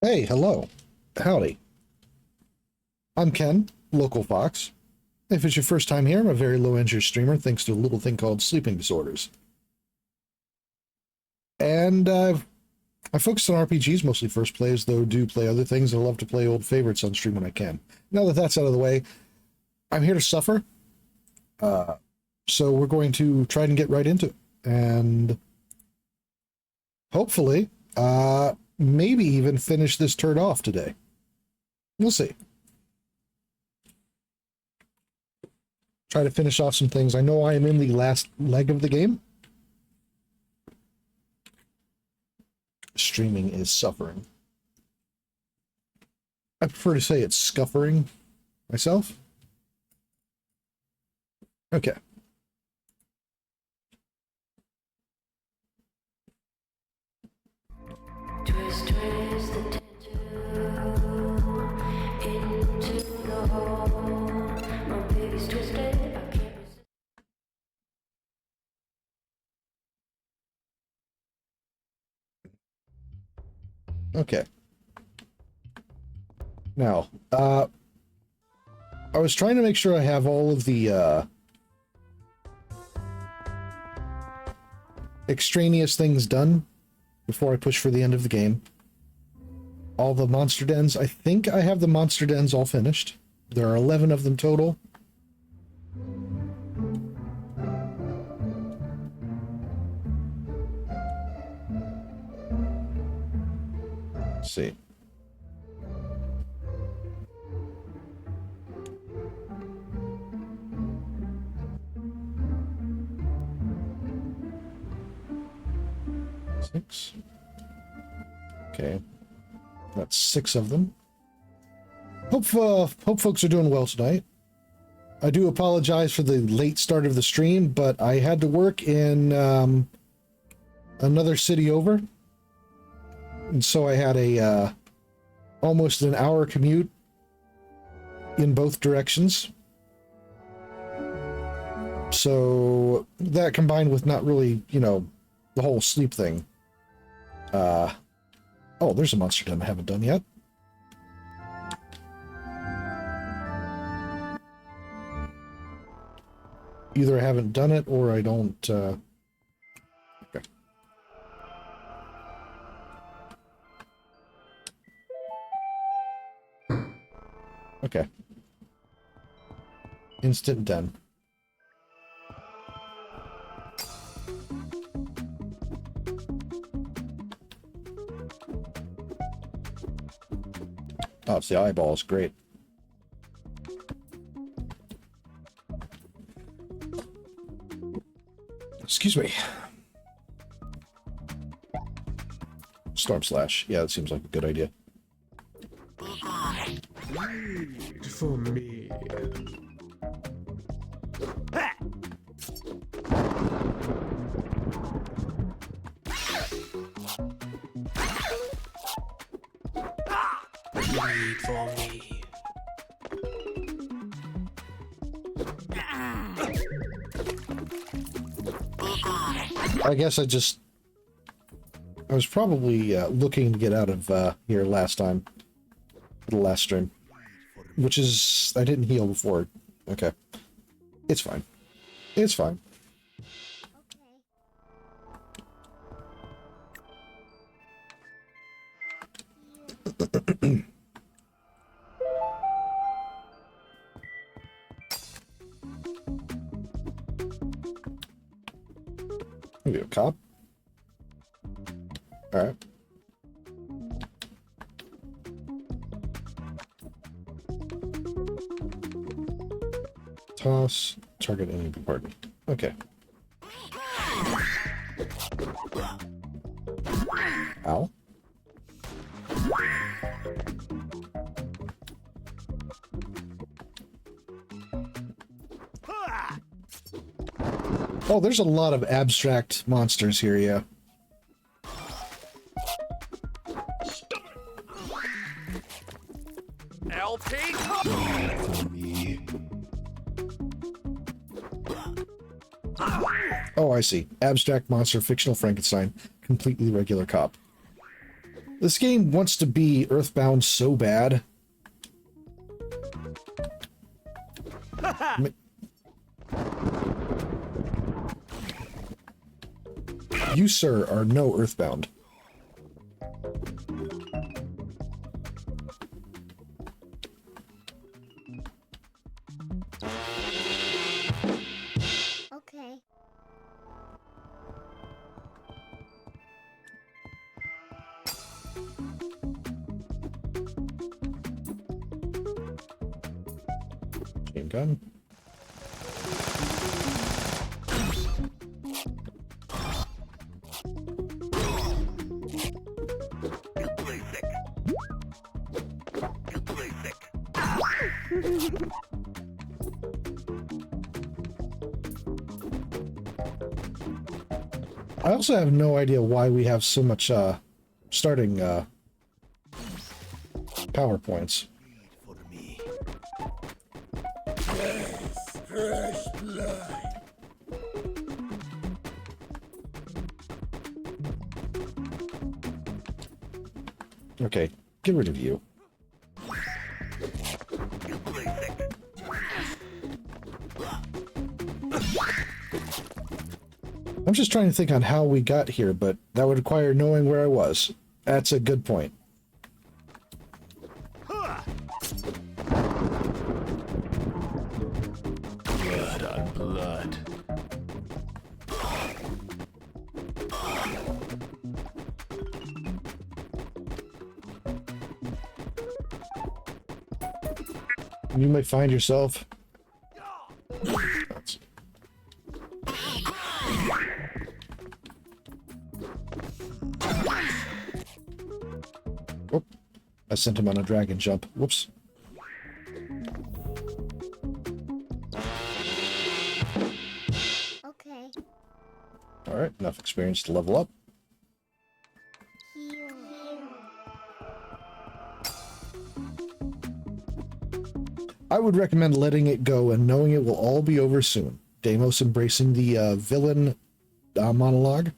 Hey, hello. Howdy. I'm Ken, local Fox. If it's your first time here, I'm a very low-energy streamer thanks to a little thing called sleeping disorders. And I focus on RPGs, mostly first plays, though do play other things. I love to play old favorites on stream when I can. Now that that's out of the way, I'm here to suffer. So we're going to try and get right into it. And hopefully, maybe even finish this turd off today. We'll see. Try to finish off some things. I know I am in the last leg of the game. Streaming is suffering. I prefer to say it's scuffering myself. Okay. Twist, twist the tattoo into the hole. My baby's twisted, I can't resist. Okay. Now, I was trying to make sure I have all of the extraneous things done before I push for the end of the game. All the monster dens. I think I have the monster dens all finished. There are 11 of them total. Let's see. Six. Okay. That's 6 of them. Hope folks are doing well tonight. I do apologize for the late start of the stream, but I had to work in another city over. And so I had a almost an hour commute in both directions. So that combined with not really, you know, the whole sleep thing. Oh, there's a monster den I haven't done yet. Either I haven't done it or I don't, okay. Okay. Instant den. Oh, it's the eyeballs. Great. Excuse me. Storm Slash. Yeah, that seems like a good idea. Wait for me. Wait for me. I guess I was probably looking to get out of here last time. The last stream. Which is, I didn't heal before. Okay. It's fine. It's fine. Maybe a cop. All right. Toss. Target enemy party. Okay. Ow. Oh, there's a lot of abstract monsters here, yeah. Oh, I see. Abstract monster, fictional Frankenstein, completely regular cop. This game wants to be Earthbound so bad. You, sir, are no Earthbound. Okay. Game gun. I also have no idea why we have so much starting PowerPoints. For me. Fresh blood. Okay, get rid of you. I'm just trying to think on how we got here, but that would require knowing where I was. That's a good point. Blood on blood. You might find yourself. Oh, I sent him on a dragon jump. Whoops. Okay. Alright, enough experience to level up. Here. I would recommend letting it go and knowing it will all be over soon. Deimos embracing the villain monologue.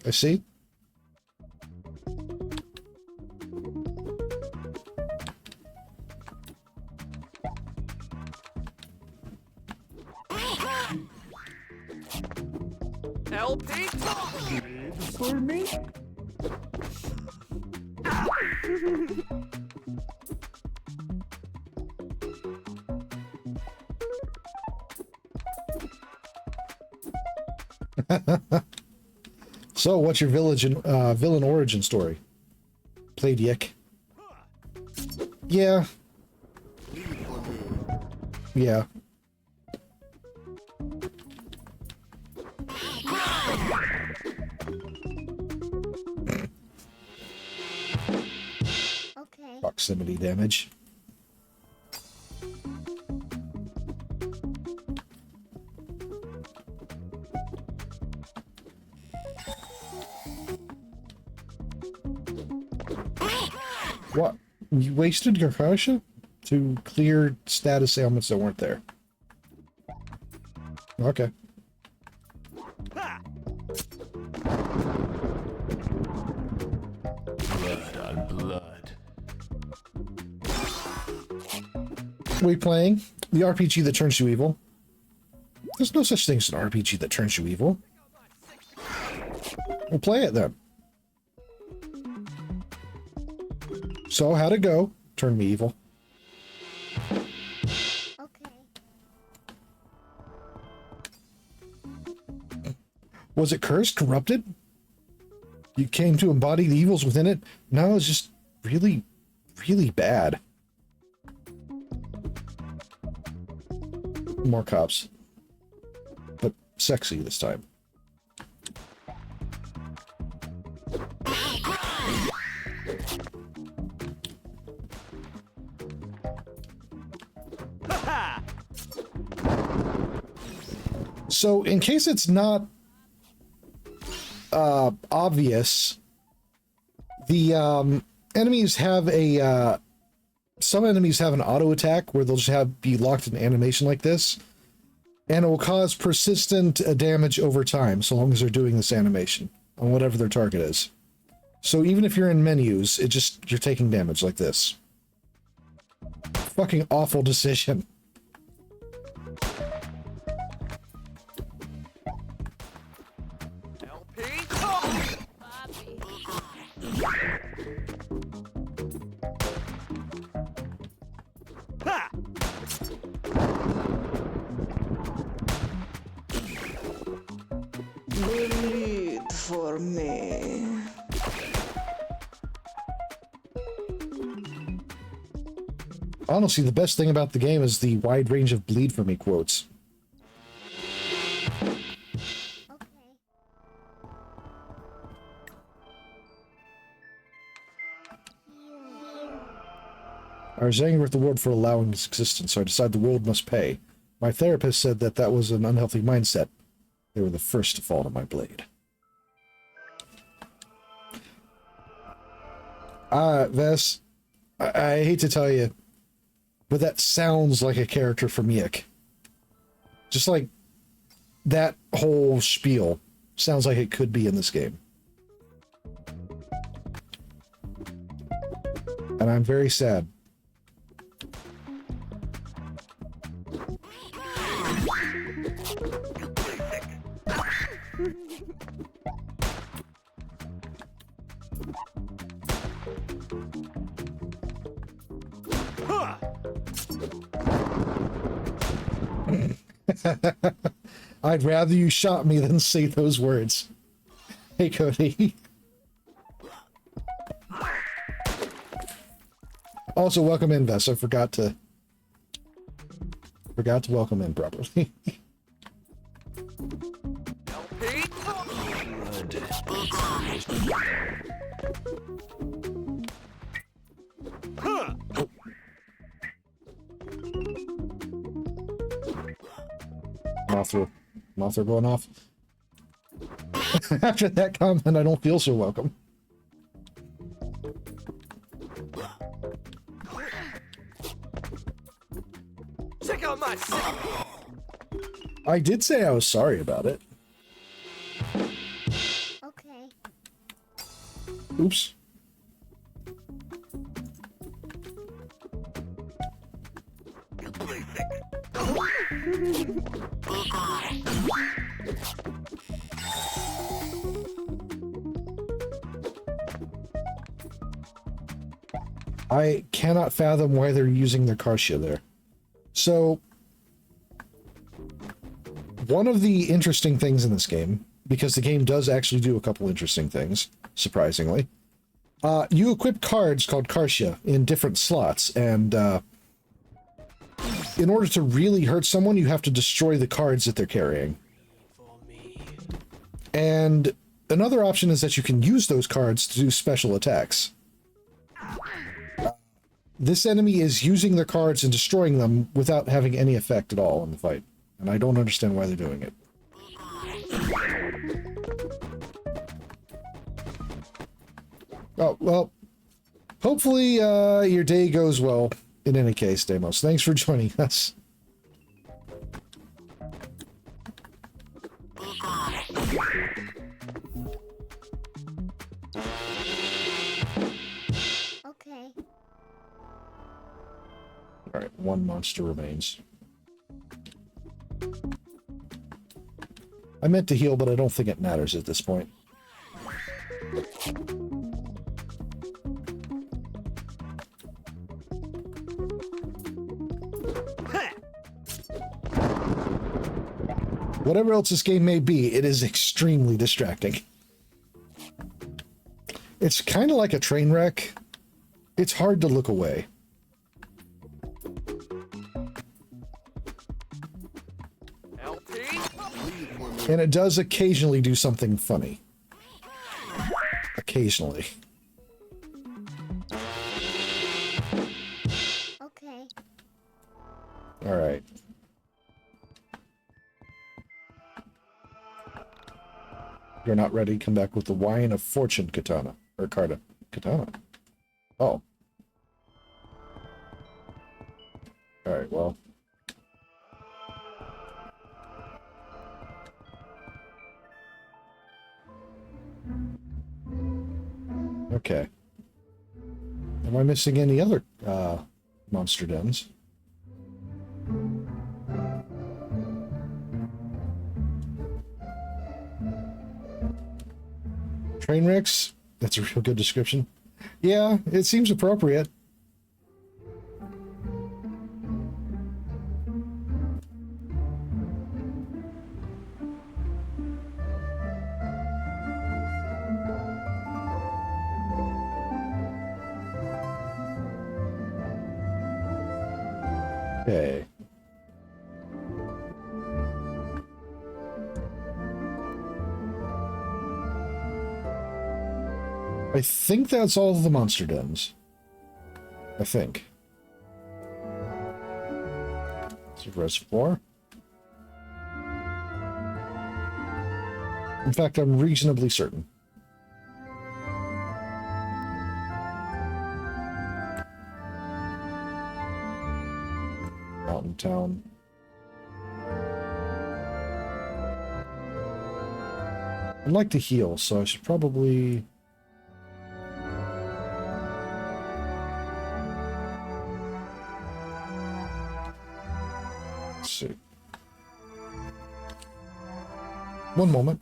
I see. LP? For me? So, what's your villain origin story? Played YIIK. Yeah. Yeah. Okay. Proximity damage. What? You wasted your potion to clear status ailments that weren't there. Okay. Blood on blood. What are we playing? The RPG that turns you evil. There's no such thing as an RPG that turns you evil. We'll play it then. So, how'd it go? Turn me evil. Okay. Was it cursed? Corrupted? You came to embody the evils within it? No, it's just really, really bad. More cops. But sexy this time. So, in case it's not obvious, the enemies have a some enemies have an auto attack where they'll just be locked in animation like this, and it will cause persistent damage over time so long as they're doing this animation on whatever their target is. So even if you're in menus, you're taking damage like this. Fucking awful decision. Bleed for me. Honestly, the best thing about the game is the wide range of bleed for me quotes. I was angry with the world for allowing its existence, so I decided the world must pay. My therapist said that that was an unhealthy mindset. They were the first to fall to my blade. Vess, I hate to tell you, but that sounds like a character from YIIK. Just like that whole spiel sounds like it could be in this game. And I'm very sad. I'd rather you shot me than say those words. Hey, Cody. Also, welcome in, Vess. I forgot to welcome in properly. Mothra going off. After that comment, I don't feel so welcome. Check out my I did say I was sorry about it. Okay. Oops. I cannot fathom why they're using their Karshia there. So, one of the interesting things in this game, because the game does actually do a couple interesting things, surprisingly, you equip cards called Karshia in different slots, and in order to really hurt someone, you have to destroy the cards that they're carrying. And another option is that you can use those cards to do special attacks. This enemy is using their cards and destroying them without having any effect at all in the fight. And I don't understand why they're doing it. Oh, well, hopefully your day goes well in any case, Deimos. Thanks for joining us. Okay. Alright, one monster remains. I meant to heal, but I don't think it matters at this point. Whatever else this game may be, it is extremely distracting. It's kind of like a train wreck. It's hard to look away. And it does occasionally do something funny. Occasionally. Okay. All right. You're not ready? Come back with the Wine of Fortune katana. Or katana. Oh. Alright, well. Okay. Am I missing any other monster dens? Train wrecks? That's a real good description. Yeah, it seems appropriate. Okay. I think that's all of the monster dens. I think. It's a reservoir. In fact, I'm reasonably certain. Mountain Town. I'd like to heal, so I should probably... Let's see. One moment.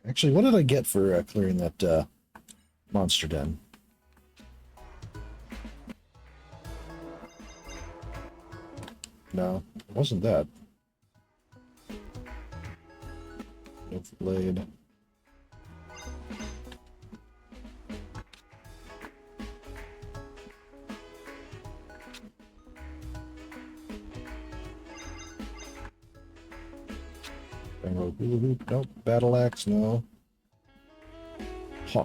Actually, what did I get for clearing that monster den? No, it wasn't that. No blade. Hula hoop, nope. Battle axe, no. Huh.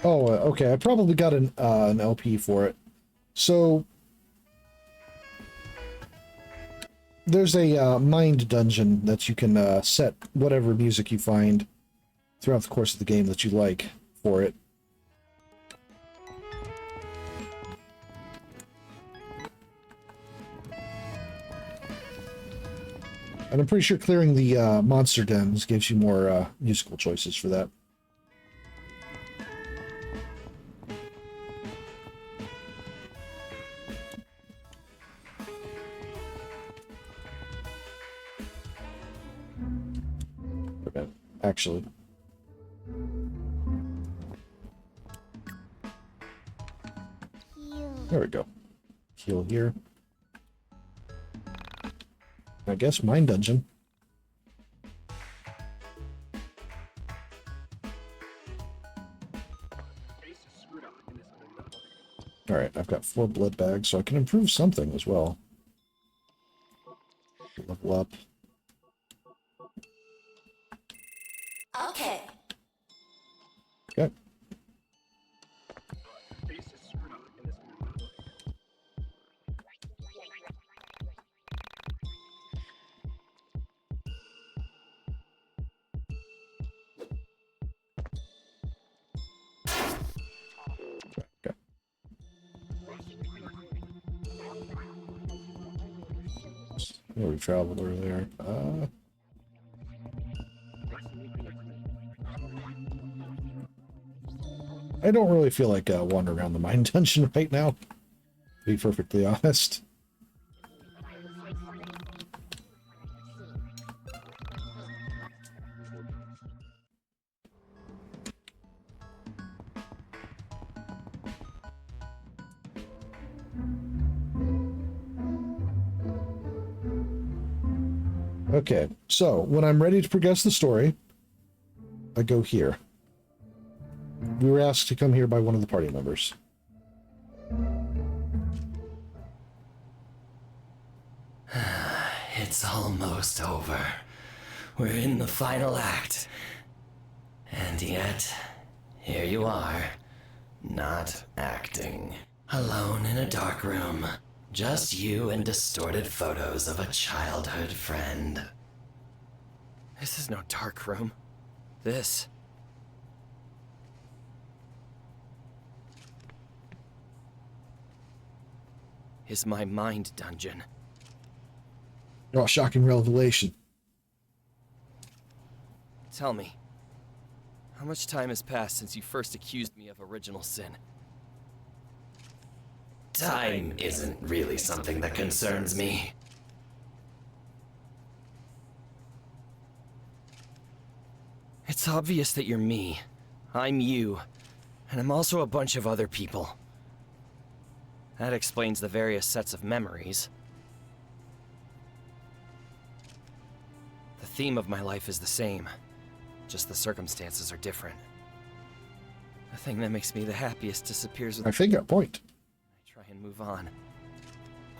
Oh, okay. I probably got an LP for it. So there's a mind dungeon that you can set whatever music you find throughout the course of the game that you like for it. And I'm pretty sure clearing the monster dens gives you more musical choices for that. Okay, actually. There we go. Heal here. I guess mine dungeon. Alright, I've got 4 blood bags, so I can improve something as well. Level up. Okay. Okay. Yeah, we traveled earlier. I don't really feel like wandering around the mine dungeon right now, to be perfectly honest. Okay, so when I'm ready to progress the story, I go here. We were asked to come here by one of the party members. It's almost over. We're in the final act. And yet, here you are, not acting. Alone in a dark room. Just you and distorted photos of a childhood friend. This is no dark room. This is my mind dungeon. Oh, shocking revelation. Tell me, how much time has passed since you first accused me of original sin? Time isn't really something that concerns me. It's obvious that you're me. I'm you. And I'm also a bunch of other people. That explains the various sets of memories. The theme of my life is the same. Just the circumstances are different. The thing that makes me the happiest disappears with I think I point. I try and move on.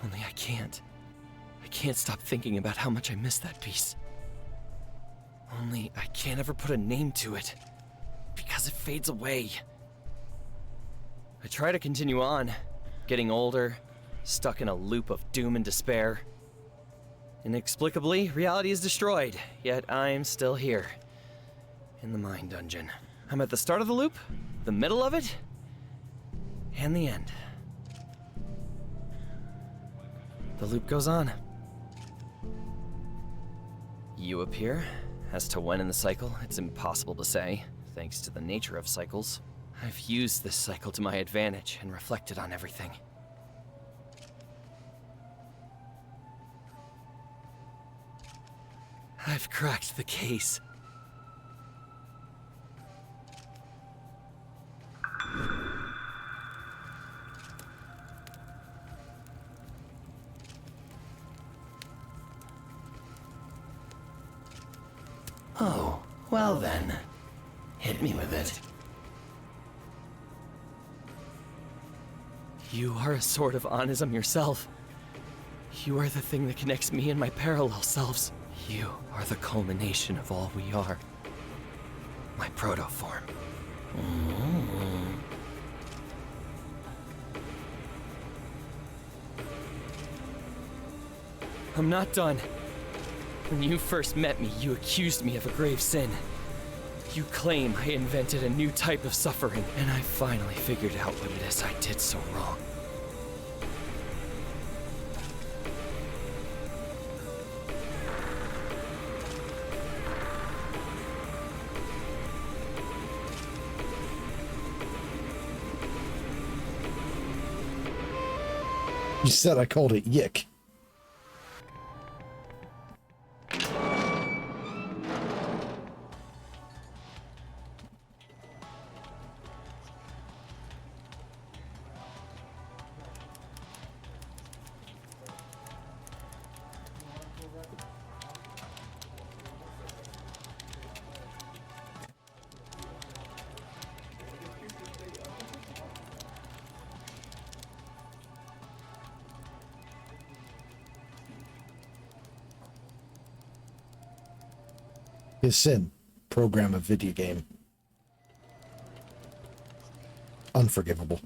Only I can't. I can't stop thinking about how much I miss that piece. Only I can't ever put a name to it. Because it fades away. I try to continue on. Getting older. Stuck in a loop of doom and despair. Inexplicably, reality is destroyed. Yet I'm still here. In the mind dungeon. I'm at the start of the loop, the middle of it, and the end. The loop goes on. You appear. As to when in the cycle, it's impossible to say, thanks to the nature of cycles. I've used this cycle to my advantage and reflected on everything. I've cracked the case. Oh, well then. Hit me with it. You are a sort of onism yourself. You are the thing that connects me and my parallel selves. You are the culmination of all we are. My protoform. I'm not done. When you first met me, you accused me of a grave sin. You claim I invented a new type of suffering, and I finally figured out what it is I did so wrong. You said I called it YIIK. His sin. Program a video game. Unforgivable.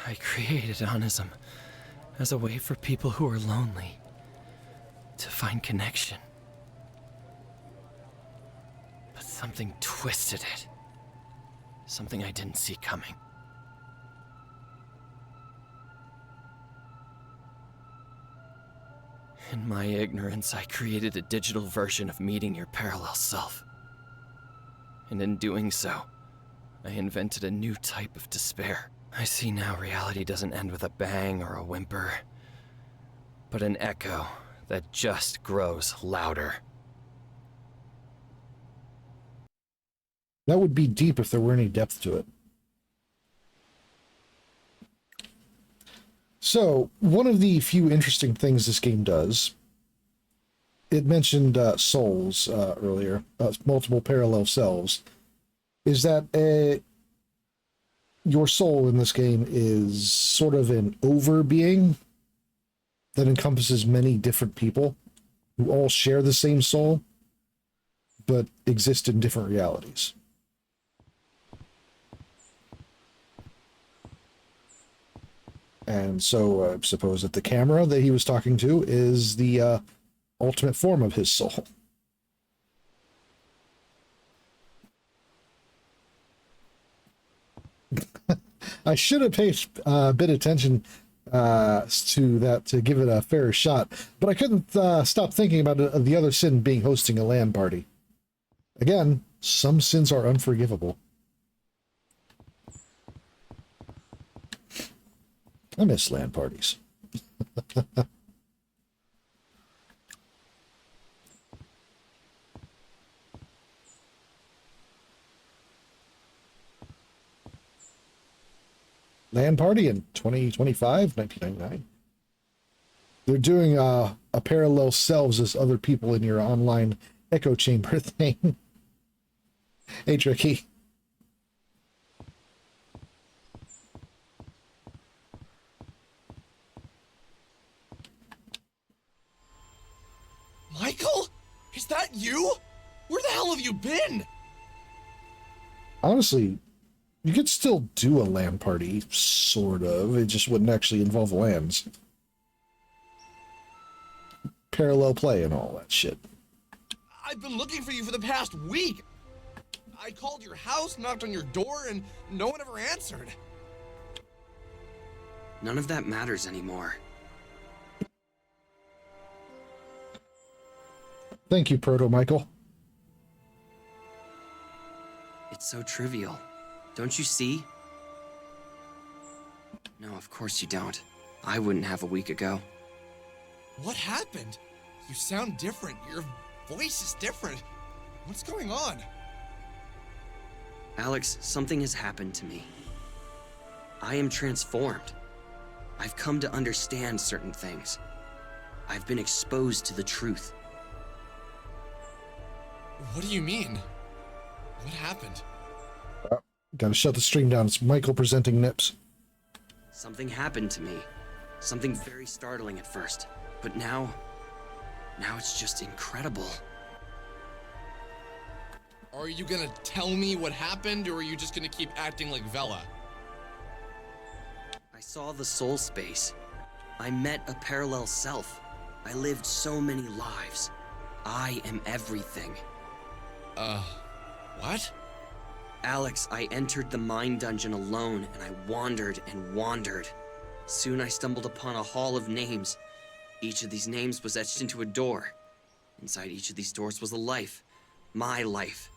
I created onism as a way for people who are lonely to find connection. But something twisted it. Something I didn't see coming. In my ignorance, I created a digital version of meeting your parallel self. And in doing so, I invented a new type of despair. I see now reality doesn't end with a bang or a whimper, but an echo that just grows louder. That would be deep if there were any depth to it. So, one of the few interesting things this game does, it mentioned souls earlier, multiple parallel selves, is that your soul in this game is sort of an over-being that encompasses many different people who all share the same soul, but exist in different realities. And so I suppose that the camera that he was talking to is the ultimate form of his soul. I should have paid a bit of attention to that to give it a fair shot, but I couldn't stop thinking about the other sin being hosting a LAN party. Again, some sins are unforgivable. I miss LAN parties. LAN party in 2025, 1999. They're doing a parallel selves as other people in your online echo chamber thing. Hey, Tricky. Michael? Is that you? Where the hell have you been? Honestly, you could still do a LAN party, sort of. It just wouldn't actually involve LANs. Parallel play and all that shit. I've been looking for you for the past week. I called your house, knocked on your door, and no one ever answered. None of that matters anymore. Thank you, Proto Michael. It's so trivial. Don't you see? No, of course you don't. I wouldn't have a week ago. What happened? You sound different. Your voice is different. What's going on? Alex, something has happened to me. I am transformed. I've come to understand certain things. I've been exposed to the truth. What do you mean? What happened? Gotta shut the stream down. It's Michael presenting Nips. Something happened to me. Something very startling at first. But now it's just incredible. Are you gonna tell me what happened, or are you just gonna keep acting like Vela? I saw the soul space. I met a parallel self. I lived so many lives. I am everything. What? Alex, I entered the mind dungeon alone, and I wandered and wandered. Soon I stumbled upon a hall of names. Each of these names was etched into a door. Inside each of these doors was a life. My life.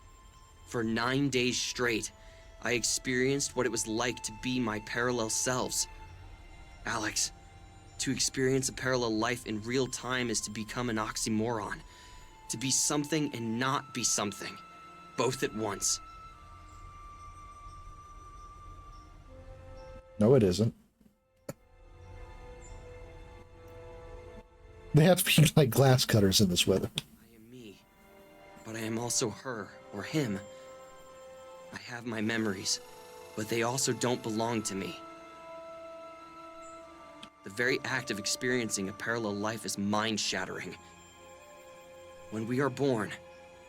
For 9 days straight, I experienced what it was like to be my parallel selves. Alex, to experience a parallel life in real time is to become an oxymoron. To be something and not be something. Both at once. No, it isn't. They have to be like glass cutters in this weather. I am me, but I am also her or him. I have my memories, but they also don't belong to me. The very act of experiencing a parallel life is mind-shattering. When we are born,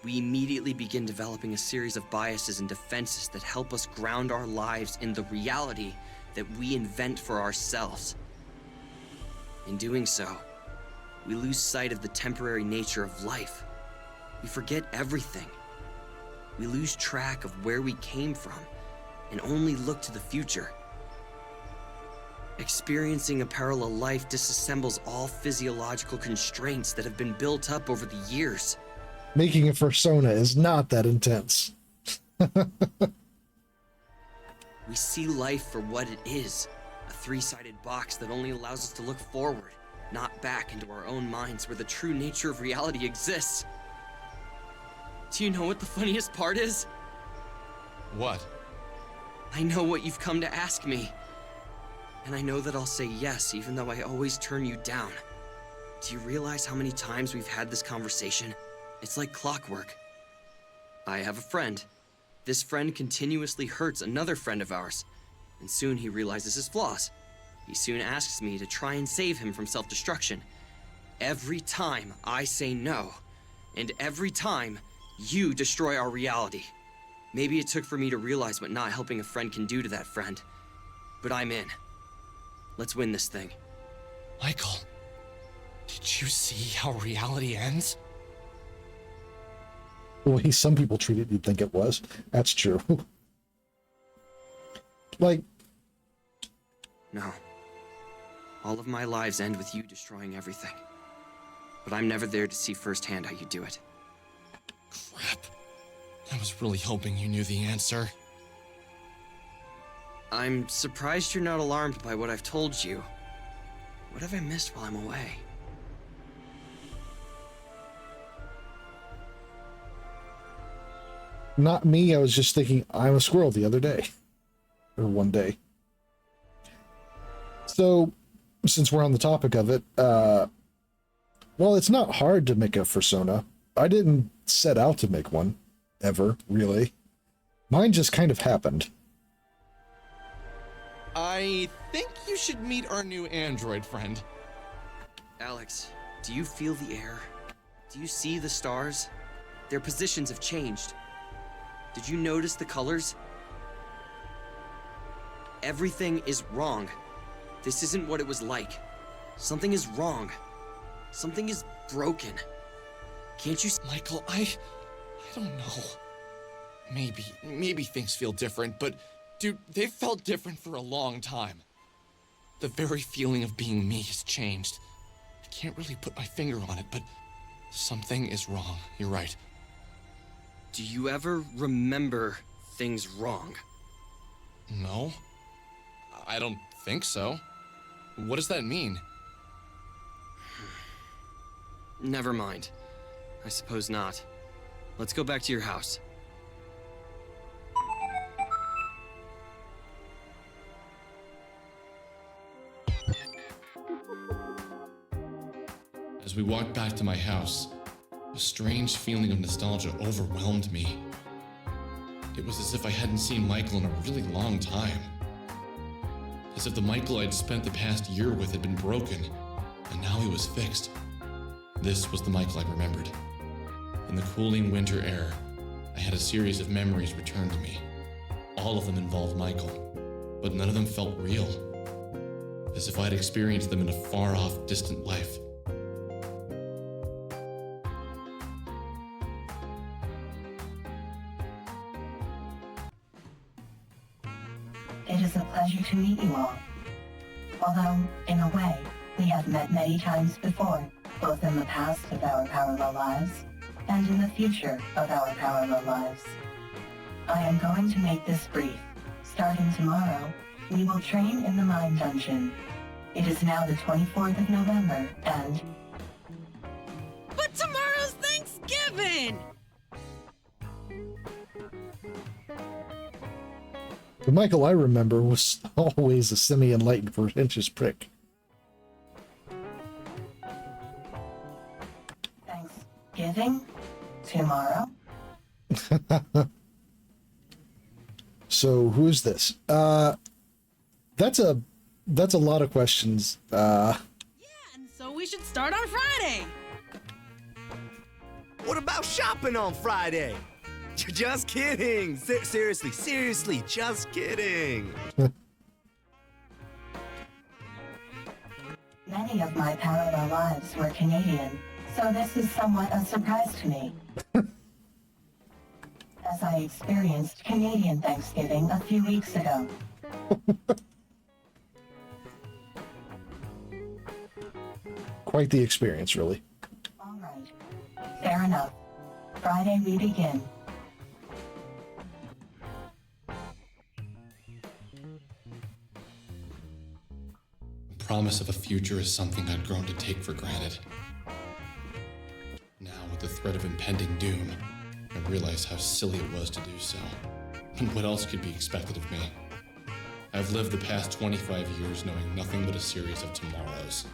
we immediately begin developing a series of biases and defenses that help us ground our lives in the reality that we invent for ourselves. In doing so, we lose sight of the temporary nature of life. We forget everything. We lose track of where we came from and only look to the future. Experiencing a parallel life disassembles all physiological constraints that have been built up over the years. Making a persona is not that intense. We see life for what it is, a three-sided box that only allows us to look forward, not back into our own minds where the true nature of reality exists. Do you know what the funniest part is? What? I know what you've come to ask me. And I know that I'll say yes, even though I always turn you down. Do you realize how many times we've had this conversation? It's like clockwork. I have a friend. This friend continuously hurts another friend of ours, and soon he realizes his flaws. He soon asks me to try and save him from self-destruction. Every time I say no, and every time you destroy our reality. Maybe it took for me to realize what not helping a friend can do to that friend, but I'm in. Let's win this thing. Michael, did you see how reality ends? The way some people treat it, you'd think it was. That's true. Like, No. All of my lives end with you destroying everything. But I'm never there to see firsthand how you do it. Crap. I was really hoping you knew the answer. I'm surprised you're not alarmed by what I've told you. What have I missed while I'm away? not me. I was just thinking I'm a squirrel the other day. Or one day. So, since we're on the topic of it, well, it's not hard to make a fursona. I didn't set out to make one. Ever, really. Mine just kind of happened. I think you should meet our new android friend. Alex, do you feel the air? Do you see the stars? Their positions have changed. Did you notice the colors? Everything is wrong. This isn't what it was like. Something is wrong. Something is broken. Can't you Michael, I don't know. Maybe things feel different, but dude, they've felt different for a long time. The very feeling of being me has changed. I can't really put my finger on it, but something is wrong. You're right. Do you ever remember things wrong? No? I don't think so. What does that mean? Never mind. I suppose not. Let's go back to your house. As we walked back to my house, a strange feeling of nostalgia overwhelmed me. It was as if I hadn't seen Michael in a really long time. As if the Michael I'd spent the past year with had been broken, and now he was fixed. This was the Michael I remembered. In the cooling winter air, I had a series of memories return to me. All of them involved Michael, but none of them felt real. As if I'd experienced them in a far-off, distant life. It is a pleasure to meet you all. Although, in a way, we have met many times before, both in the past of our parallel lives, and in the future of our parallel lives. I am going to make this brief. Starting tomorrow, we will train in the mine dungeon. It is now the 24th of November, and... But tomorrow's Thanksgiving! The Michael I remember was always a semi-enlightened, pretentious prick. Thanksgiving? Tomorrow? So, who's this? That's a lot of questions. Yeah, and so we should start on Friday. What about shopping on Friday? Just kidding. Seriously, just kidding. Many of my parallel lives were Canadian, so this is somewhat a surprise to me. As I experienced Canadian Thanksgiving a few weeks ago. Quite the experience, really. All right. Fair enough. Friday we begin. The promise of a future is something I'd grown to take for granted. Now, with the threat of impending doom, I realize how silly it was to do so. And what else could be expected of me? I've lived the past 25 years knowing nothing but a series of tomorrows.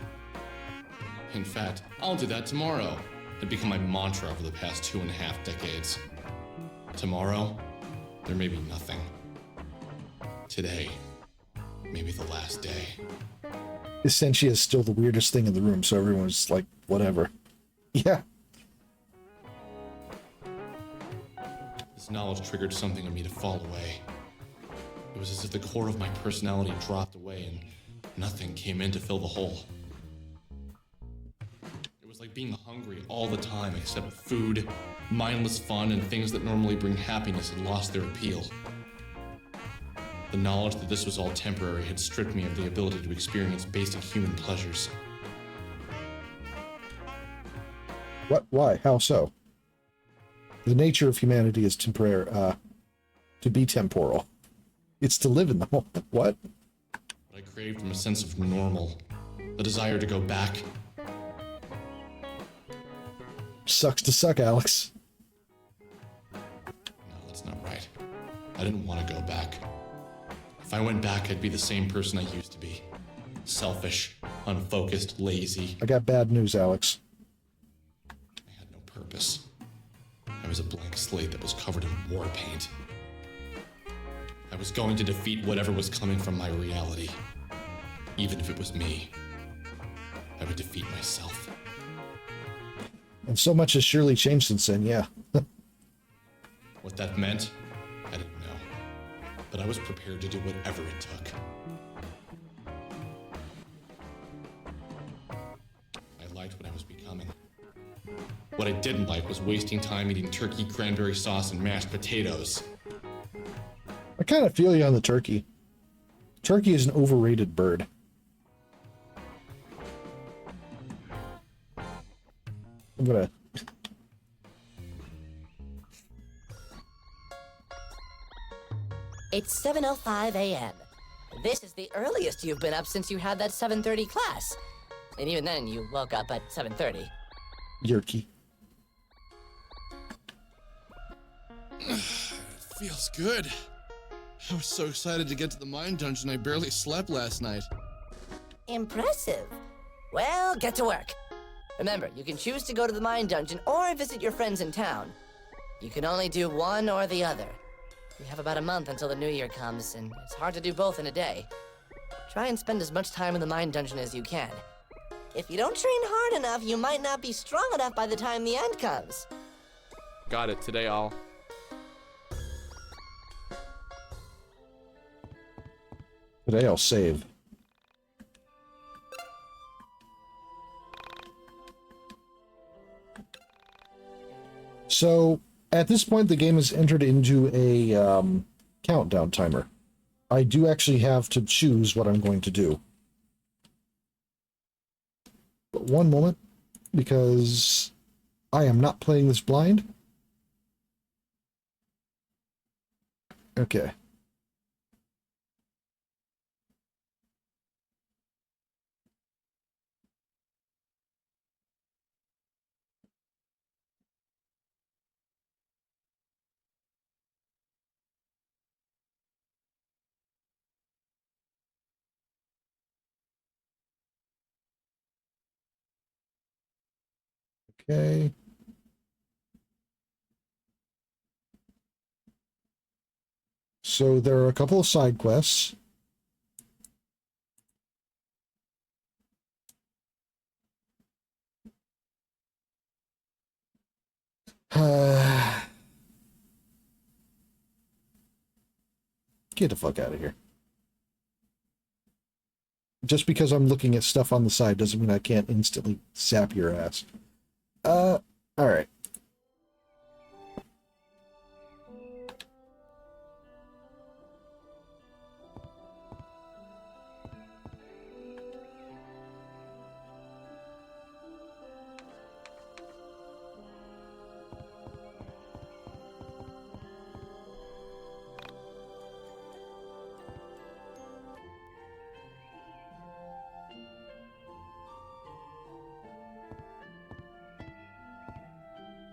In fact, I'll do that tomorrow. It become my mantra over the past 2.5 decades. Tomorrow, there may be nothing. Today, may be the last day. Essentia is still the weirdest thing in the room, so everyone's like, whatever. Yeah. This knowledge triggered something in me to fall away. It was as if the core of my personality dropped away and Nothing came in to fill the hole. It was like being hungry all the time, except food, mindless fun, and things that normally bring happiness had lost their appeal. The knowledge that this was all temporary had stripped me of the ability to experience basic human pleasures. What? Why? How so? The nature of humanity is temporary, to be temporal. It's to live in the moment. What? What I craved from a sense of normal, the desire to go back. Sucks to suck, Alex. No, that's not right. I didn't want to go back. If I went back, I'd be the same person I used to be. Selfish, unfocused, lazy. I got bad news, Alex. I had no purpose. I was a blank slate that was covered in war paint. I was going to defeat whatever was coming from my reality. Even if it was me. I would defeat myself. And so much has surely changed since then, yeah. What that meant, I didn't know. But I was prepared to do whatever it took. I liked what I was becoming. What I didn't like was wasting time eating turkey, cranberry sauce, and mashed potatoes. I kind of feel you on the turkey. Turkey is an overrated bird. I'm gonna... It's 7:05 a.m. This is the earliest you've been up since you had that 7:30 class. And even then, you woke up at 7:30. YIIK. It feels good. I was so excited to get to the mine dungeon I barely slept last night. Impressive. Well, get to work. Remember, you can choose to go to the mine dungeon or visit your friends in town. You can only do one or the other. You have about a month until the new year comes, and it's hard to do both in a day. Try and spend as much time in the mine dungeon as you can. If you don't train hard enough, you might not be strong enough by the time the end comes. Got it. Today I'll... Today I'll save. So, at this point, the game has entered into a countdown timer. I do actually have to choose what I'm going to do. But one moment, because I am not playing this blind. Okay. Okay. So there are a couple of side quests. Get the fuck out of here. Just because I'm looking at stuff on the side doesn't mean I can't instantly zap your ass. Alright.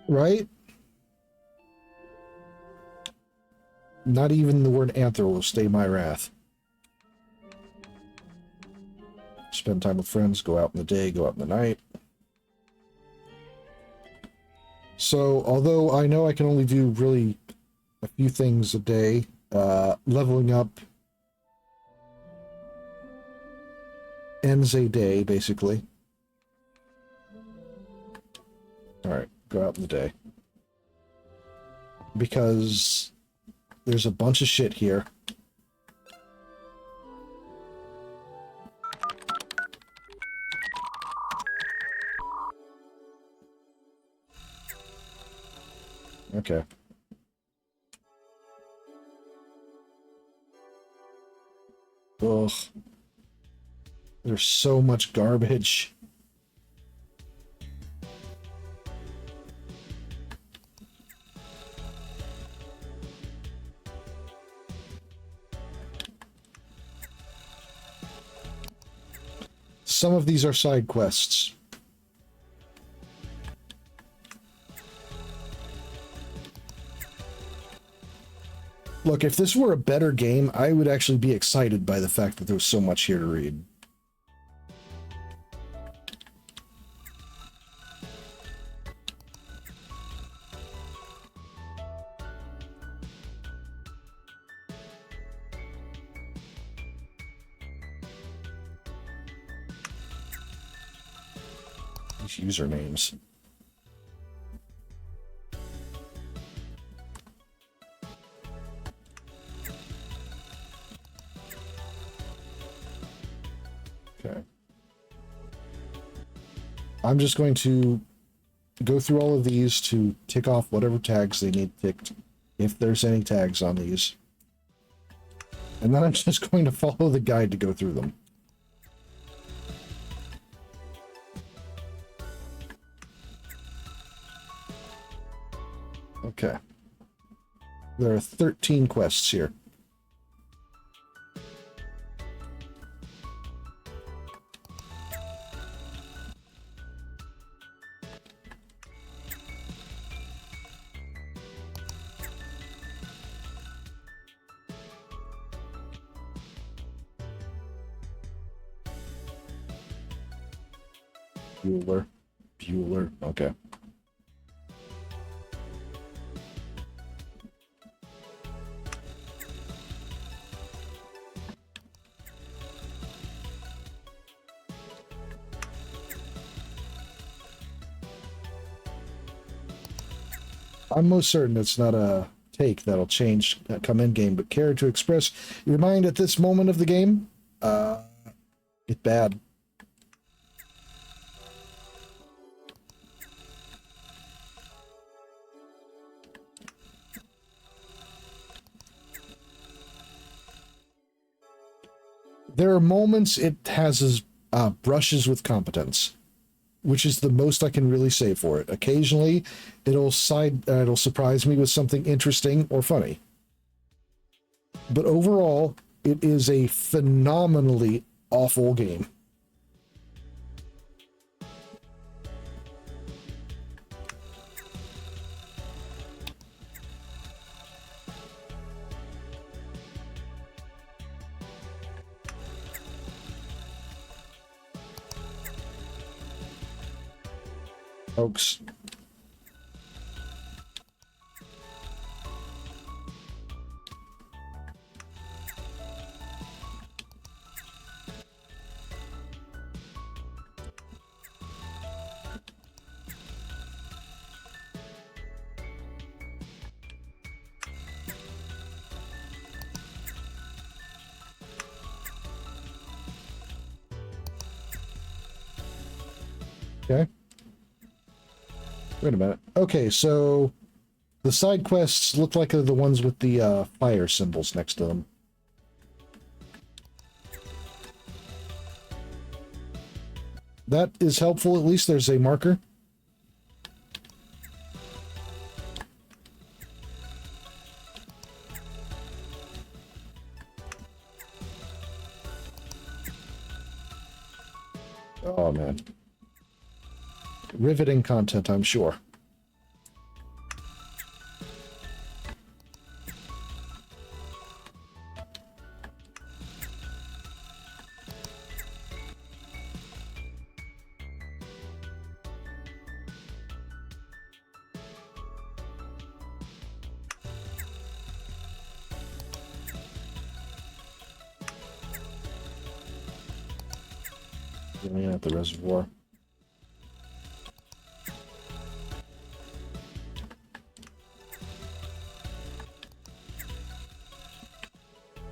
Right? Not even the word anther will stay my wrath. Spend time with friends, go out in the day, go out in the night. So, although I know I can only do really a few things a day, leveling up ends a day, basically. Alright. Go out in the day. Because there's a bunch of shit here. Okay. Ugh. There's so much garbage. Some of these are side quests. Look, if this were a better game, I would actually be excited by the fact that there was so much here to read. These usernames. Okay. I'm just going to go through all of these to tick off whatever tags they need ticked, if there's any tags on these. And then I'm just going to follow the guide to go through them. Okay. There are 13 quests here. Bueller. Okay. I'm most certain it's not a take that'll change come in game, but care to express your mind at this moment of the game? It's bad. There are moments it has brushes with competence, which is the most I can really say for it. Occasionally, it'll surprise me with something interesting or funny. But overall, it is a phenomenally awful game. Folks. Okay. Wait a minute. Okay, so the side quests look like they're the ones with the fire symbols next to them. That is helpful. At least there's a marker. Oh, man. Riveting content, I'm sure. Getting at the reservoir.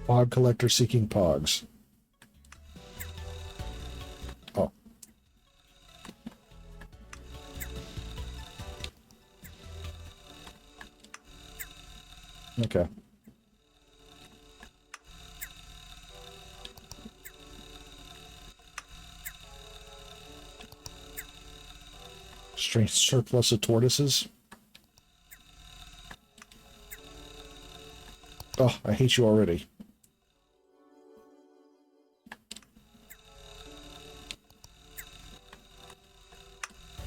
Pog collector seeking pogs. Oh. Okay. Strange surplus of tortoises. Oh, I hate you already.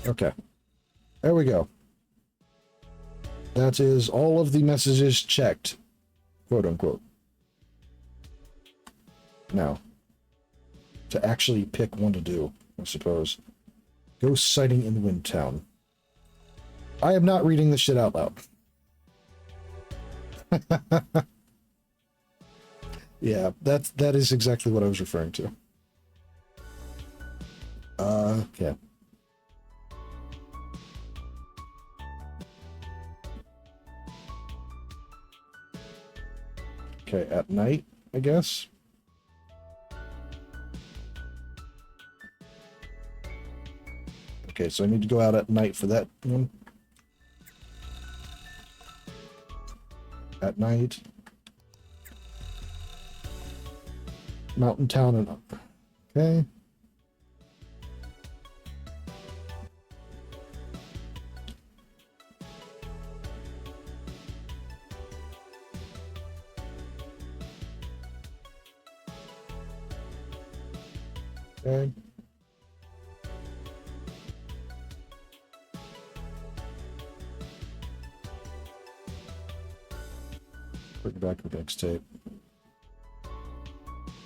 Okay. There we go. That is all of the messages checked. Quote unquote. Now, to actually pick one to do, I suppose. Ghost sighting in Windtown. I am not reading this shit out loud. Yeah, that is exactly what I was referring to. Okay. Okay, at night, I guess. Okay, so I need to go out at night for that one. At night. Mountain Town and up. Okay. Okay. Bring back the next tape.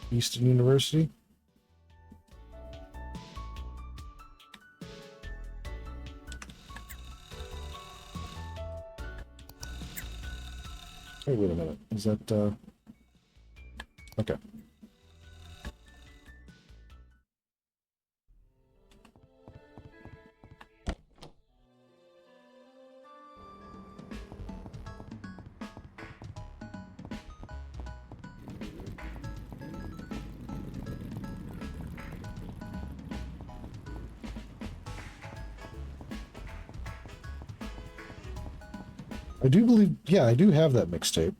Eastern University. Hey, wait a minute. Is that, okay. I do believe, yeah, I do have that mixtape.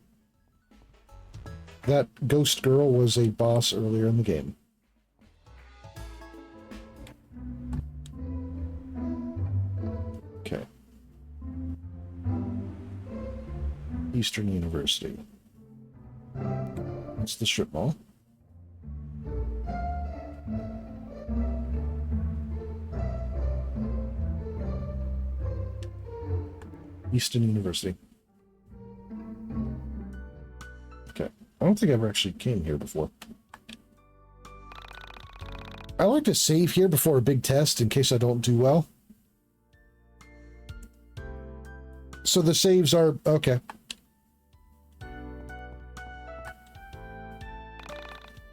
That ghost girl was a boss earlier in the game. Okay. Eastern University. That's the strip mall. Eastern University. Okay. I don't think I ever actually came here before. I like to save here before a big test in case I don't do well. So the saves are... okay.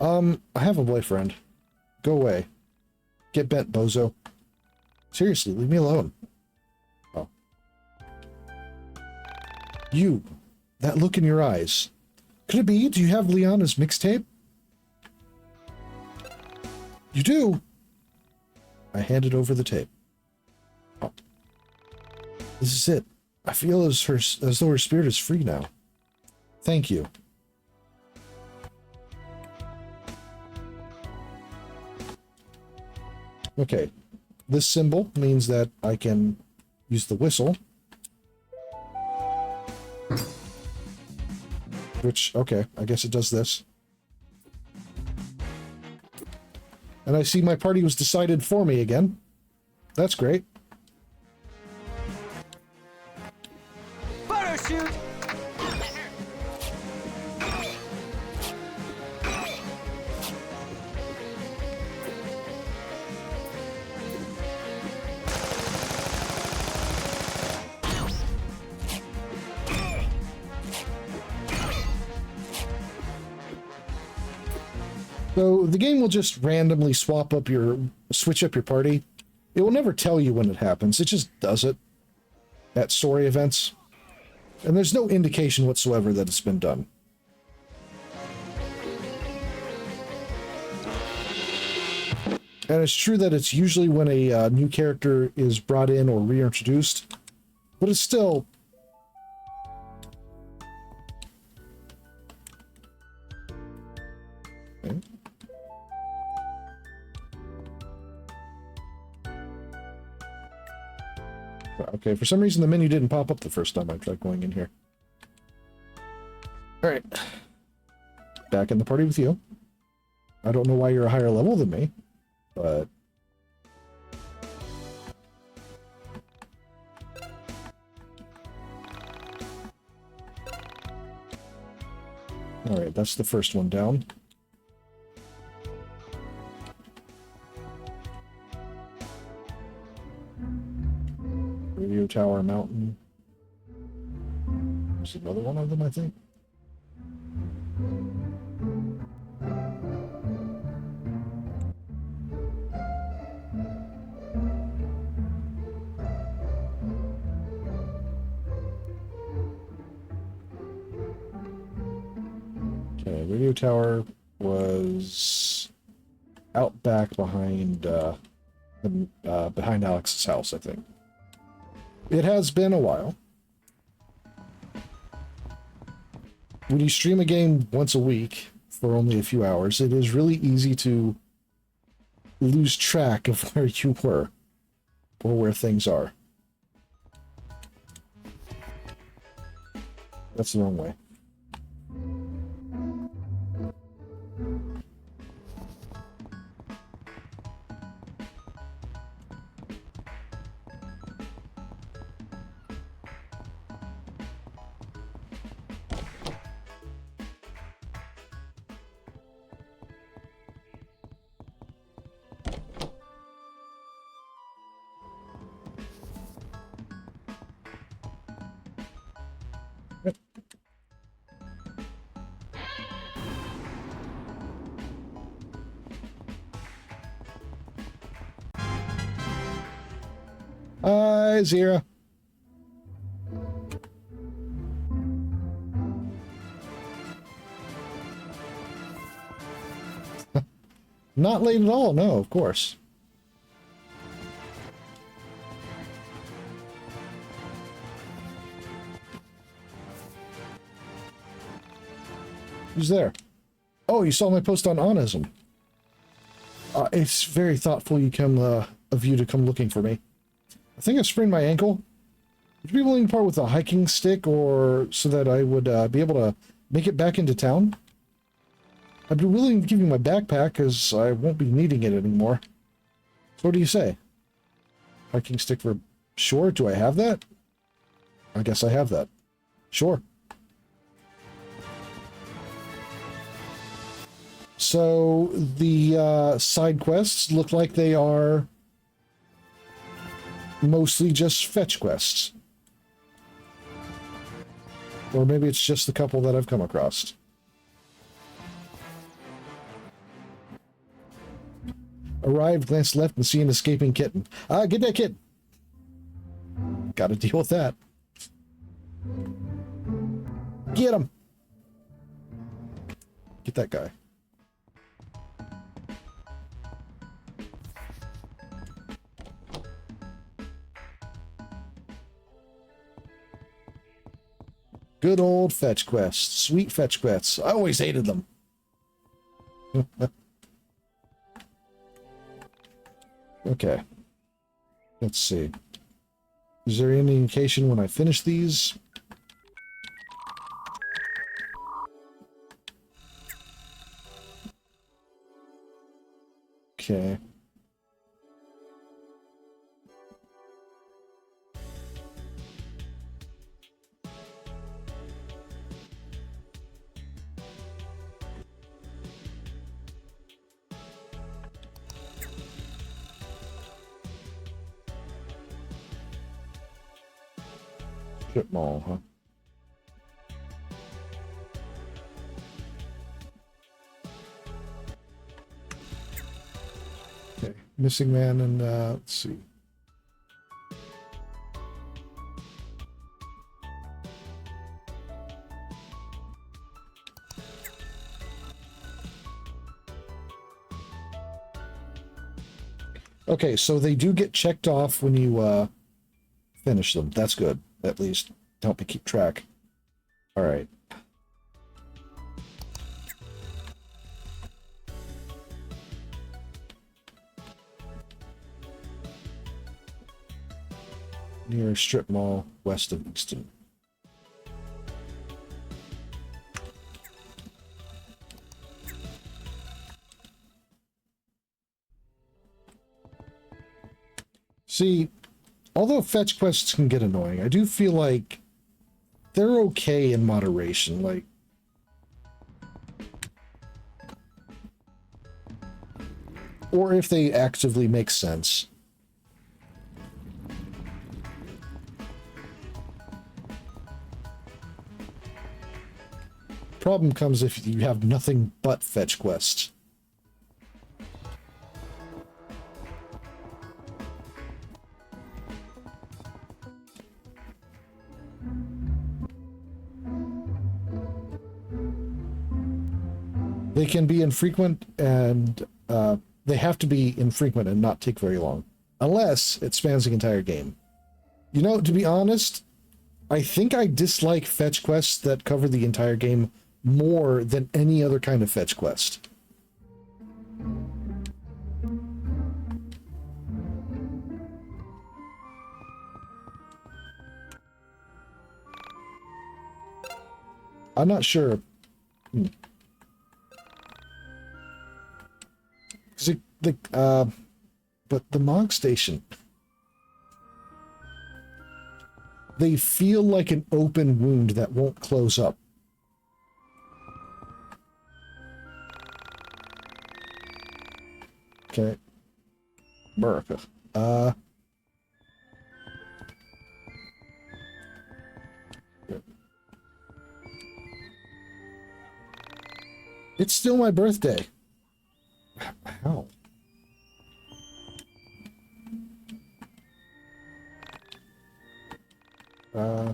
I have a boyfriend. Go away. Get bent, bozo. Seriously, leave me alone. Oh. You. That look in your eyes. Could it be? Do you have Liana's mixtape? You do? I handed over the tape. Oh. This is it. I feel as though her spirit is free now. Thank you. Okay. This symbol means that I can use the whistle. Which, okay, I guess it does this. And I see my party was decided for me again. That's great. Parachute! So the game will just randomly switch up your party. It will never tell you when it happens. It just does it at story events. And there's no indication whatsoever that it's been done. And it's true that it's usually when a new character is brought in or reintroduced, but it's still... Okay. Okay, for some reason the menu didn't pop up the first time I tried going in here. Alright. Back in the party with you. I don't know why you're a higher level than me, but... Alright, that's the first one down. Radio Tower Mountain. There's another one of them, I think. Okay, Radio Tower was out back behind behind Alex's house, I think. It has been a while. When you stream a game once a week for only a few hours, it is really easy to lose track of where you were or where things are. That's the wrong way. Hi, Zira. Not late at all, no, of course. Who's there? Oh, you saw my post on onism. It's very thoughtful of you to come looking for me. I think I sprained my ankle. Would you be willing to part with a hiking stick or so that I would be able to make it back into town? I'd be willing to give you my backpack as I won't be needing it anymore. So what do you say? Hiking stick for sure? Do I have that? I guess I have that. Sure. So the side quests look like they are mostly just fetch quests. Or maybe it's just the couple that I've come across. Arrived, glanced left, and see an escaping kitten. Get that kitten! Gotta deal with that. Get him! Get that guy. Good old fetch quests. Sweet fetch quests. I always hated them. Okay. Let's see. Is there any indication when I finish these? Okay. Strip mall, huh? Okay, missing man and let's see. Okay, so they do get checked off when you finish them. That's good. At least to help me keep track. All right. near strip mall west of Easton. See, although fetch quests can get annoying, I do feel like they're okay in moderation. Like, or if they actively make sense. Problem comes if you have nothing but fetch quests. They can be infrequent, and they have to be infrequent and not take very long. Unless it spans the entire game. You know, to be honest, I think I dislike fetch quests that cover the entire game more than any other kind of fetch quest. I'm not sure. But the Mog Station, they feel like an open wound that won't close up. Okay. America. It's still my birthday. How?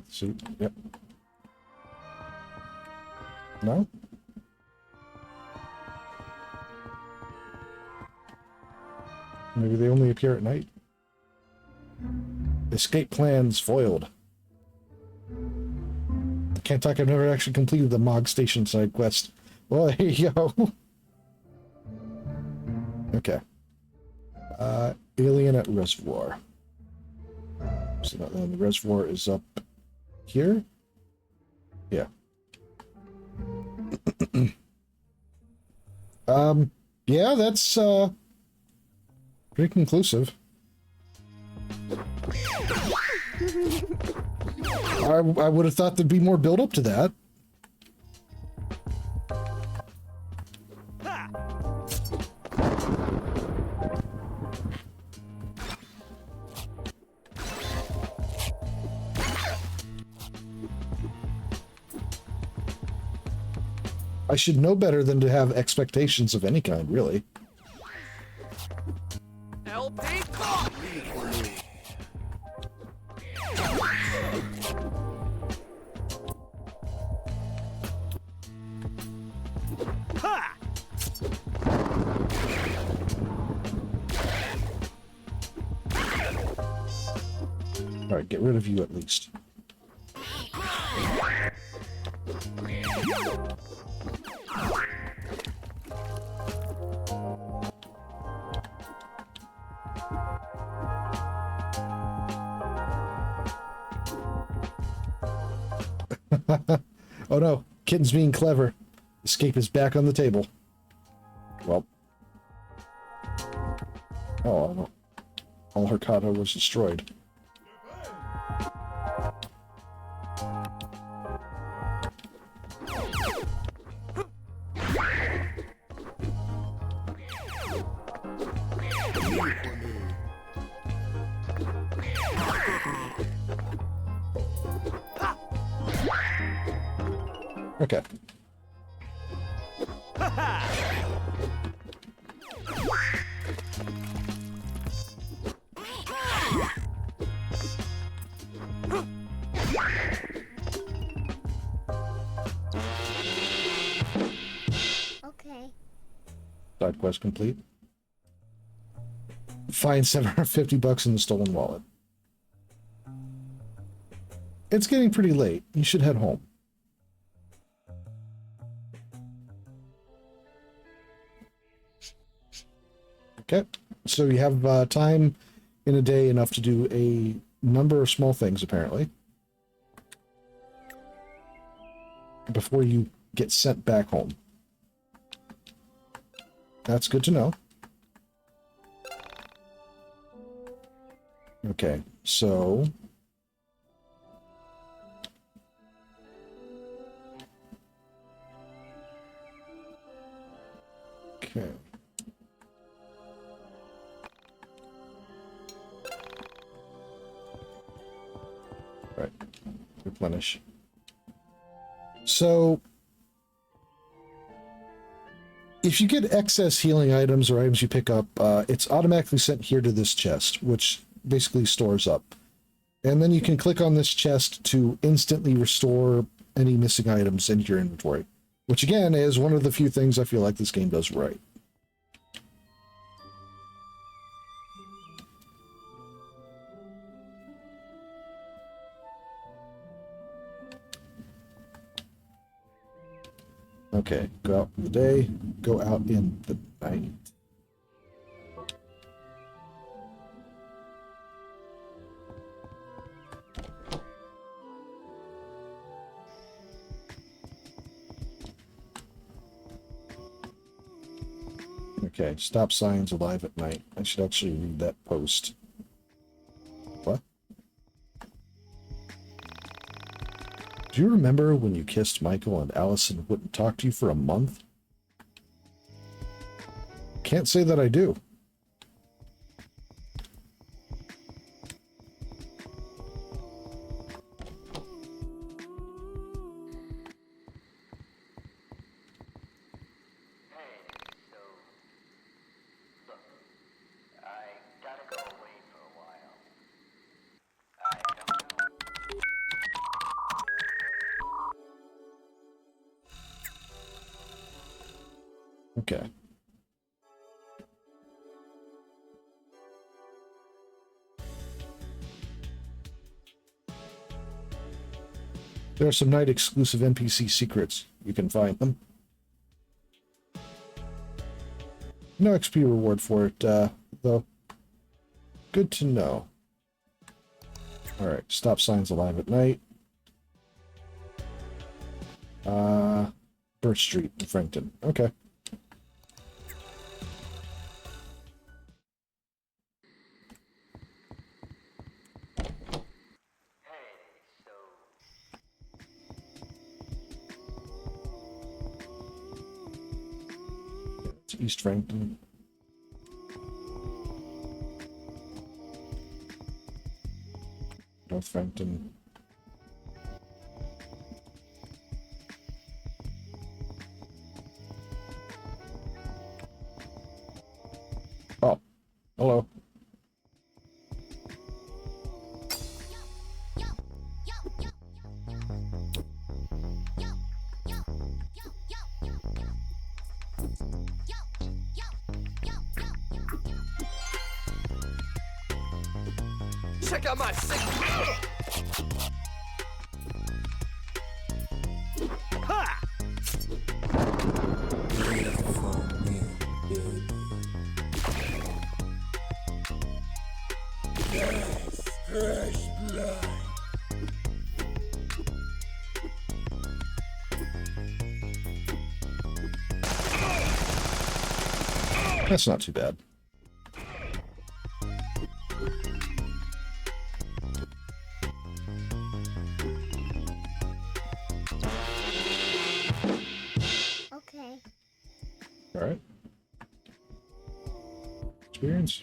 See, yep. No? Maybe they only appear at night? Escape plans foiled. Can't talk, I've never actually completed the Mog Station side quest. Well, there you go. Okay. Alien at Reservoir. So the reservoir is up here? Yeah. Yeah, that's pretty conclusive. I would have thought there'd be more build up to that. I should know better than to have expectations of any kind, really. LP Alright, get rid of you at least. Oh no, kitten's being clever. Escape is back on the table. Well. Oh, all her kata was destroyed. Okay. Okay. Side quest complete. Find $750 in the stolen wallet. It's getting pretty late. You should head home. Okay, so you have time in a day enough to do a number of small things, apparently, before you get sent back home. That's good to know. Okay, so... Okay. Right. Replenish. So, if you get excess healing items or items you pick up, it's automatically sent here to this chest, which basically stores up. And then you can click on this chest to instantly restore any missing items into your inventory, which again is one of the few things I feel like this game does right. Okay, go out in the day, go out in the night. Okay, stop signs alive at night. I should actually read that post. What? Do you remember when you kissed Michael and Allison wouldn't talk to you for a month? Can't say that I do. Okay. There are some night-exclusive NPC secrets. You can find them. No XP reward for it, though. Good to know. Alright, stop signs alive at night. Birch Street in Frankton. Okay. East Frankton. North Frankton. Oh, hello. Check out my signal! Ha! Fresh blood. That's not too bad. Okay. All right. Experience.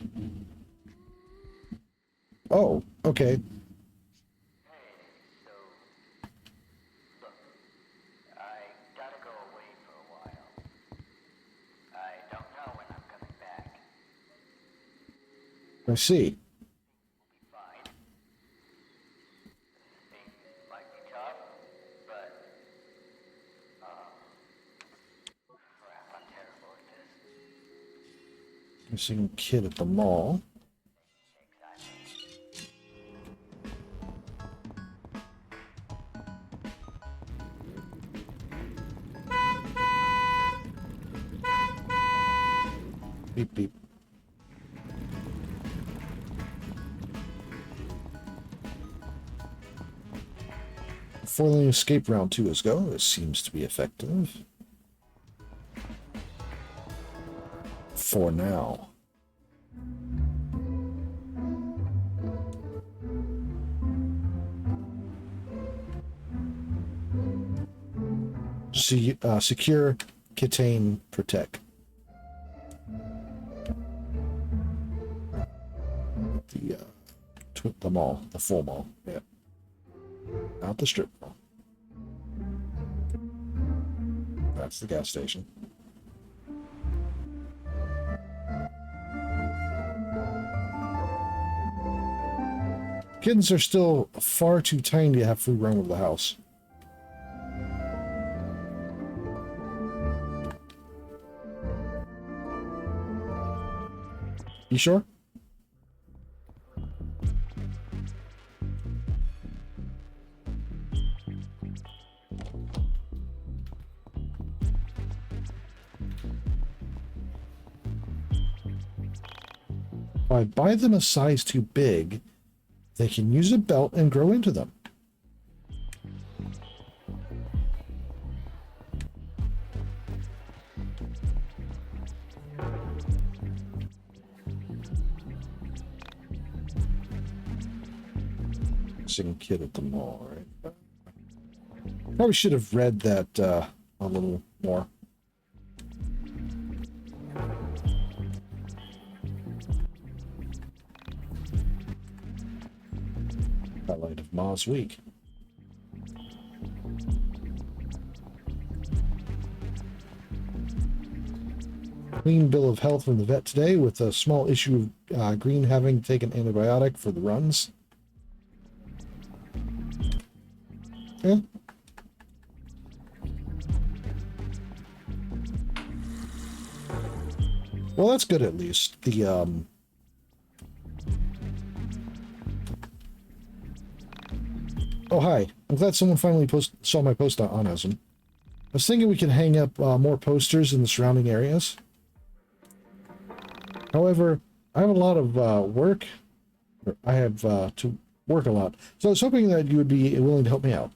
Oh, okay. I see. Missing kid at the mall. Beep beep. foiling escape round 2 is go. This seems to be effective. For now. Secure, contain, protect. The mall, the full mall, yeah. Not the strip mall. That's the gas station. Kittens are still far too tiny to have free roam of the house. You sure? If I buy them a size too big, they can use a belt and grow into them. Kid at the mall, right? Probably should have read that a little more. Highlight of Ma's week. Clean bill of health from the vet today, with a small issue of Green having taken antibiotic for the runs. Yeah. Well, that's good at least. The Oh, hi. I'm glad someone finally saw my post on Onism. I was thinking we could hang up more posters in the surrounding areas. However, I have a lot of work. I have to work a lot. So I was hoping that you would be willing to help me out.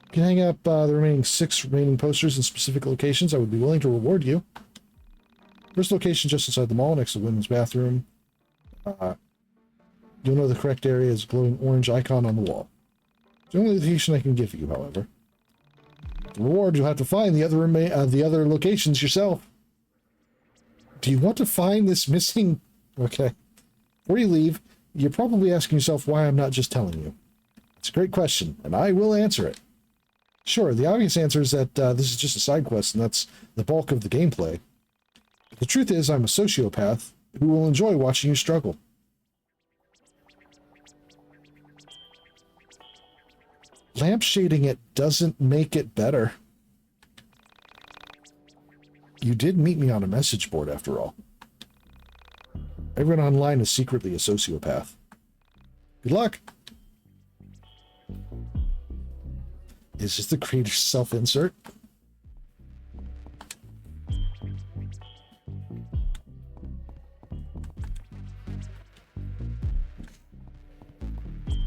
You can hang up the remaining 6 remaining posters in specific locations. I would be willing to reward you. First location just inside the mall, next to the women's bathroom. You'll know the correct area is a glowing orange icon on the wall. It's the only location I can give you, however. The reward, you'll have to find the other locations yourself. Do you want to find this missing... Okay. Before you leave, you're probably asking yourself why I'm not just telling you. It's a great question, and I will answer it. Sure, the obvious answer is that this is just a side quest, and that's the bulk of the gameplay. But the truth is, I'm a sociopath who will enjoy watching you struggle. Lampshading it doesn't make it better. You did meet me on a message board, after all. Everyone online is secretly a sociopath. Good luck! Is this the creator's self-insert?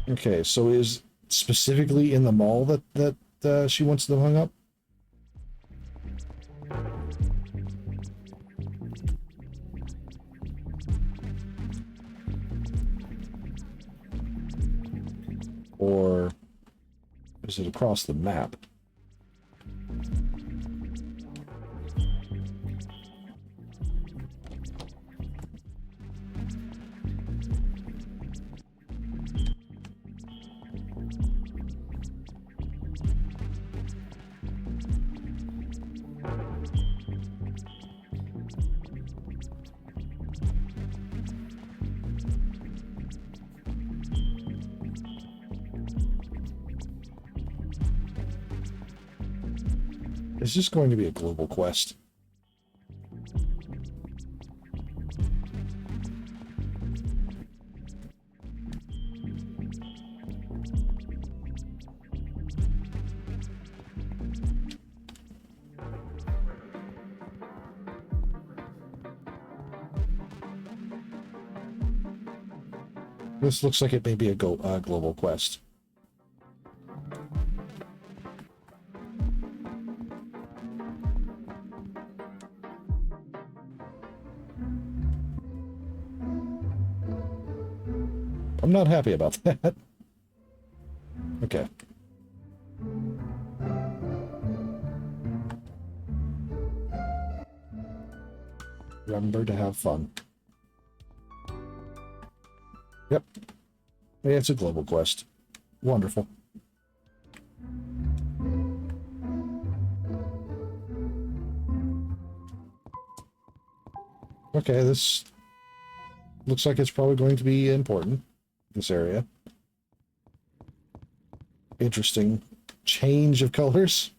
Okay, so is specifically in the mall that she wants them hung up? Or is it across the map? Is this going to be a global quest? This looks like it may be a global quest. I'm not happy about that. Okay. Remember to have fun. Yep. Yeah, it's a global quest. Wonderful. Okay, this looks like it's probably going to be important, this area. Interesting change of colors.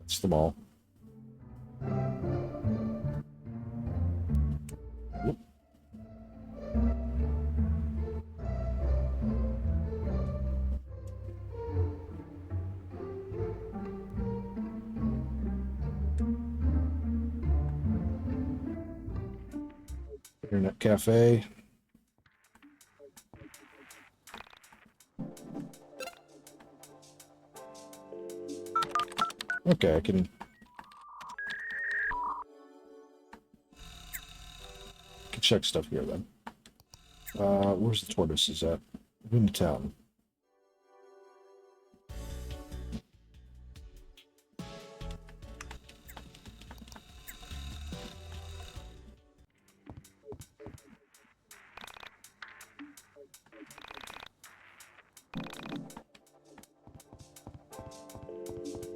That's the mall. Whoop. Internet cafe. Okay, I can check stuff here then. Where's the tortoises at? Wind Town.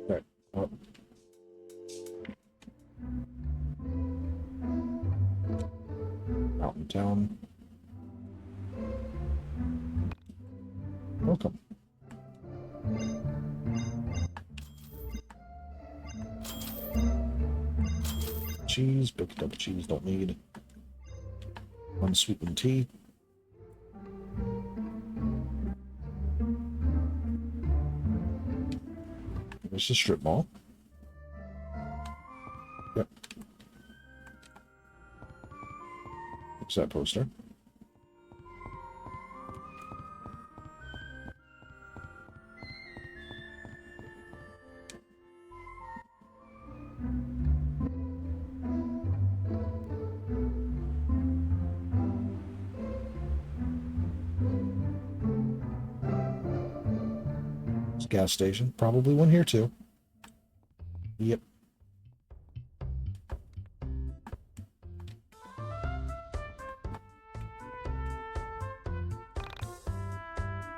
Right. Oh. Mountain Town. Welcome. Cheese, big double cheese, don't need. Unsweetened tea. There's the strip mall. Yep. What's that poster? Gas station. Probably one here too. Yep.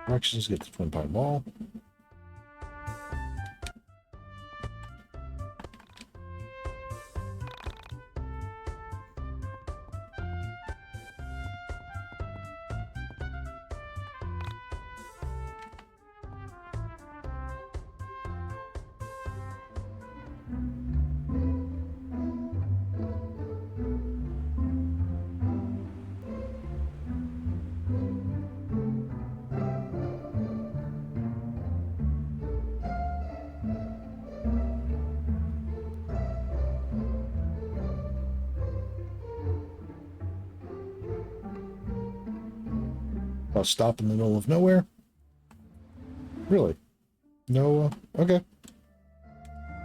Directions get to Twin Pine Mall. I'll stop in the middle of nowhere. Really? No, okay.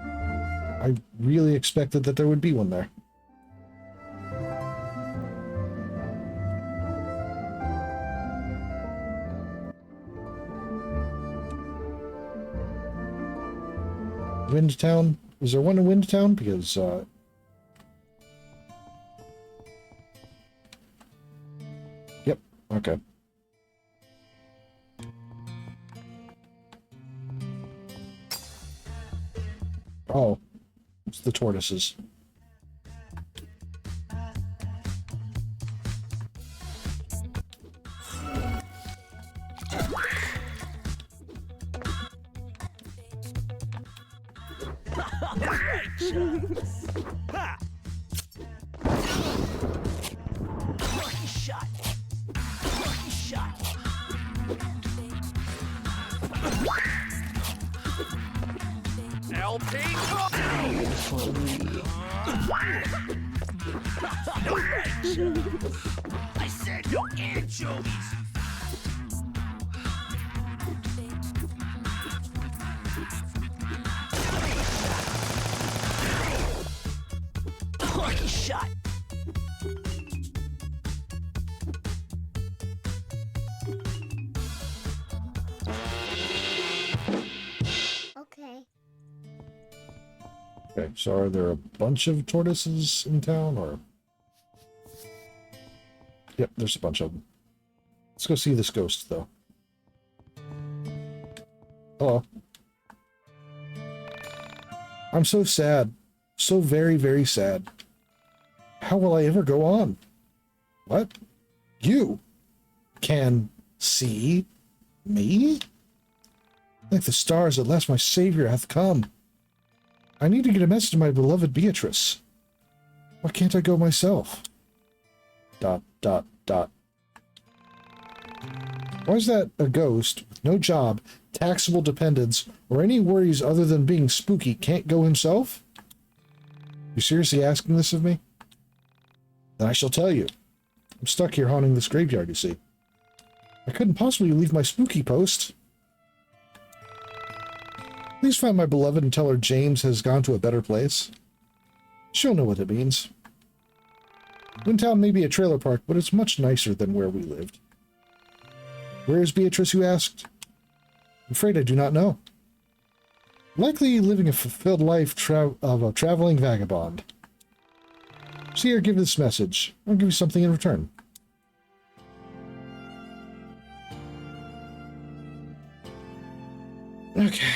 I really expected that there would be one there. Wind Town? Is there one in Wind Town? Because, Yep, okay. Oh, it's the tortoises. I said no anchovies. Okay, so are there a bunch of tortoises in town, or? Yep, there's a bunch of them. Let's go see this ghost, though. Hello. I'm so sad. So very, very sad. How will I ever go on? What? You can see me? Like the stars, at last my savior hath come. I need to get a message to my beloved Beatrice. Why can't I go myself? ... Why is that a ghost with no job, taxable dependents, or any worries other than being spooky can't go himself? You seriously asking this of me? Then I shall tell you. I'm stuck here haunting this graveyard, you see. I couldn't possibly leave my spooky post. Please find my beloved and tell her James has gone to a better place. She'll know what it means. Windtown may be a trailer park, but it's much nicer than where we lived. Where is Beatrice, you asked? I'm afraid I do not know. Likely living a fulfilled life of a traveling vagabond. See her give this message. I'll give you something in return. Okay.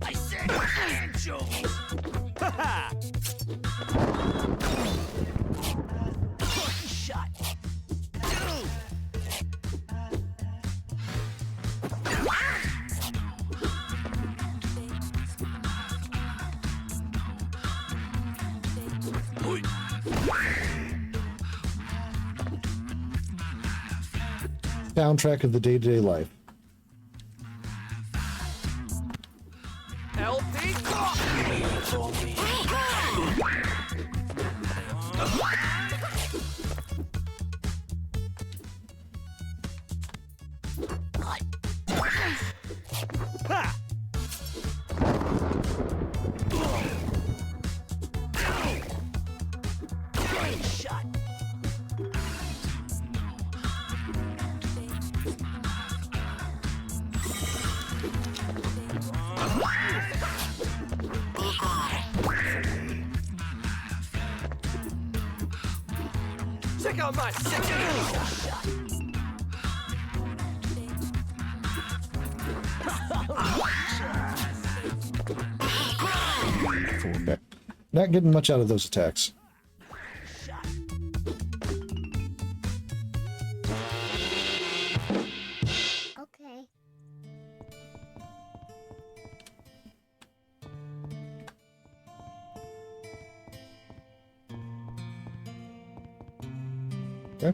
I said anchovies! Ha ha! Shot! Soundtrack of the day-to-day life. LP Check out my second Okay. Not getting much out of those attacks. Okay. Okay.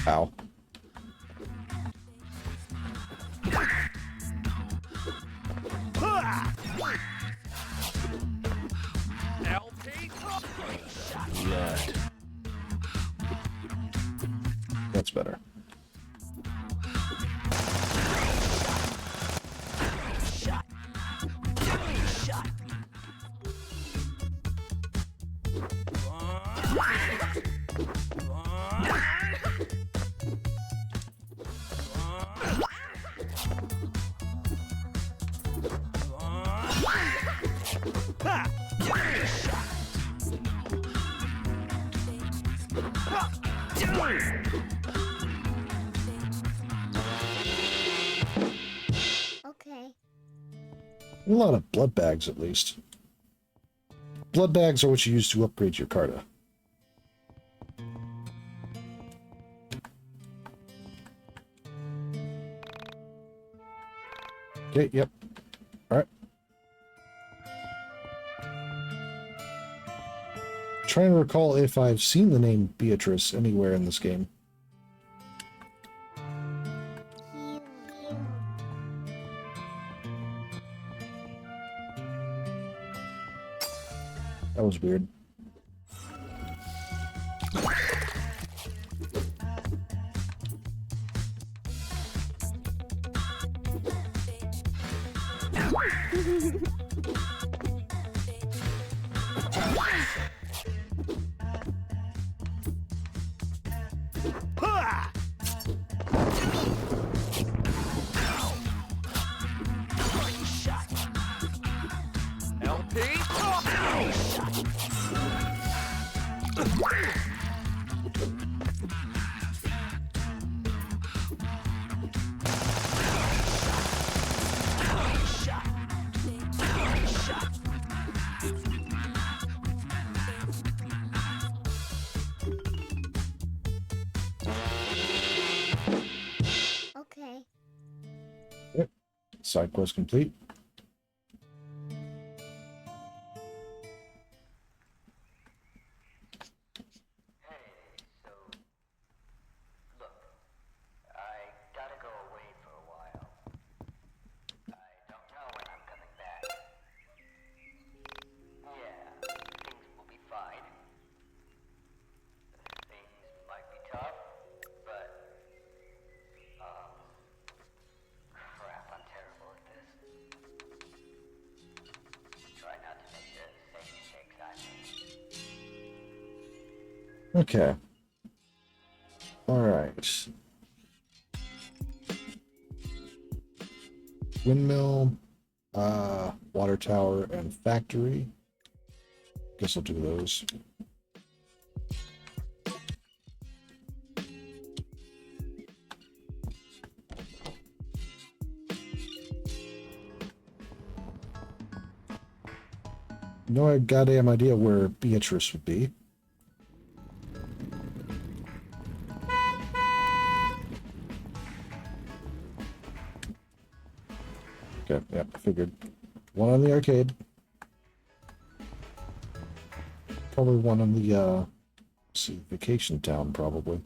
Ow. That's better. Okay. A lot of blood bags, at least. Blood bags are what you use to upgrade your Carta. Okay, yep. Alright. trying to recall if I've seen the name Beatrice anywhere in this game. That was weird. Okay. Yep. Side quest complete. Okay. All right. Windmill, water tower, and factory. Guess I'll do those. No goddamn idea where Beatrice would be. Okay, yep, I figured. One on the arcade. Probably one on the, let's see, vacation town, probably.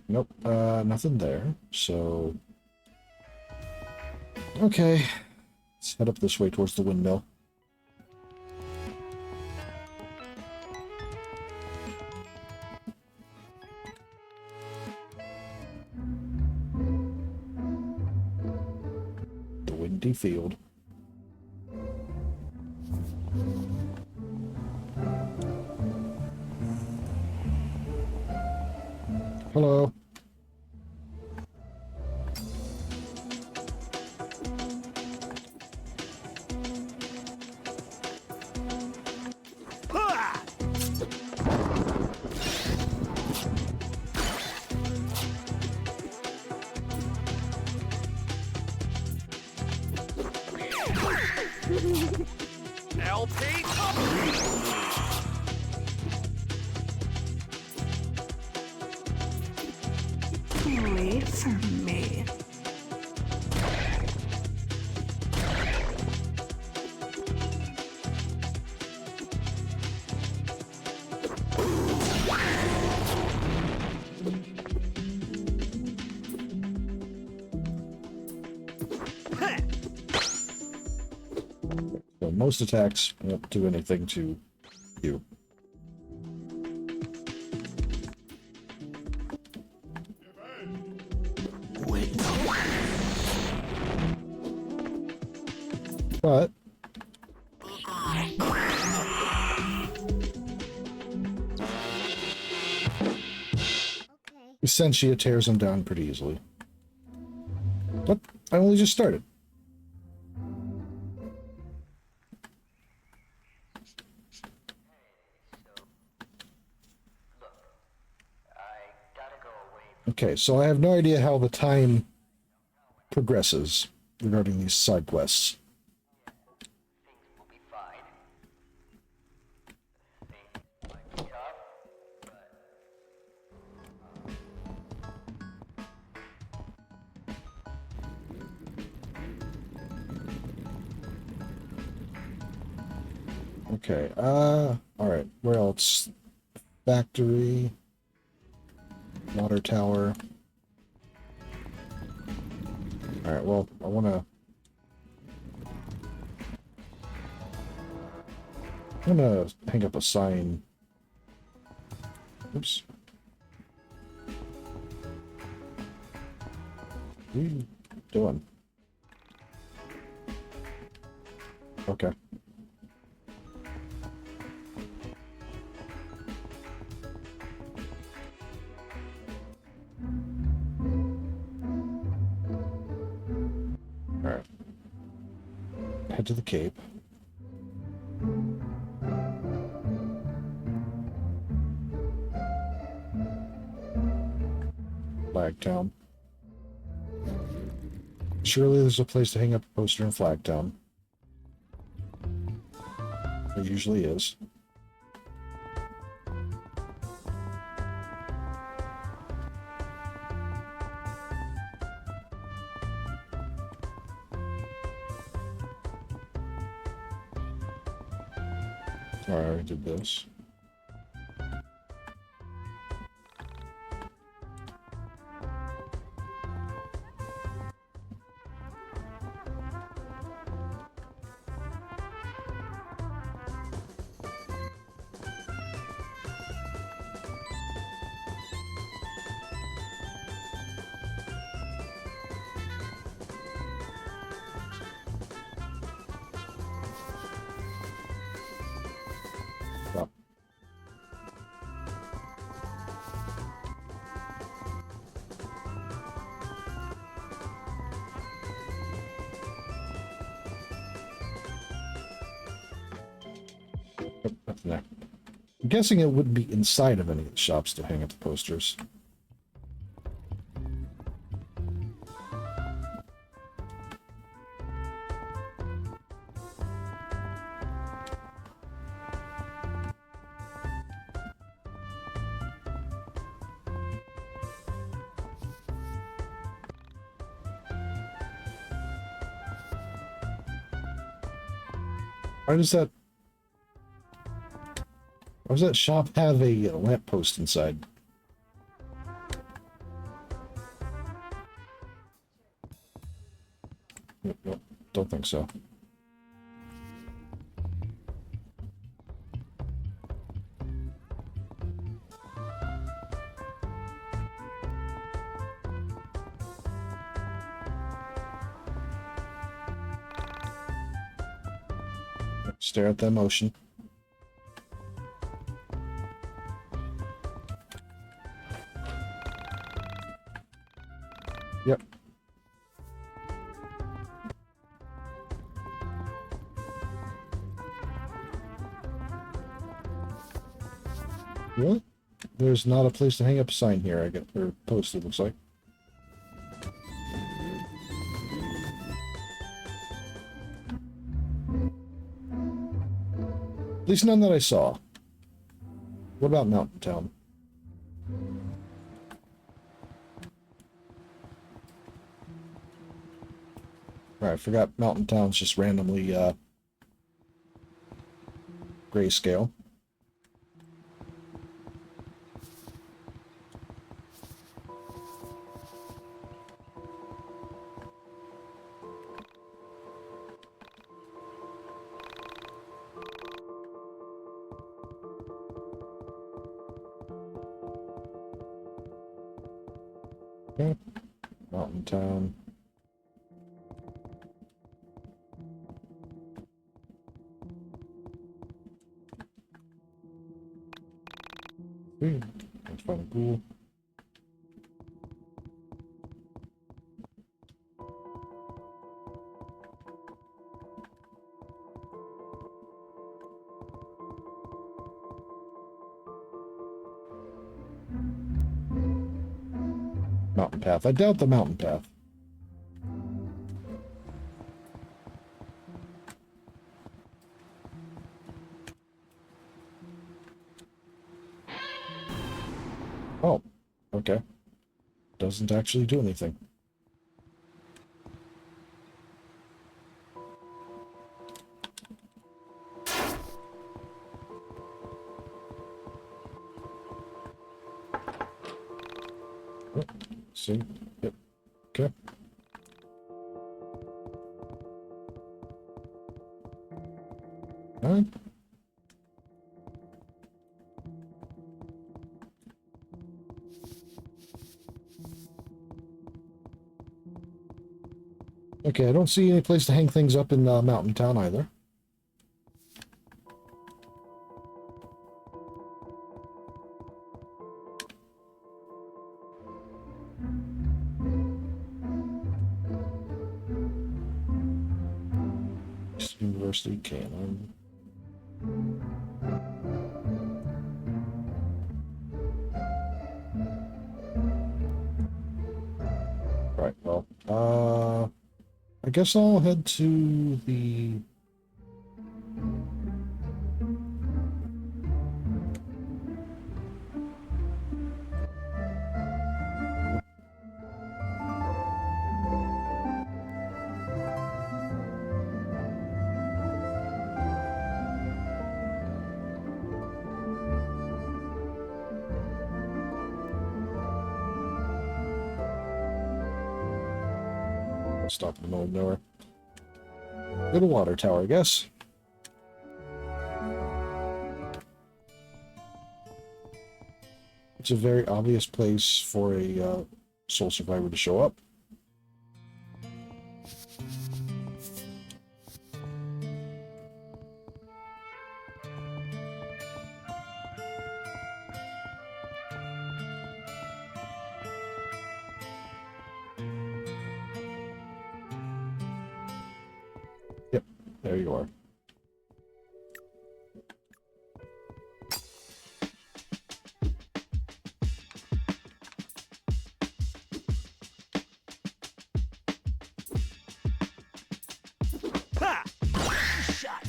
Nope, nothing there, so... Okay, let's head up this way towards the windmill. The windy field. Hello. Wait for me. So most attacks won't do anything to you. But we Essentia tears them down pretty easily. But I only just started. Okay, so I have no idea how the time progresses regarding these side quests. Okay, alright, where else? Factory, water tower. Alright, well, I wanna... I'm gonna hang up a sign. Oops. What are you doing? Okay. Alright. Head to the Cape. Flagtown. Surely there's a place to hang up a poster in Flagtown. There usually is. I already did this. Stop. Oh, that's there. I'm guessing it wouldn't be inside of any of the shops to hang up the posters. Why does that... Why does that shop have a lamppost inside? Nope, don't think so. Stare at that motion. Yep. What? There's not a place to hang up a sign here, I get, or post, it looks like. At least none that I saw. What about Mountain Town? Right, I forgot Mountain Town's just randomly, grayscale. Okay. Mountain Town. That's fine, cool. Mountain path. I doubt the mountain path. Oh, okay. Doesn't actually do anything. Oh, see? Yep. Okay. All right. Okay, I don't see any place to hang things up in Mountain Town either. University Canon. Right, well, I guess I'll head to the... Stop in the middle of nowhere. Little water tower, I guess. It's a very obvious place for a soul survivor to show up. Yep, there you are. Ha! Shot.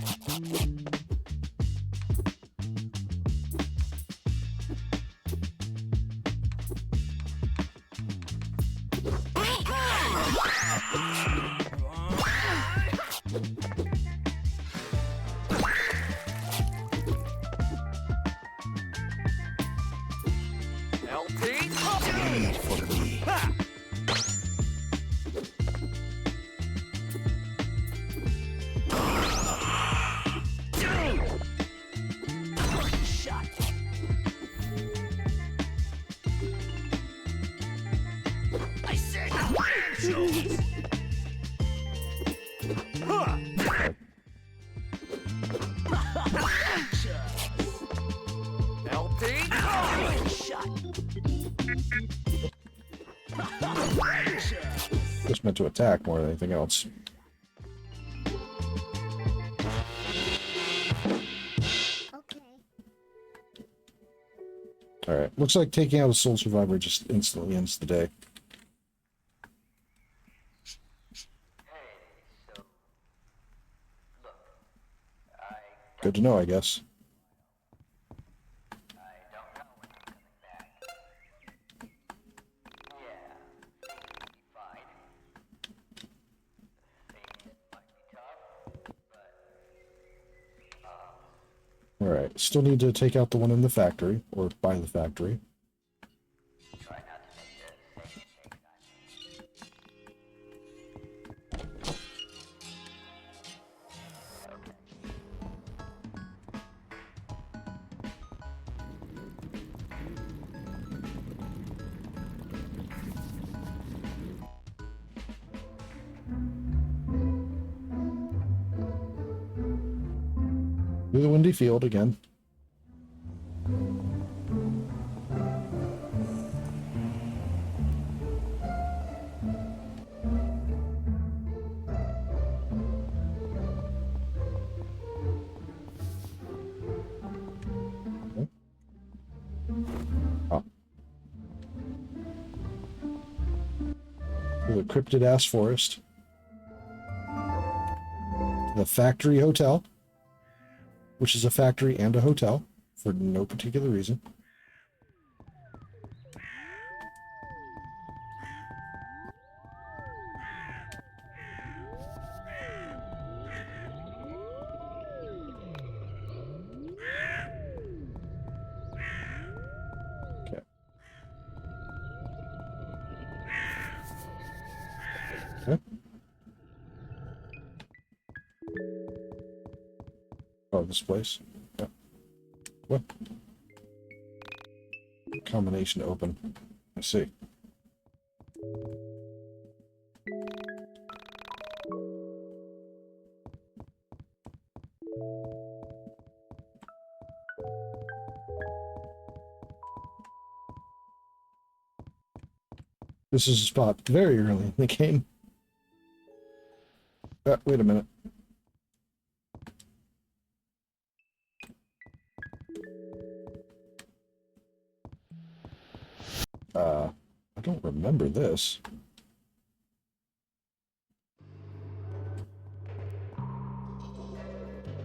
Wait for me. Shot. I said angels. Huh. LP. Shot. Just meant to attack more than anything else. Okay. Alright, looks like taking out a soul survivor just instantly ends the day. Good to know, I guess. Alright, still need to take out the one in the factory, or by the factory. Through the windy field again. encrypted ass forest. The Factory Hotel, which is a factory and a hotel for no particular reason. Okay. Oh, this place. Yeah. What? Combination to open. I see. This is a spot very early in the game. Wait a minute. I don't remember this.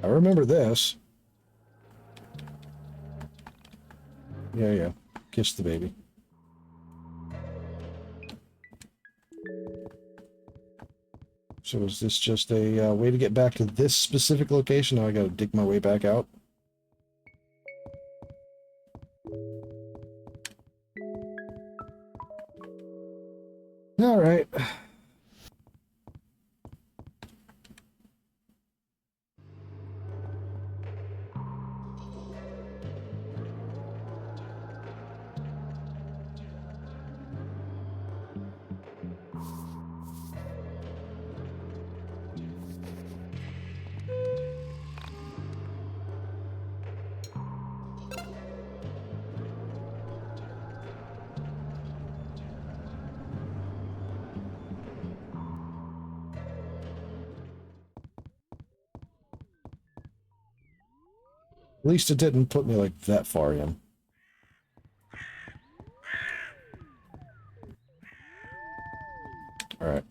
I remember this. Yeah. Kiss the baby. So is this just a way to get back to this specific location? Now I gotta dig my way back out. All right. At least it didn't put me like that far in. All right.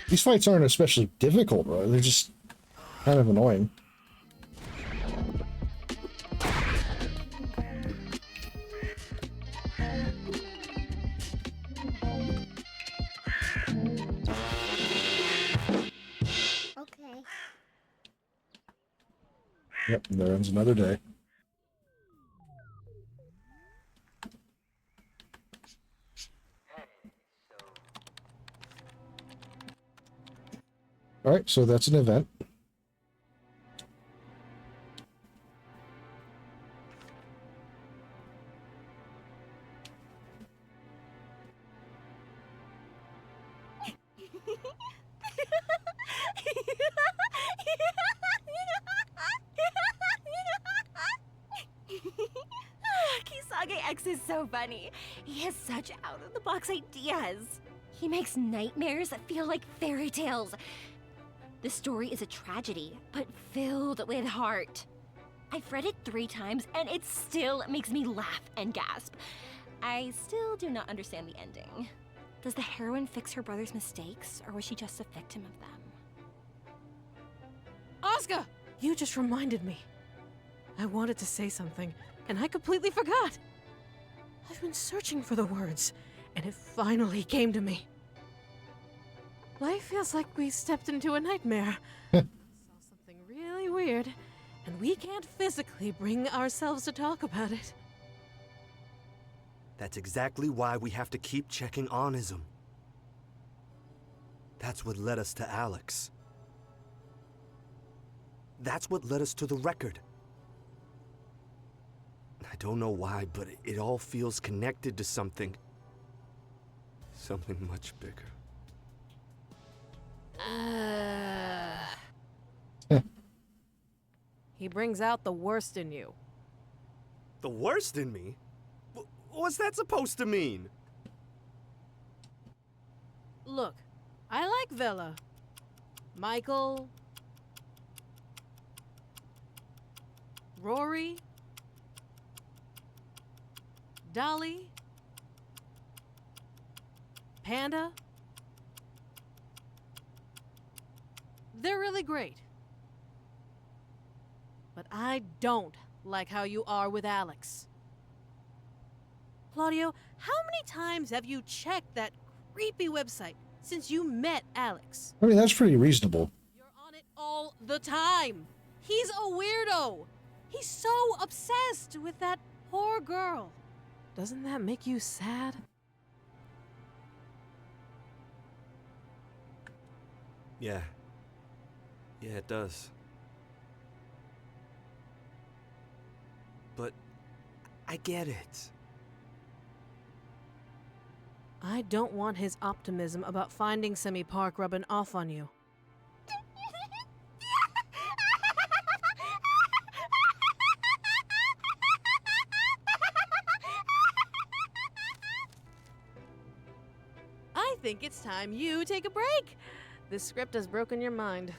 These fights aren't especially difficult, bro. They're just kind of annoying. Okay. Yep, there ends another day. All right, so that's an event. Kisage X is so funny. He has such out-of-the-box ideas. He makes nightmares that feel like fairy tales. The story is a tragedy, but filled with heart. I've read it 3 times, and it still makes me laugh and gasp. I still do not understand the ending. Does the heroine fix her brother's mistakes, or was she just a victim of them? Asuka! You just reminded me. I wanted to say something, and I completely forgot. I've been searching for the words, and it finally came to me. Life feels like we stepped into a nightmare. Saw something really weird, and we can't physically bring ourselves to talk about it. That's exactly why we have to keep checking onism. That's what led us to Alex. That's what led us to the record. I don't know why, but it all feels connected to something. Something much bigger. He brings out the worst in you. The worst in me? What's that supposed to mean? Look, I like Vela. Michael. Rory. Dolly. Panda. They're really great. But I don't like how you are with Alex. Claudio, how many times have you checked that creepy website since you met Alex? I mean, that's pretty reasonable. You're on it all the time. He's a weirdo. He's so obsessed with that poor girl. Doesn't that make you sad? Yeah. Yeah, it does. But I get it. I don't want his optimism about finding Semi Park rubbing off on you. I think it's time you take a break. This script has broken your mind.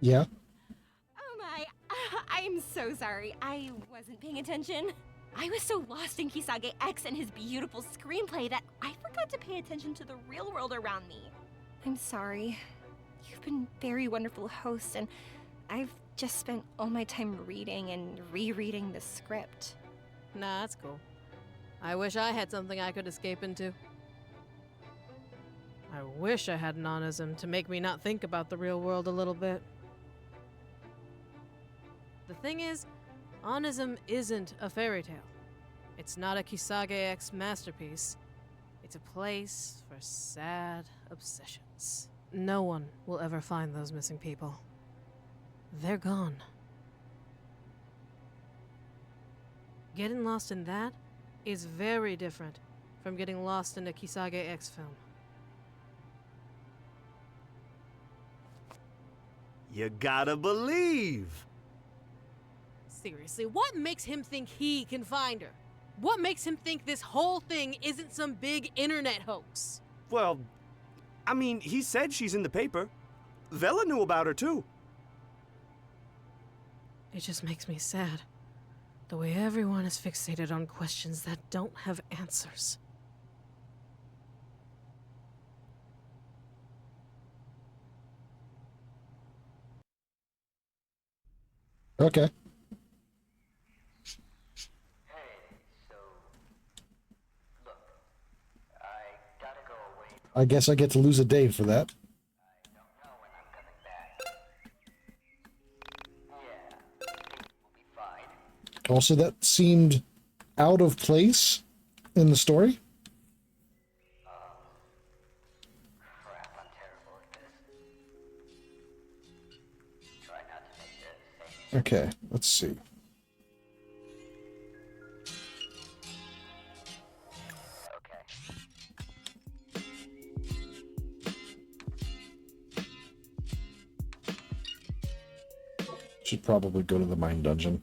Yeah. Oh my, I'm so sorry. I wasn't paying attention. I was so lost in Kisage X and his beautiful screenplay that I forgot to pay attention to the real world around me. I'm sorry. You've been very wonderful hosts, and I've just spent all my time reading and rereading the script. Nah, that's cool. I wish I had something I could escape into. I wish I had an onism to make me not think about the real world a little bit. The thing is, onism isn't a fairy tale. It's not a Kisage X masterpiece. It's a place for sad obsessions. No one will ever find those missing people. They're gone. Getting lost in that is very different from getting lost in a Kisage X film. You gotta believe. Seriously, what makes him think he can find her? What makes him think this whole thing isn't some big internet hoax? Well, I mean, he said she's in the paper. Vela knew about her too. It just makes me sad. The way everyone is fixated on questions that don't have answers. Okay. I guess I get to lose a day for that. Also, that seemed out of place in the story. Okay, let's see. Should probably go to the mine dungeon.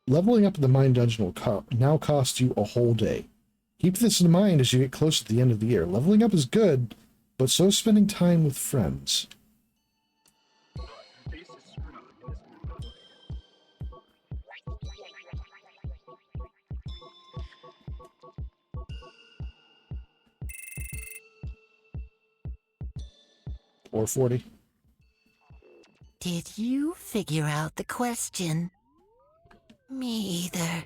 Leveling up in the mine dungeon will now cost you a whole day. Keep this in mind as you get closer to the end of the year. Leveling up is good, but so is spending time with friends. Or 40. Did you figure out the question? Me either.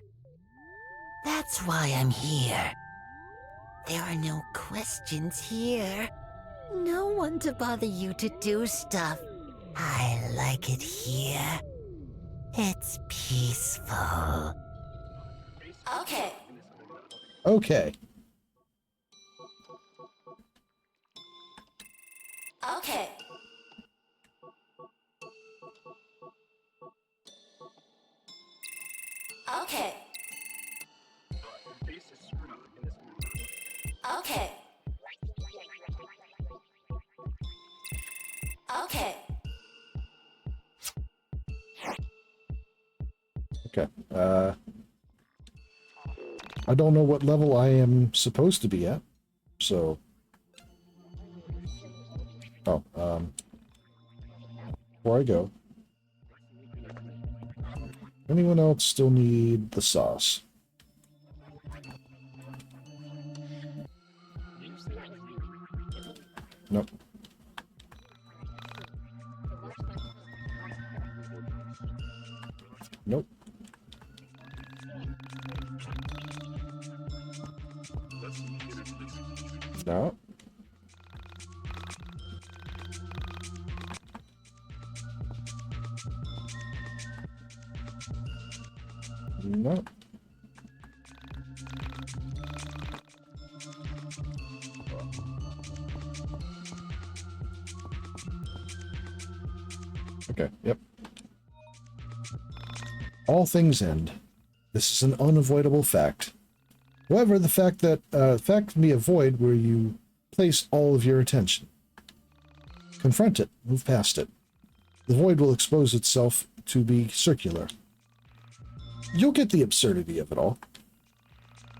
That's why I'm here. There are no questions here. No one to bother you to do stuff. I like it here. It's peaceful. Okay. Okay. Okay. Okay. Okay. Okay. Okay. I don't know what level I am supposed to be at, so... Oh, before I go... Anyone else still need the sauce? Nope. Nope. No. No. Okay, yep. All things end. This is an unavoidable fact. However, the fact can be a void where you place all of your attention. Confront it, move past it. The void will expose itself to be circular. You'll get the absurdity of it all.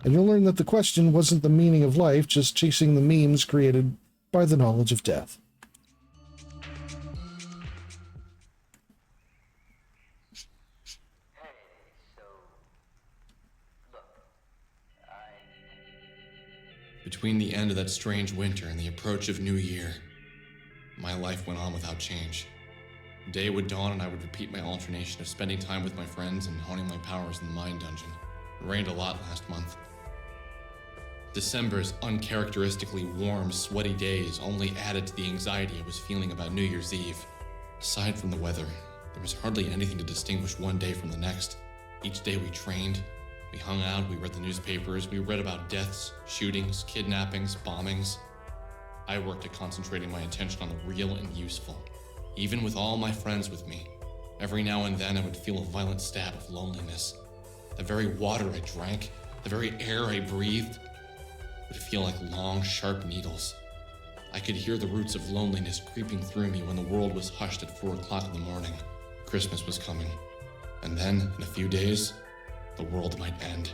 And you'll learn that the question wasn't the meaning of life, just chasing the memes created by the knowledge of death. Between the end of that strange winter and the approach of New Year, my life went on without change. Day would dawn and I would repeat my alternation of spending time with my friends and honing my powers in the Mind Dungeon. It rained a lot last month. December's uncharacteristically warm, sweaty days only added to the anxiety I was feeling about New Year's Eve. Aside from the weather, there was hardly anything to distinguish one day from the next. Each day we trained, we hung out, we read the newspapers, we read about deaths, shootings, kidnappings, bombings. I worked at concentrating my attention on the real and useful. Even with all my friends with me, every now and then I would feel a violent stab of loneliness. The very water I drank, the very air I breathed, would feel like long, sharp needles. I could hear the roots of loneliness creeping through me when the world was hushed at 4 o'clock in the morning. Christmas was coming. And then, in a few days, the world might end.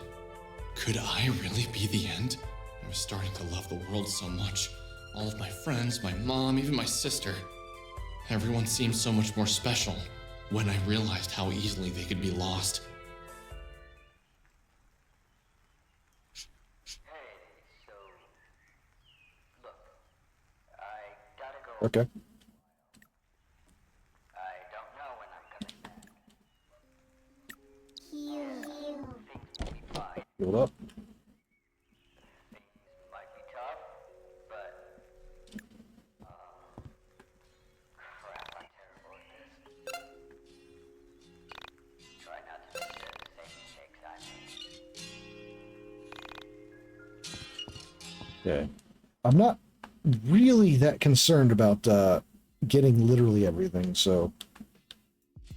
Could I really be the end? I was starting to love the world so much. All of my friends, my mom, even my sister. Everyone seemed so much more special when I realized how easily they could be lost. Okay. Healed up. Okay. I'm not really that concerned about getting literally everything, so...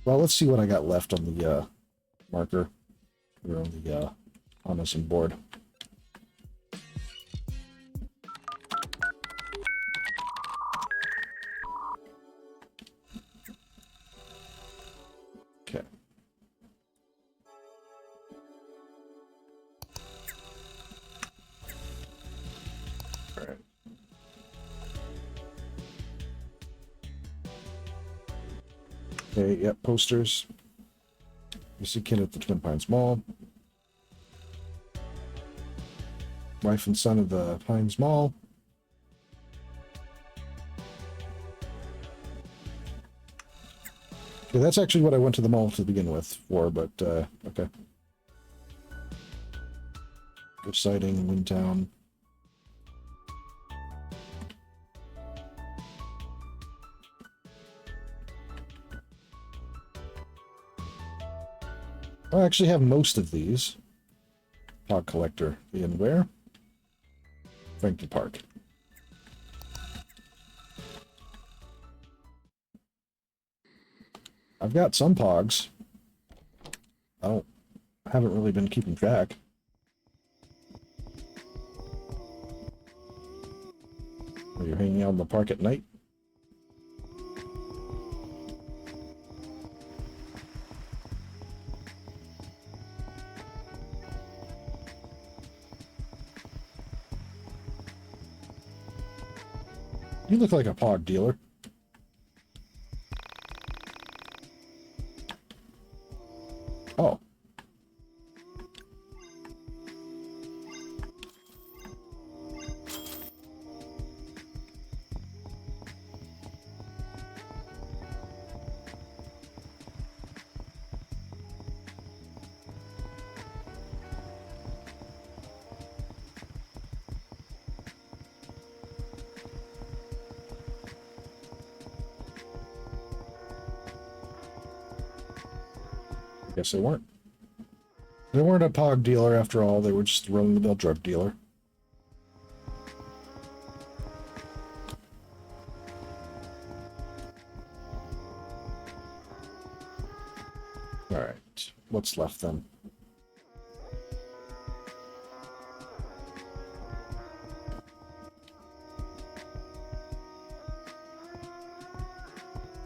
Well, let's see what I got left on the marker. Or on the honest board. Okay. All right. Okay, yep, posters. You see kid at the Twin Pines Mall. Wife and son of the Pines Mall. Okay, that's actually what I went to the mall to begin with for, but, okay. Good sighting, Windtown. I actually have most of these. Pod collector in where? Franklin Park. I've got some pogs. I haven't really been keeping track. Are you hanging out in the park at night? You look like a pog dealer. Oh. Guess they weren't. They weren't a pog dealer after all. They were just a run-of-the-mill drug dealer. Alright. What's left then?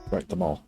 Right, the mall.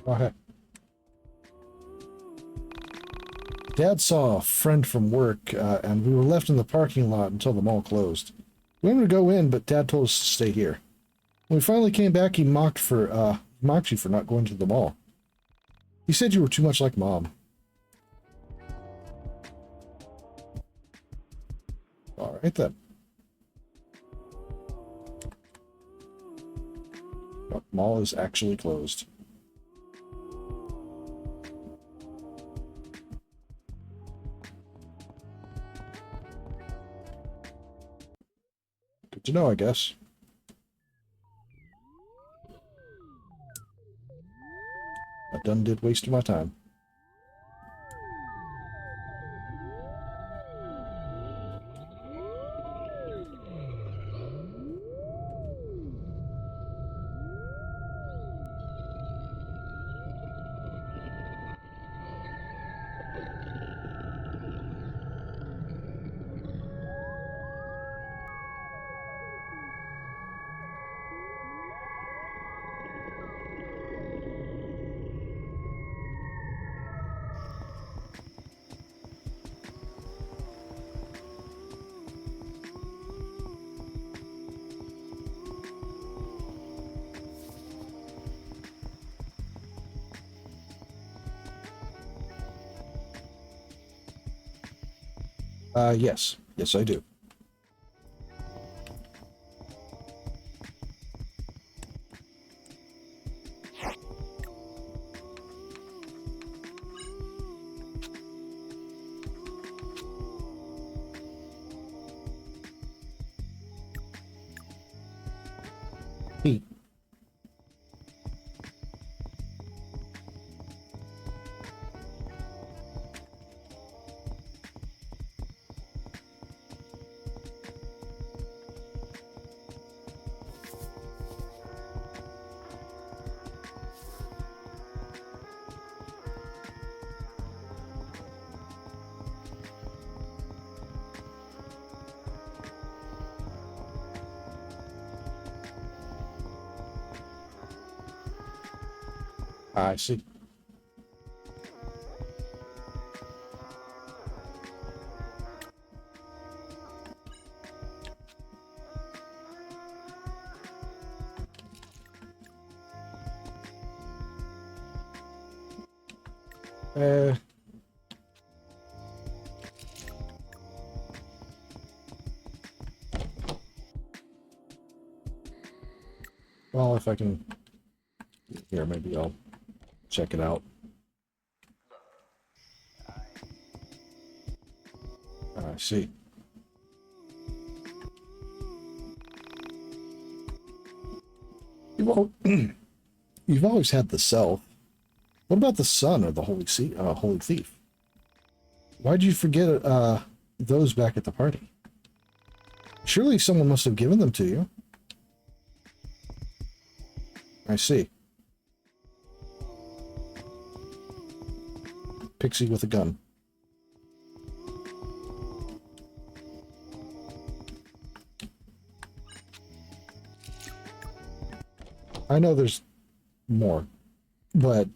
Okay. Dad saw a friend from work, and we were left in the parking lot until the mall closed. We wanted to go in, but Dad told us to stay here. When we finally came back, he mocked you for not going to the mall. He said you were too much like Mom. All right then. The mall is actually closed. Good to know, I guess. I done did waste my time. Yes. Yes, I do. Pete. I see. Well, if I can... Here, maybe I'll check it out. I see. You've always had the self. What about the son or the holy thief? Why'd you forget those back at the party? Surely someone must have given them to you. I see. Pixie with a gun. I know there's more, but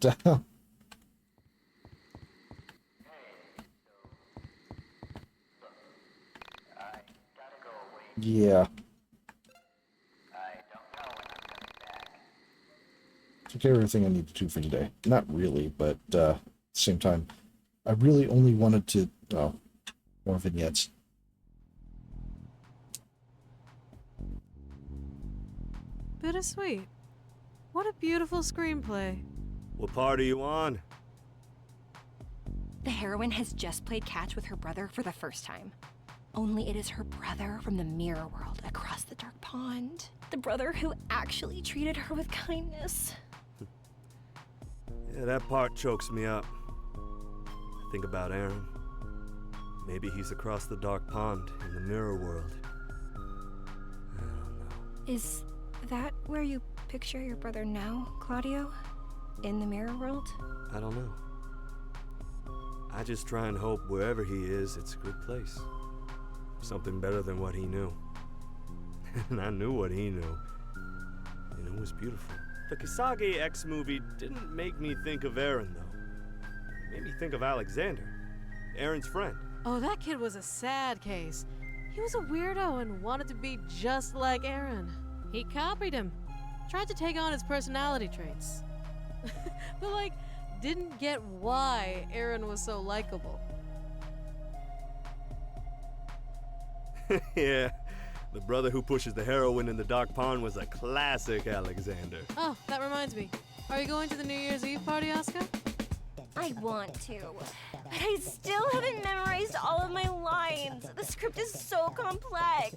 yeah. Took care of everything I needed to for today. Not really, but at the same time, I really only wanted to... Oh, more vignettes. Bittersweet. What a beautiful screenplay. What part are you on? The heroine has just played catch with her brother for the first time. Only it is her brother from the mirror world across the dark pond. The brother who actually treated her with kindness. Yeah, that part chokes me up. I think about Aaron. Maybe he's across the dark pond in the mirror world. I don't know. Is that where you picture your brother now, Claudio? In the mirror world? I don't know. I just try and hope wherever he is, it's a good place. Something better than what he knew. And I knew what he knew. And it was beautiful. The Kisage X movie didn't make me think of Aaron, though. It made me think of Alexander, Aaron's friend. Oh, that kid was a sad case. He was a weirdo and wanted to be just like Aaron. He copied him. Tried to take on his personality traits. But, like, didn't get why Aaron was so likable. Yeah, the brother who pushes the heroine in the dark pond was a classic Alexander. Oh, that reminds me. Are you going to the New Year's Eve party, Oscar? I want to, but I still haven't memorized all of my lines. The script is so complex.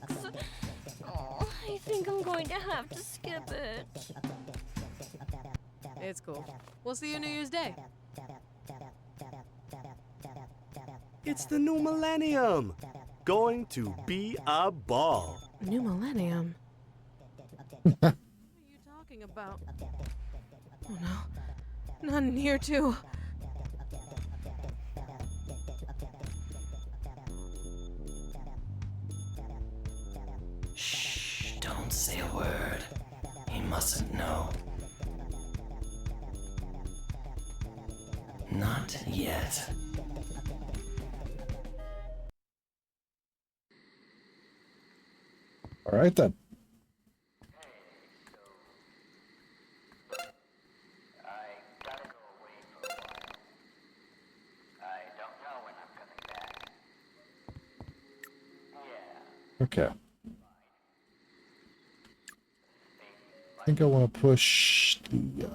Oh, I think I'm going to have to skip it. It's cool. We'll see you New Year's Day. It's the new millennium. Going to be a ball. New millennium? What are you talking about? Oh no. Not near to. Shh, don't say a word. He mustn't know. Not yet. All right, then. Okay. I think I want to push the... You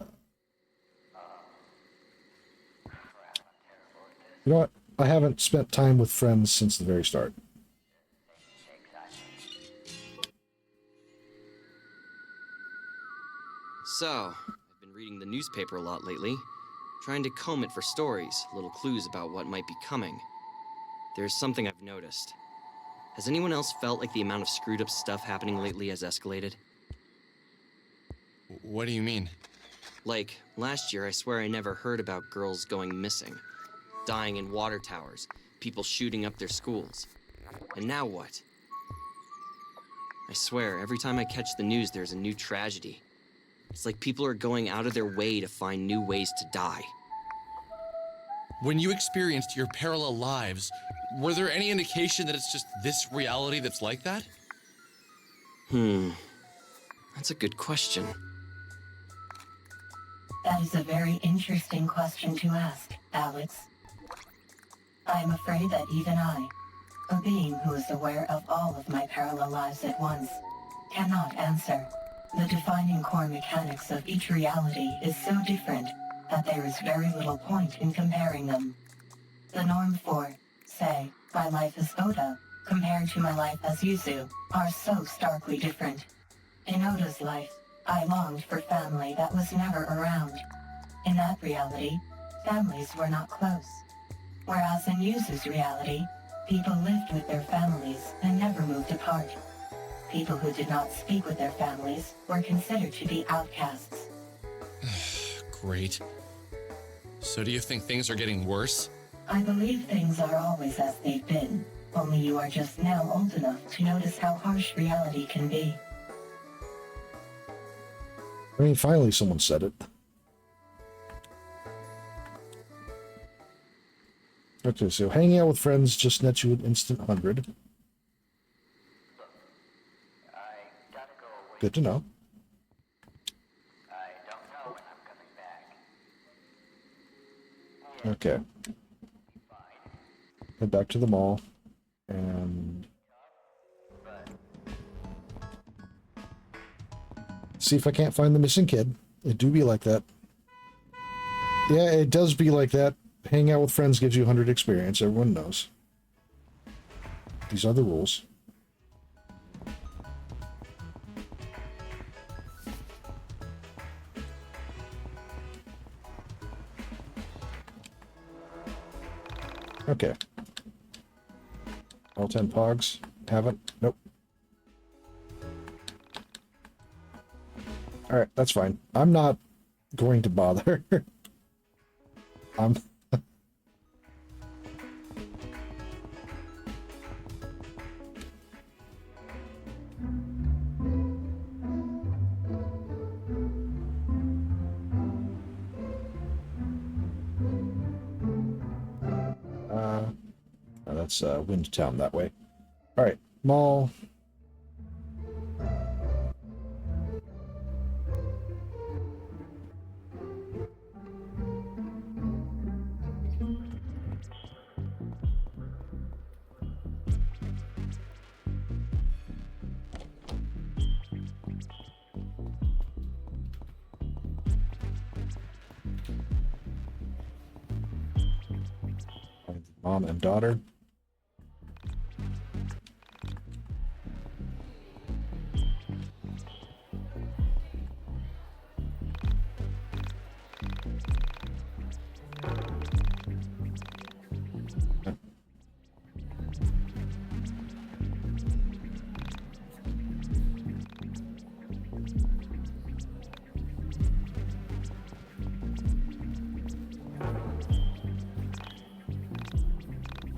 know what? I haven't spent time with friends since the very start. So, I've been reading the newspaper a lot lately, trying to comb it for stories, little clues about what might be coming. There's something I've noticed. Has anyone else felt like the amount of screwed up stuff happening lately has escalated? What do you mean? Like, last year I swear I never heard about girls going missing, dying in water towers, people shooting up their schools. And now what? I swear, every time I catch the news there's a new tragedy. It's like people are going out of their way to find new ways to die. When you experienced your parallel lives, were there any indication that it's just this reality that's like that? That's a good question. That is a very interesting question to ask. Alex. I am afraid that even I, a being who is aware of all of my parallel lives at once, cannot answer. The defining core mechanics of each reality is so different that there is very little point in comparing them. The norm for, say, my life as Oda, compared to my life as Yuzu, are so starkly different. In Oda's life, I longed for family that was never around. In that reality, families were not close. Whereas in Yuzu's reality, people lived with their families and never moved apart. People who did not speak with their families were considered to be outcasts. Great. So do you think things are getting worse? I believe things are always as they've been, only you are just now old enough to notice how harsh reality can be. I mean, finally someone said it. Okay, so hanging out with friends just nets you an instant 100. Good to know. Okay. Head back to the mall. And see if I can't find the missing kid. It do be like that. Yeah, it does be like that. Hang out with friends gives you 100 experience. Everyone knows. These are the rules. Okay. All 10 pogs. Haven't? Nope. Alright, that's fine. I'm not going to bother. I'm... that's Wind Town that way. Alright, mall. Mom and daughter.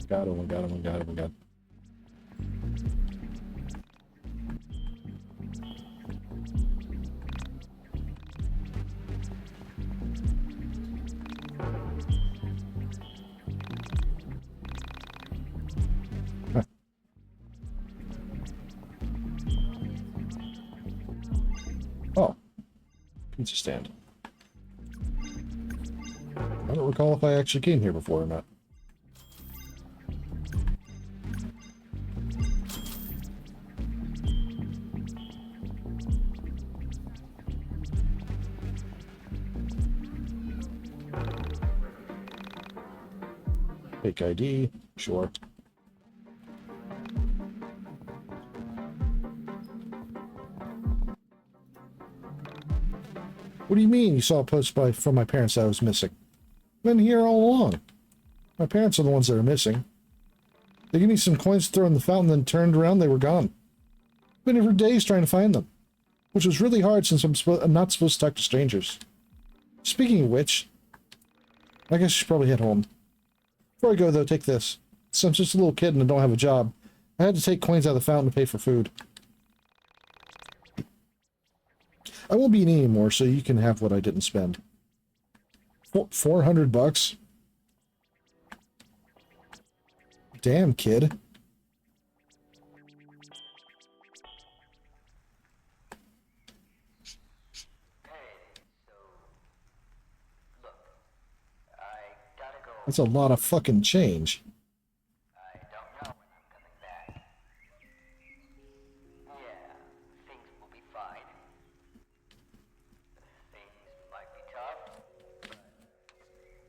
God, oh my god, oh my god, oh my god. Huh. Oh. Pizza stand. I don't recall if I actually came here before or not. Fake ID, sure. What do you mean you saw a post from my parents that I was missing? I've been here all along. My parents are the ones that are missing. They gave me some coins to throw in the fountain, then turned around, they were gone. I've been here for days trying to find them, which was really hard since I'm not supposed to talk to strangers. Speaking of which, I guess I should probably head home. Before I go, though, take this. Since I'm just a little kid and I don't have a job, I had to take coins out of the fountain to pay for food. I won't be eating anymore, so you can have what I didn't spend. $400? Damn, kid. Hey, so, look, I gotta go That's a lot of fucking change.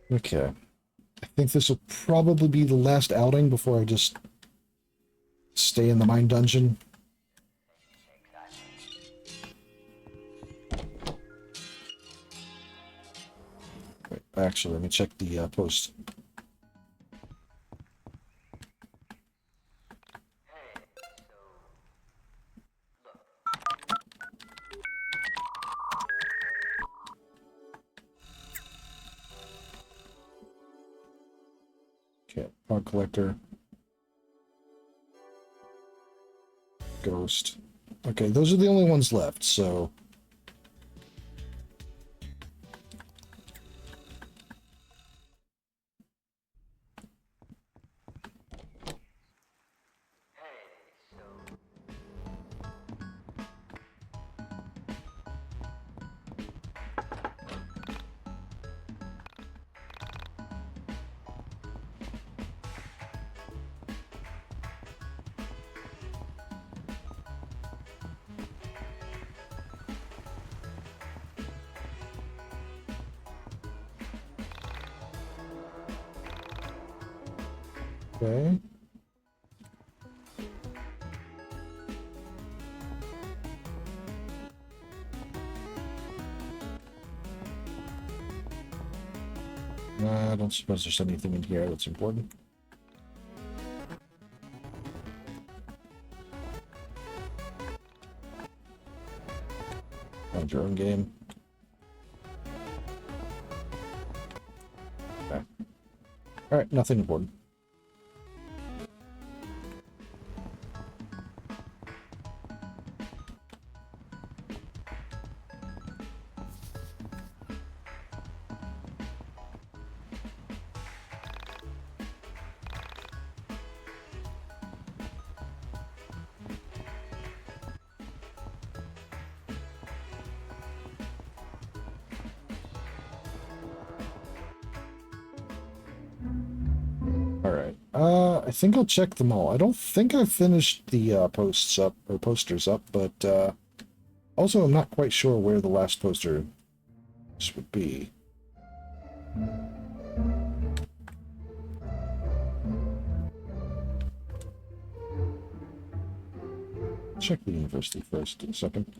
Okay. I think this will probably be the last outing before I just stay in the mine dungeon. Wait, actually, let me check the post. Okay, pod collector. Ghost. Okay, those are the only ones left, so... Okay. I don't suppose there's anything in here that's important. Find your own game. Okay. Alright, nothing important. I think I'll check them all. I don't think I've finished the posts up, or posters up, but also I'm not quite sure where the last poster would be. Check the university first in a second.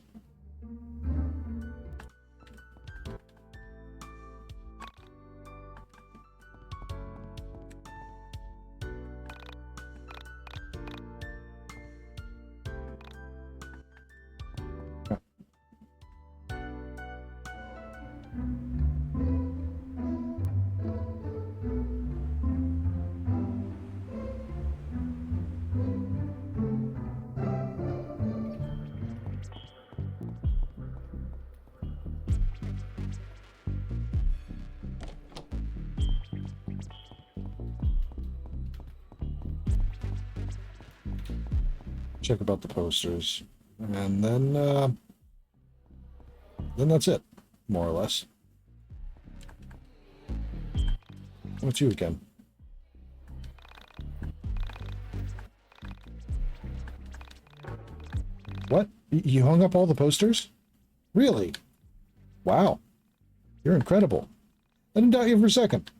Check about the posters, and then that's it, more or less. What's you again? What? You hung up all the posters? Really? Wow. You're incredible. I didn't doubt you for a second.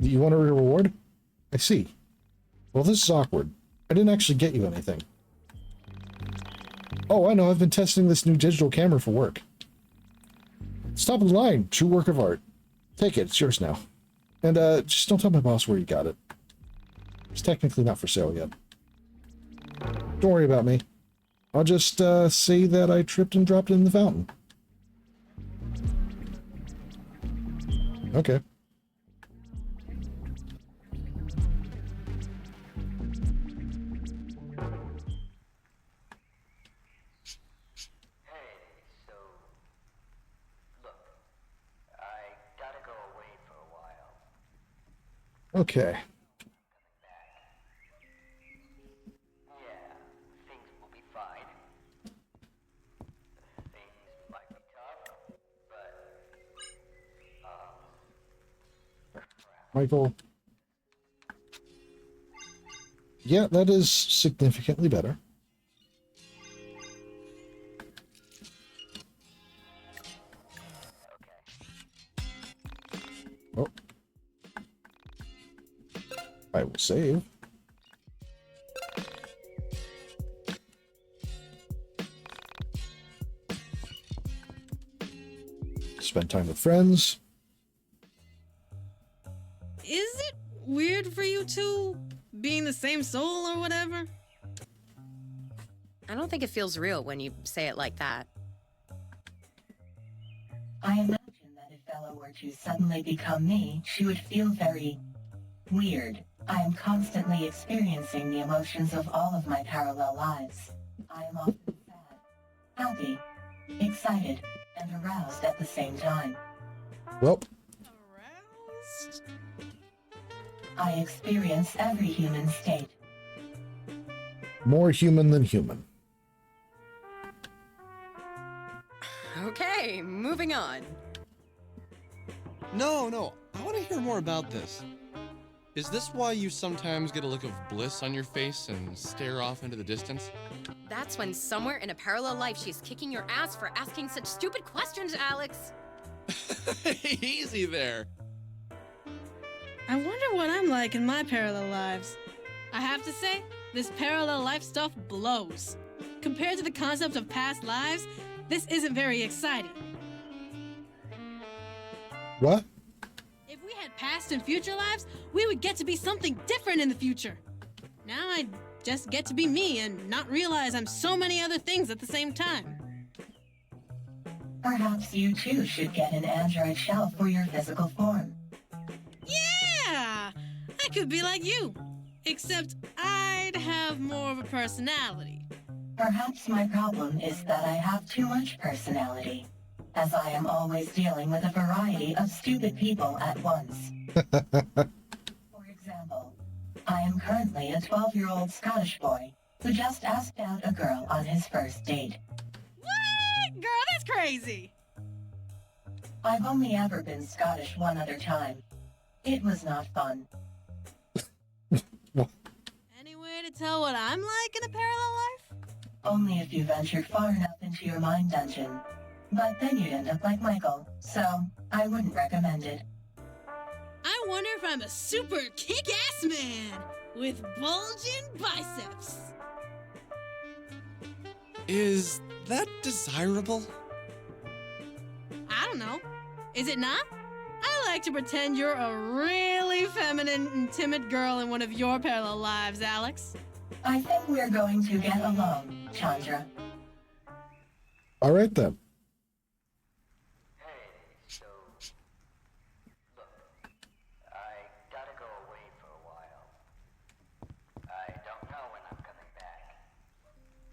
You want a reward? I see. Well, this is awkward. I didn't actually get you anything. Oh, I know. I've been testing this new digital camera for work. Stop lying. True work of art. Take it. It's yours now. And, just don't tell my boss where you got it. It's technically not for sale yet. Don't worry about me. I'll just, say that I tripped and dropped it in the fountain. Okay. Okay. Michael. Yeah, that is significantly better. Oh. I will save. Spend time with friends. Is it weird for you two being the same soul or whatever? I don't think it feels real when you say it like that. I imagine that if Bella were to suddenly become me, she would feel very weird. I am constantly experiencing the emotions of all of my parallel lives. I am often sad, happy, excited, and aroused at the same time. Well, I experience every human state. more human than human. Okay, moving on. No, I want to hear more about this. Is this why you sometimes get a look of bliss on your face and stare off into the distance? That's when somewhere in a parallel life she's kicking your ass for asking such stupid questions, Alex. Easy there. I wonder what I'm like in my parallel lives. I have to say, this parallel life stuff blows. Compared to the concept of past lives, this isn't very exciting. What? If we had past and future lives, we would get to be something different in the future. Now I just get to be me and not realize I'm so many other things at the same time. Perhaps you too should get an android shell for your physical form. Yeah! I could be like you. Except I'd have more of a personality. Perhaps my problem is that I have too much personality, as I am always dealing with a variety of stupid people at once. For example, I am currently a 12-year-old Scottish boy who just asked out a girl on his first date. What? Girl, that's crazy! I've only ever been Scottish one other time. It was not fun. Any way to tell what I'm like in a parallel life? Only if you ventured far enough into your mind dungeon. But then you'd end up like Michael, so I wouldn't recommend it. I wonder if I'm a super kick-ass man with bulging biceps. Is that desirable? I don't know. Is it not? I like to pretend you're a really feminine and timid girl in one of your parallel lives, Alex. I think we're going to get along, Chandra. All right then.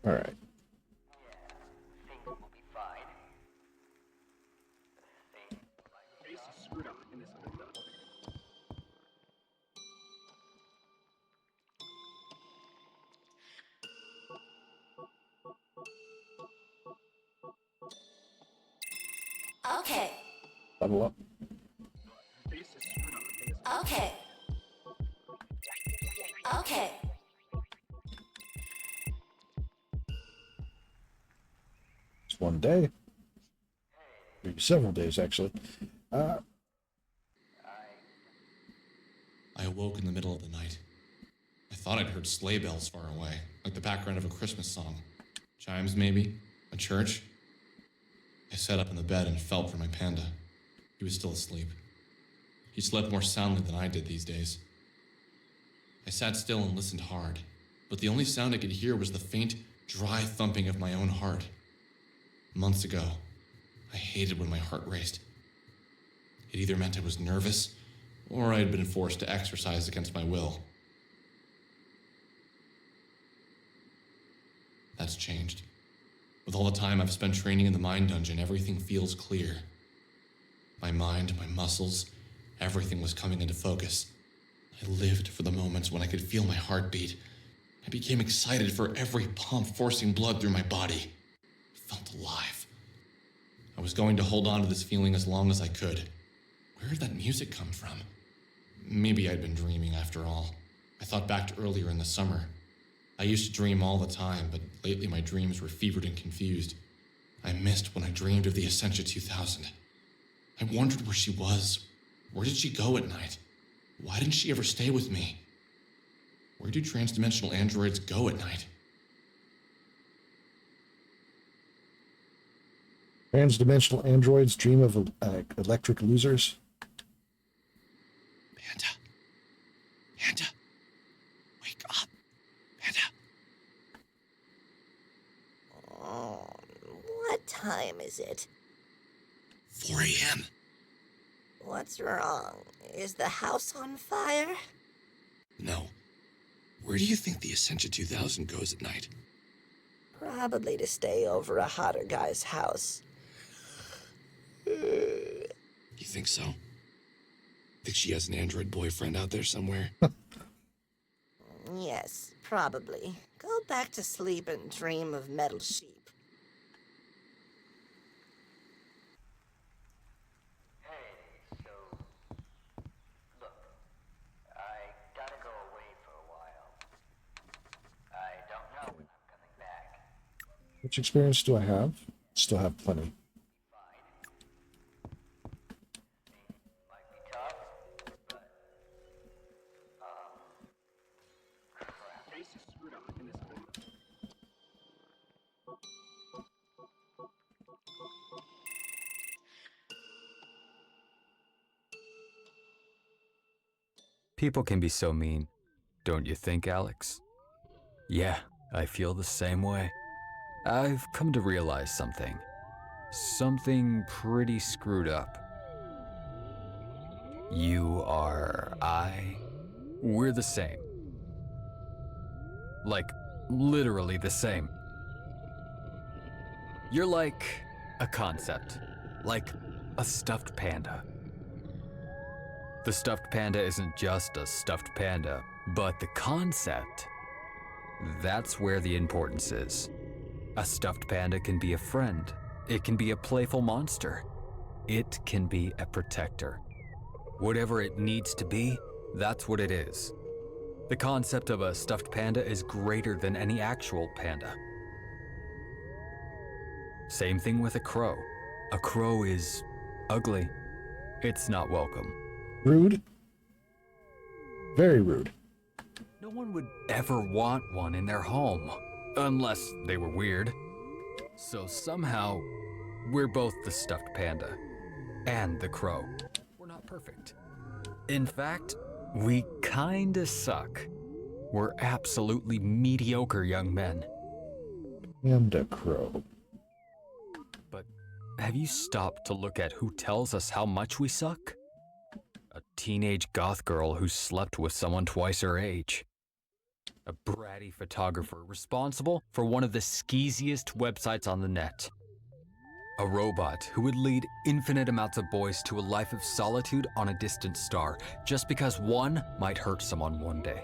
All right. Okay. Level up. Okay. Okay. It's one day. Maybe several days, actually. I awoke in the middle of the night. I thought I'd heard sleigh bells far away, like the background of a Christmas song. Chimes, maybe? A church? I sat up in the bed and felt for my panda. He was still asleep. He slept more soundly than I did these days. I sat still and listened hard, but the only sound I could hear was the faint, dry thumping of my own heart. Months ago, I hated when my heart raced. It either meant I was nervous, or I had been forced to exercise against my will. That's changed. With all the time I've spent training in the mind dungeon, everything feels clear. My mind, my muscles, everything was coming into focus. I lived for the moments when I could feel my heart beat. I became excited for every pump forcing blood through my body. I felt alive. I was going to hold on to this feeling as long as I could. Where did that music come from? Maybe I'd been dreaming after all. I thought back to earlier in the summer. I used to dream all the time, but lately my dreams were fevered and confused. I missed when I dreamed of the Essentia 2000. I wondered where she was. Where did she go at night? Why didn't she ever stay with me? Where do transdimensional androids go at night? Transdimensional androids dream of electric losers. Panda, wake up. Panda. What time is it? 4 a.m. What's wrong? Is the house on fire? No. Where do you think the Essentia 2000 goes at night? Probably to stay over a hotter guy's house. You think so? Think she has an android boyfriend out there somewhere? Yes, probably. Go back to sleep and dream of metal sheep. Which experience do I have? Still have plenty. People can be so mean, don't you think, Alex? Yeah, I feel the same way. I've come to realize something. Something pretty screwed up. You are, we're the same. Like, literally the same. You're like a concept. Like a stuffed panda. The stuffed panda isn't just a stuffed panda, but the concept. That's where the importance is. A stuffed panda can be a friend. It can be a playful monster. It can be a protector. Whatever it needs to be, that's what it is. The concept of a stuffed panda is greater than any actual panda. Same thing with a crow. A crow is ugly. It's not welcome. Rude. Very rude. No one would ever want one in their home, unless they were weird. So somehow, we're both the stuffed panda and the crow. We're not perfect. In fact, we kinda suck. We're absolutely mediocre young men. Panda crow. But have you stopped to look at who tells us how much we suck? A teenage goth girl who slept with someone twice her age. A bratty photographer responsible for one of the skeeziest websites on the net. A robot who would lead infinite amounts of boys to a life of solitude on a distant star, just because one might hurt someone one day.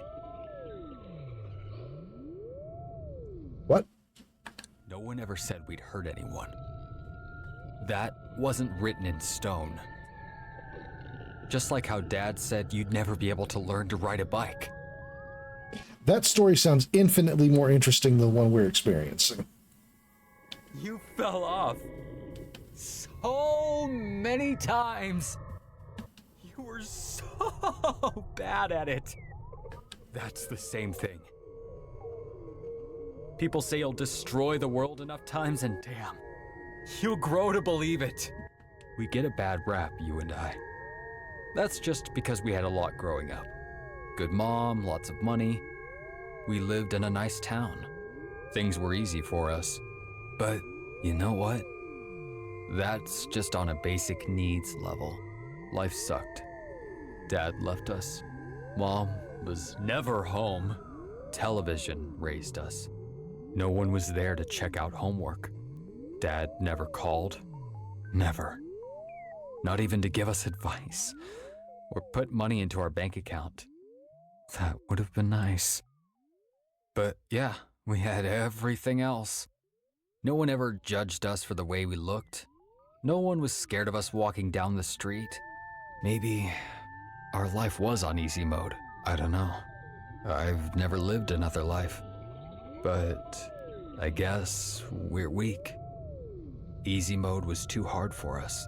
What? No one ever said we'd hurt anyone. That wasn't written in stone. Just like how Dad said you'd never be able to learn to ride a bike. That story sounds infinitely more interesting than the one we're experiencing. You fell off so many times. You were so bad at it. That's the same thing. People say you'll destroy the world enough times and damn, you'll grow to believe it. We get a bad rap, you and I. That's just because we had a lot growing up. Good mom, lots of money. We lived in a nice town. Things were easy for us. But you know what? That's just on a basic needs level. Life sucked. Dad left us. Mom was never home. Television raised us. No one was there to check out homework. Dad never called. Never. Not even to give us advice or put money into our bank account. That would have been nice. But yeah, we had everything else. No one ever judged us for the way we looked. No one was scared of us walking down the street. Maybe our life was on easy mode. I don't know. I've never lived another life. But I guess we're weak. Easy mode was too hard for us.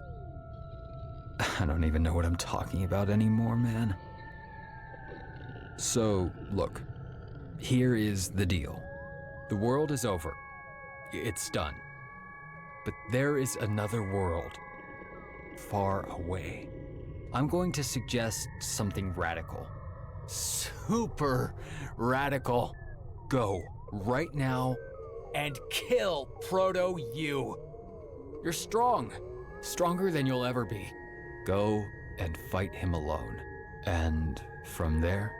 I don't even know what I'm talking about anymore, man. So, look. Here is the deal. The world is over. It's done. But there is another world. Far away. I'm going to suggest something radical. Super radical. Go right now and kill Proto-U. You're strong. Stronger than you'll ever be. Go and fight him alone. And from there,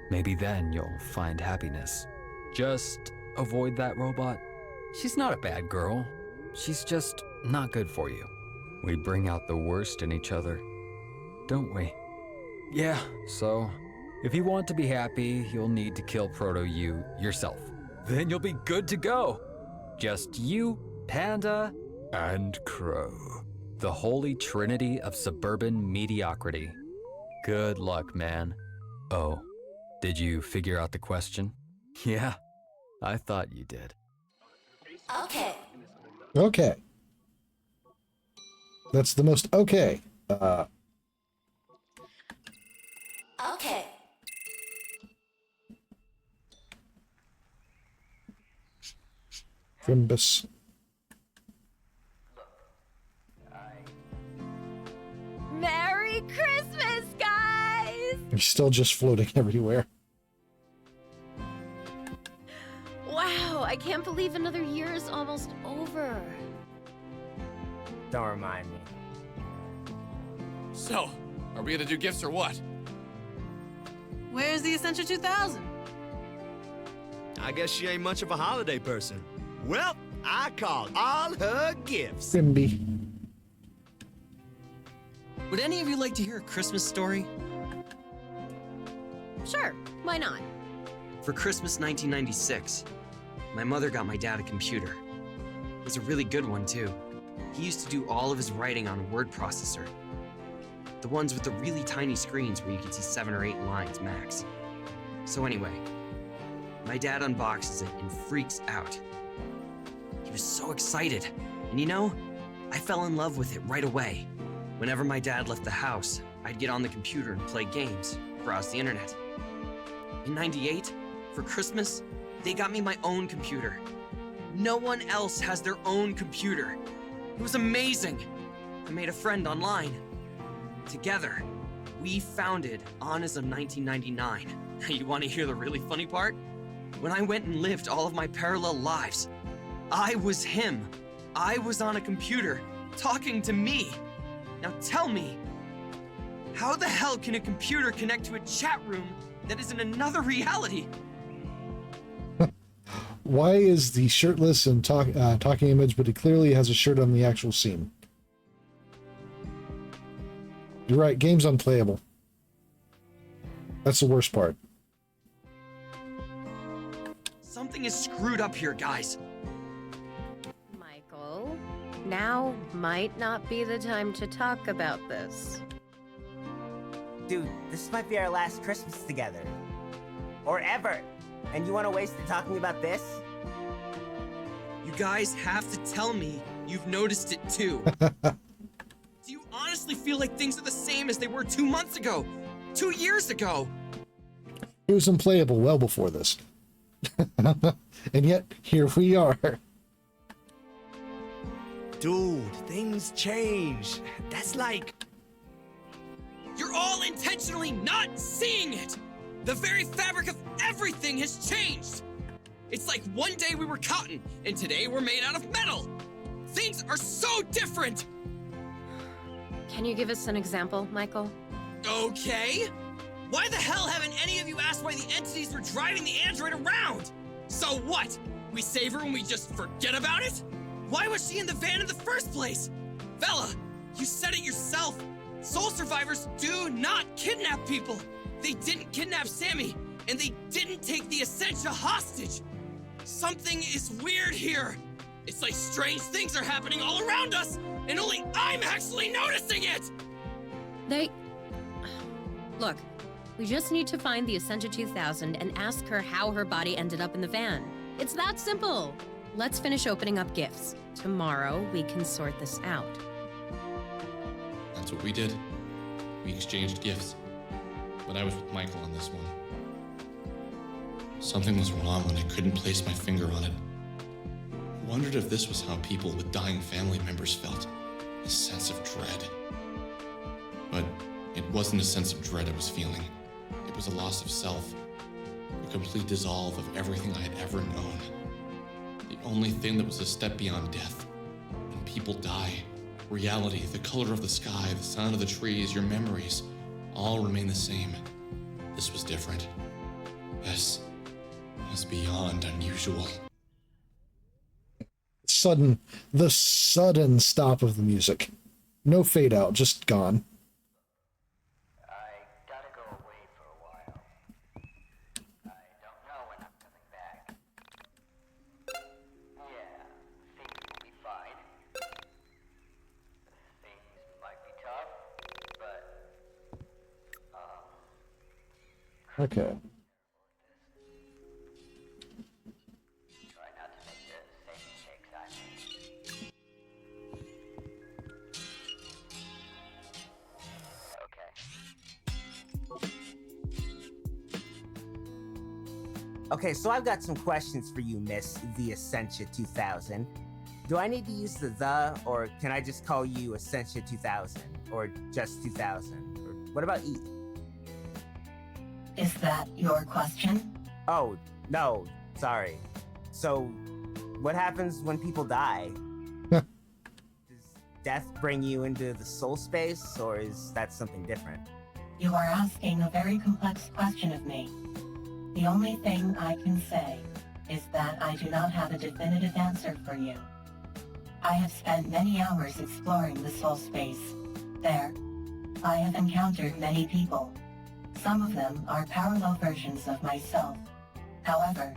maybe then you'll find happiness. Just avoid that robot. She's not a bad girl. She's just not good for you. We bring out the worst in each other, don't we? Yeah, so if you want to be happy, you'll need to kill Proto-U yourself. Then you'll be good to go. Just you, Panda, and Crow. The holy trinity of suburban mediocrity. Good luck, man. Oh, did you figure out the question? Yeah, I thought you did. Okay. Okay. That's the most okay. Okay. Trimbus. Merry Christmas, guys! He's still just floating everywhere. Wow, I can't believe another year is almost over. Don't remind me. So, are we gonna do gifts or what? Where's the Essential 2000? I guess she ain't much of a holiday person. Well, I call all her gifts. Simby. Would any of you like to hear a Christmas story? Sure, why not? For Christmas 1996, my mother got my dad a computer. It was a really good one, too. He used to do all of his writing on a word processor. The ones with the really tiny screens where you could see 7 or 8 lines max. So anyway, my dad unboxes it and freaks out. He was so excited. And you know, I fell in love with it right away. Whenever my dad left the house, I'd get on the computer and play games, browse the internet. In '98, for Christmas, they got me my own computer. No one else has their own computer. It was amazing. I made a friend online. Together, we founded Onism 1999. Now, you want to hear the really funny part? When I went and lived all of my parallel lives, I was him. I was on a computer, talking to me. Now tell me, how the hell can a computer connect to a chat room that is in another reality? Why is the shirtless and talking image, but he clearly has a shirt on the actual scene? You're right, game's unplayable. That's the worst part. Something is screwed up here, guys. Michael, now might not be the time to talk about this. Dude, this might be our last Christmas together. Or ever. And you want to waste it talking about this? You guys have to tell me you've noticed it too. Do you honestly feel like things are the same as they were 2 months ago? 2 years ago? It was unplayable well before this. And yet, here we are. Dude, things change. That's like... You're all intentionally not seeing it! The very fabric of everything has changed! It's like one day we were cotton, and today we're made out of metal! Things are so different! Can you give us an example, Michael? Okay. Why the hell haven't any of you asked why the entities were driving the android around? So what? We save her and we just forget about it? Why was she in the van in the first place? Bella, you said it yourself. Soul survivors do not kidnap people. They didn't kidnap Sammy, and they didn't take the Essentia hostage. Something is weird here. It's like strange things are happening all around us, and only I'm actually noticing it! Look, we just need to find the Essentia 2000 and ask her how her body ended up in the van. It's that simple. Let's finish opening up gifts. Tomorrow, we can sort this out. That's what we did. We exchanged gifts. But I was with Michael on this one. Something was wrong when I couldn't place my finger on it. I wondered if this was how people with dying family members felt. A sense of dread. But it wasn't a sense of dread I was feeling. It was a loss of self. A complete dissolve of everything I had ever known. The only thing that was a step beyond death. When people die, reality, the color of the sky, the sound of the trees, your memories, all remain the same. This was different. This was beyond unusual. The sudden stop of the music. No fade out, just gone. Okay. Okay, so I've got some questions for you, Miss the Essentia 2000. Do I need to use the, or can I just call you Essentia 2000? Or just 2000? Or what about E? Is that your question? Oh, no, sorry. So, what happens when people die? Does death bring you into the soul space, or is that something different? You are asking a very complex question of me. The only thing I can say is that I do not have a definitive answer for you. I have spent many hours exploring the soul space. There, I have encountered many people. Some of them are parallel versions of myself. However,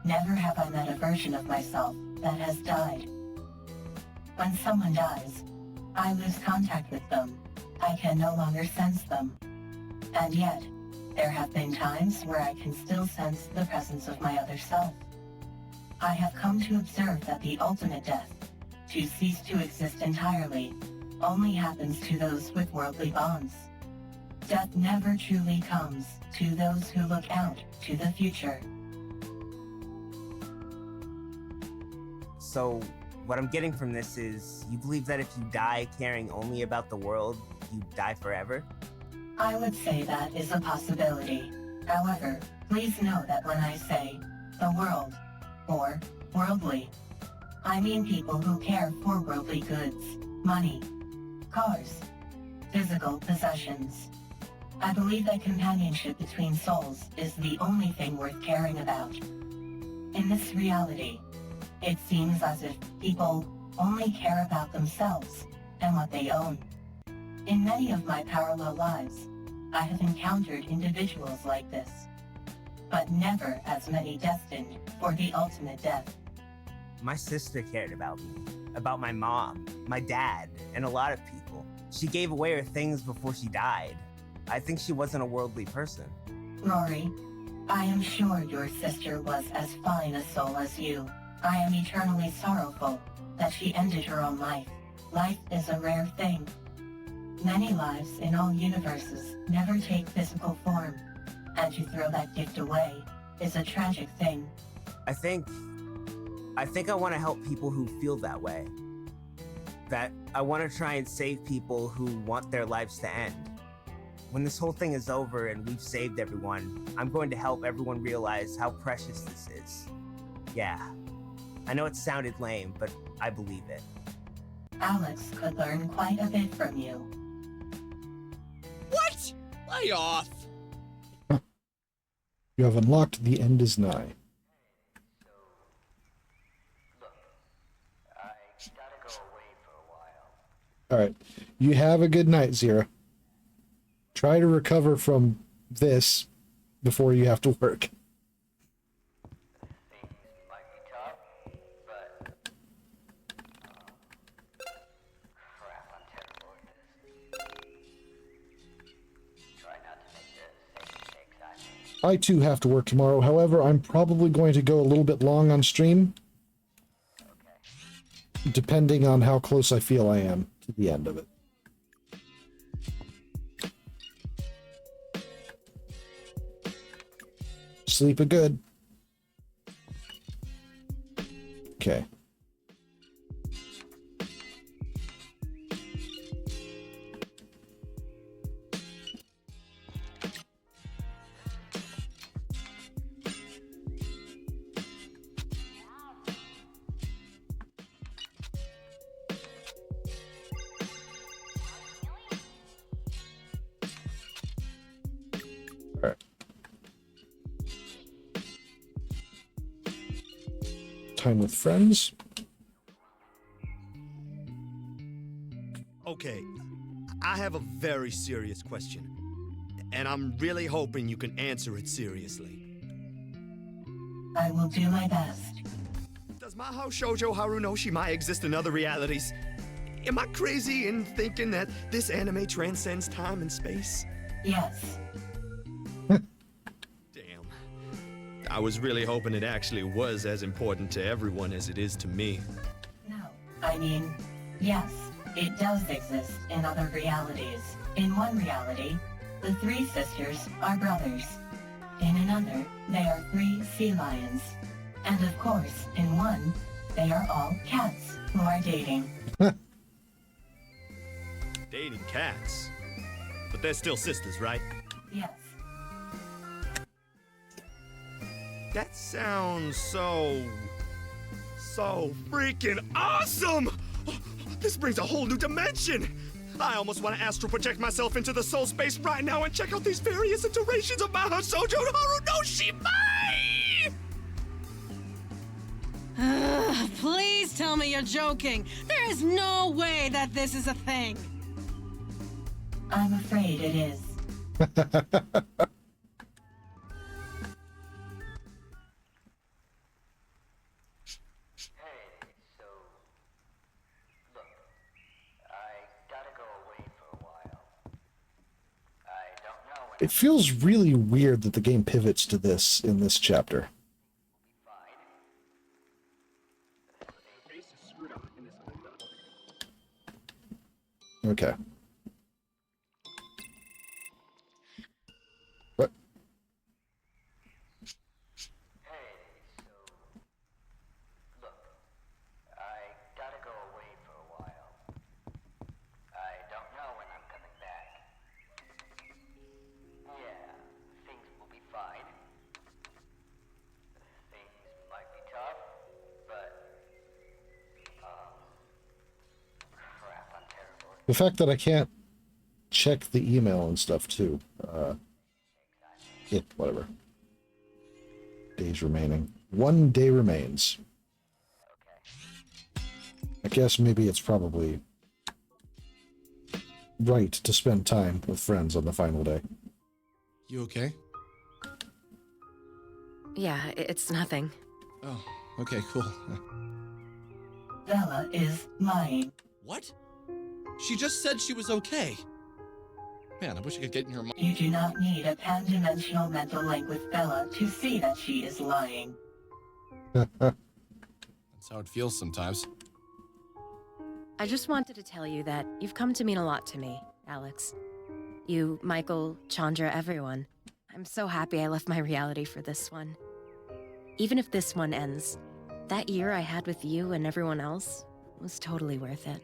never have I met a version of myself that has died. When someone dies, I lose contact with them. I can no longer sense them. And yet, there have been times where I can still sense the presence of my other self. I have come to observe that the ultimate death, to cease to exist entirely, only happens to those with worldly bonds. Death never truly comes to those who look out to the future. So, what I'm getting from this is, you believe that if you die caring only about the world, you die forever? I would say that is a possibility. However, please know that when I say the world, or worldly, I mean people who care for worldly goods, money, cars, physical possessions. I believe that companionship between souls is the only thing worth caring about. In this reality, it seems as if people only care about themselves and what they own. In many of my parallel lives, I have encountered individuals like this, but never as many destined for the ultimate death. My sister cared about me, about my mom, my dad, and a lot of people. She gave away her things before she died. I think she wasn't a worldly person. Rory, I am sure your sister was as fine a soul as you. I am eternally sorrowful that she ended her own life. Life is a rare thing. Many lives in all universes never take physical form, and to throw that gift away is a tragic thing. I think I want to help people who feel that way. That I want to try and save people who want their lives to end. When this whole thing is over and we've saved everyone, I'm going to help everyone realize how precious this is. Yeah, I know it sounded lame, but I believe it. Alex could learn quite a bit from you. What? Lay off! You have unlocked The End Is Nigh. Alright. You have a good night, Zira. Try to recover from this before you have to work. I too have to work tomorrow. However, I'm probably going to go a little bit long on stream, depending on how close I feel I am to the end of it. Sleep a good. Okay. Time with friends. Okay, I have a very serious question, and I'm really hoping you can answer it seriously. I will do my best. Does Mahou Shoujo Haru no Shimai exist in other realities? Am I crazy in thinking that this anime transcends time and space? Yes. Damn. I was really hoping it actually was as important to everyone as it is to me. No. I mean, yes, it does exist in other realities. In one reality, the three sisters are brothers. In another, they are three sea lions. And of course, in one, they are all cats who are dating. Dating cats? But they're still sisters, right? Yes. That sounds so freaking awesome! This brings a whole new dimension! I almost want to astral project myself into the soul space right now and check out these various iterations of Mahou Shoujo Haru no Shimai! Please tell me you're joking. There is no way that this is a thing. I'm afraid it is. It feels really weird that the game pivots to this in this chapter. Okay. What? The fact that I can't check the email and stuff too. Yeah, whatever. Days remaining. 1 day remains. I guess maybe it's probably right to spend time with friends on the final day. You okay? Yeah, it's nothing. Oh, okay, cool. Bella is lying. What? She just said she was okay. Man, I wish I could get in her mind. You do not need a pan-dimensional mental link with Bella to see that she is lying. That's how it feels sometimes. I just wanted to tell you that you've come to mean a lot to me, Alex. You, Michael, Chandra, everyone. I'm so happy I left my reality for this one. Even if this one ends, that year I had with you and everyone else was totally worth it.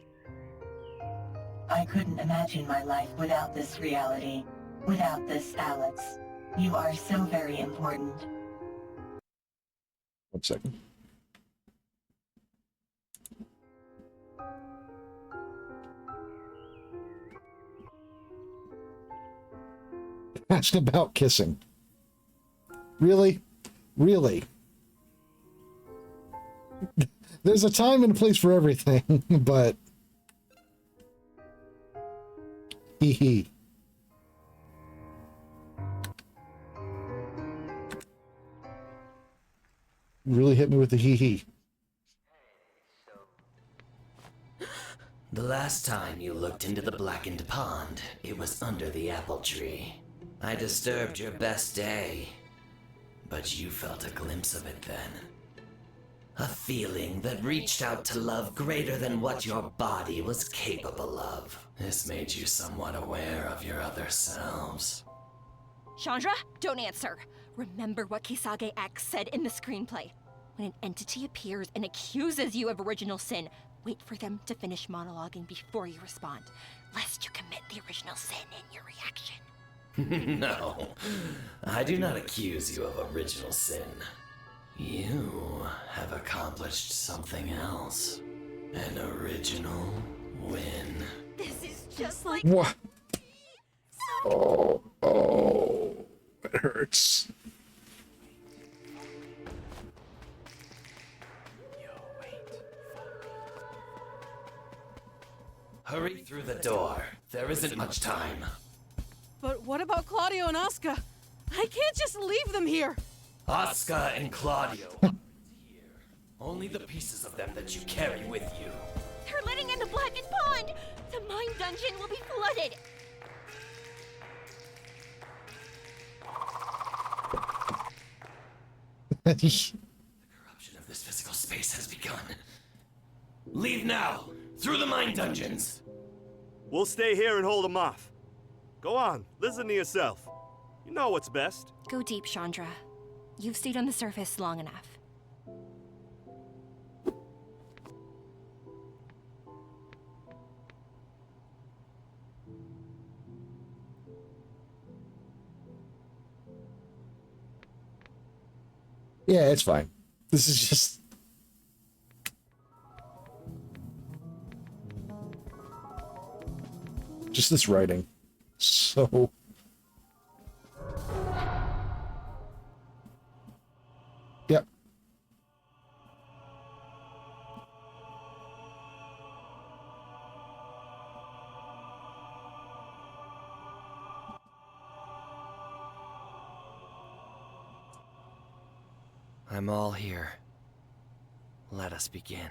I couldn't imagine my life without this reality. Without this, Alex. You are so very important. 1 second. Ask about kissing. Really? Really? There's a time and a place for everything, but... Hee hee. Really hit me with the hee hee. The last time you looked into the blackened pond, it was under the apple tree. I disturbed your best day. but you felt a glimpse of it then. A feeling that reached out to love greater than what your body was capable of. This made you somewhat aware of your other selves. Chandra, don't answer. Remember what Kisage X said in the screenplay. When an entity appears and accuses you of original sin, wait for them to finish monologuing before you respond, lest you commit the original sin in your reaction. No, I do not accuse you of original sin. You have accomplished something else. An original win. This is just like... What? Oh, it hurts. Hurry through the door. There isn't much time. But what about Claudio and Asuka? I can't just leave them here. Asuka and Claudio aren't here. Only the pieces of them that you carry with you. They're letting in the blackened pond! The mine dungeon will be flooded! The corruption of this physical space has begun. Leave now! Through the mine dungeons! We'll stay here and hold them off. Go on, listen to yourself. You know what's best. Go deep, Chandra. You've stayed on the surface long enough. Yeah, it's fine. This is just... Just this writing. So... Yep. I'm all here. Let us begin.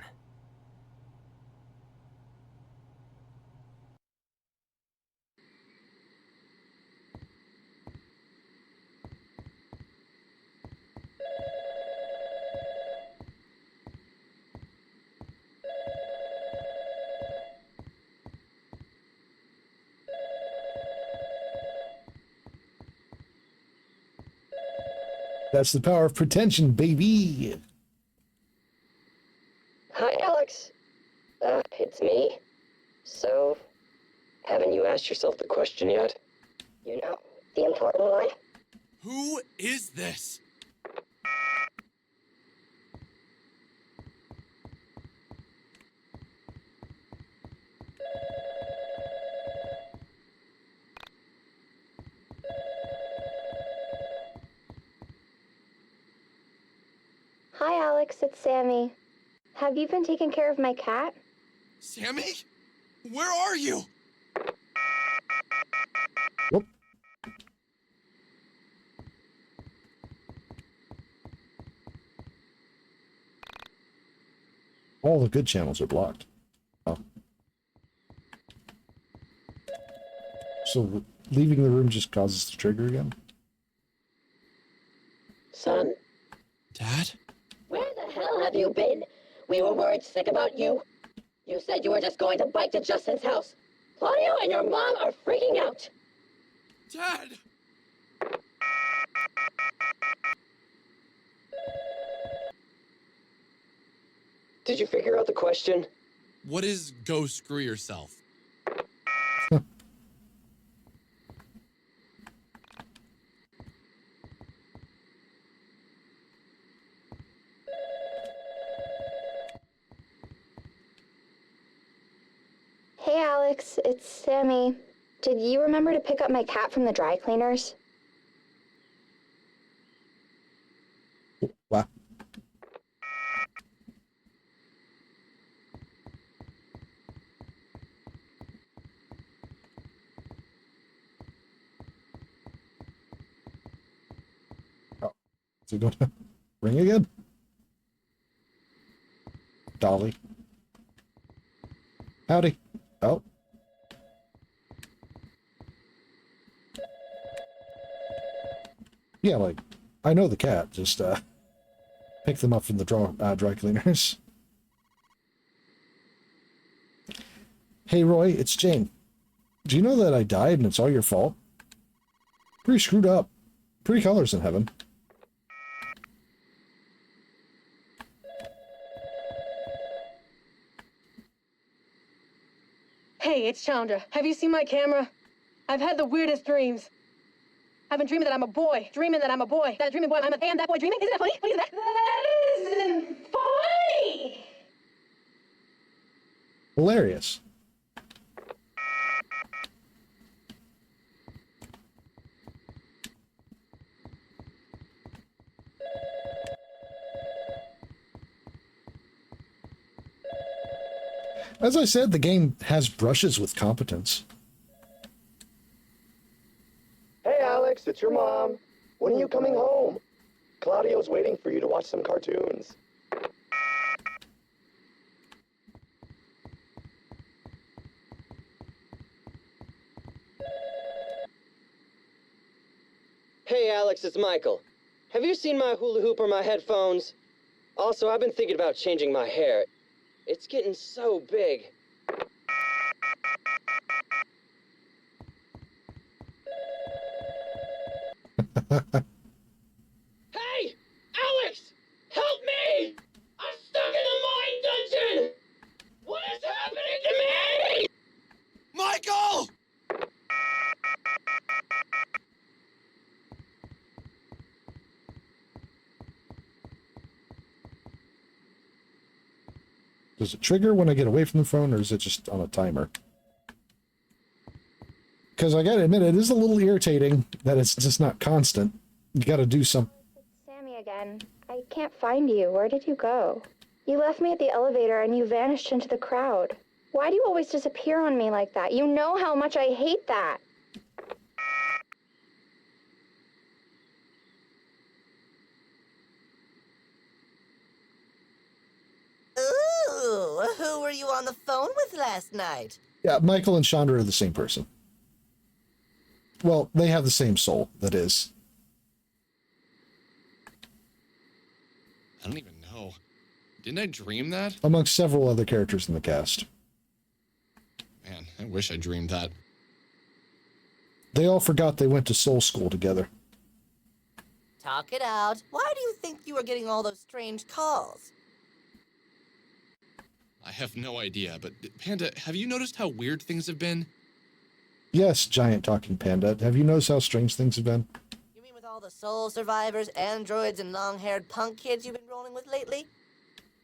That's the power of pretension, baby. Hi, Alex. It's me. So, haven't you asked yourself the question yet? You know, the important one. Who is this? Hi, Alex. It's Sammy. Have you been taking care of my cat? Sammy? Where are you? Whoop. All the good channels are blocked. Oh. So leaving the room just causes the trigger again? Son, Dad? where the hell have you been? We were worried sick about you. You said you were just going to bike to Justin's house. Claudio and your mom are freaking out. Dad! Did you figure out the question? What is go screw yourself? Hey, Alex. It's Sammy. Did you remember to pick up my cat from the dry cleaners? Wow. Oh, is it going to ring again? Dolly. Howdy. Oh. Yeah, like I know the cat, just pick them up from the dry cleaners. Hey Roy, it's Jane. Do you know that I died and it's all your fault? Pretty screwed up. Pretty colors in heaven. Hey, it's Chandra. Have you seen my camera? I've had the weirdest dreams. I've been dreaming that I'm a boy. Dreaming that I'm a boy. That dreaming boy, am that boy dreaming? Isn't that funny? What is that? That isn't funny! Hilarious. As I said, the game has brushes with competence. Hey Alex, it's your mom. When are you coming home? Claudio's waiting for you to watch some cartoons. Hey Alex, it's Michael. Have you seen my hula hoop or my headphones? Also, I've been thinking about changing my hair. It's getting so big. Hey! Alex! Help me! I'm stuck in the mine dungeon! What is happening to me? Michael! Does it trigger when I get away from the phone, or is it just on a timer? Because I gotta admit, it is a little irritating that it's just not constant. You gotta do some. It's Sammy again. I can't find you. Where did you go? You left me at the elevator and you vanished into the crowd. Why do you always disappear on me like that? You know how much I hate that. Ooh, who were you on the phone with last night? Yeah, Michael and Chandra are the same person. Well, they have the same soul, that is. I don't even know. Didn't I dream that? Amongst several other characters in the cast. Man, I wish I dreamed that. They all forgot they went to soul school together. Talk it out. Why do you think you were getting all those strange calls? I have no idea, but Panda, have you noticed how weird things have been? Yes, giant talking panda. Have you noticed how strange things have been? You mean with all the soul survivors, androids, and long-haired punk kids you've been rolling with lately?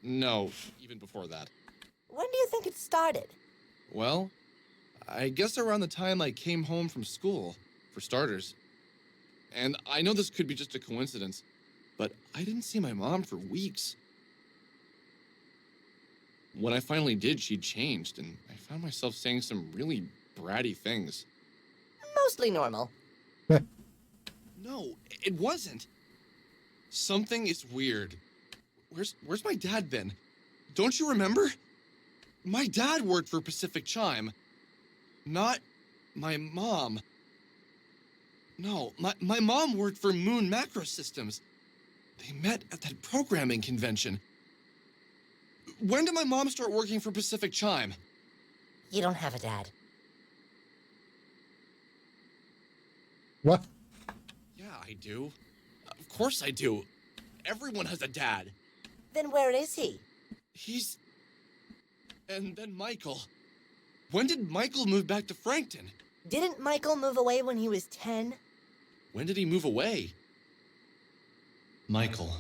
No, even before that. When do you think it started? Well, I guess around the time I came home from school, for starters. And I know this could be just a coincidence, but I didn't see my mom for weeks. When I finally did, she'd changed, and I found myself saying some really bratty things. Mostly normal. No, it wasn't. Something is weird. Where's my dad been? Don't you remember? My dad worked for Pacific Chime. Not my mom. No, my mom worked for Moon Macro Systems. They met at that programming convention. When did my mom start working for Pacific Chime? You don't have a dad. What? Yeah, I do. Of course I do. Everyone has a dad. Then where is he? He's... And then Michael. When did Michael move back to Frankton? Didn't Michael move away when he was 10? When did he move away? Michael.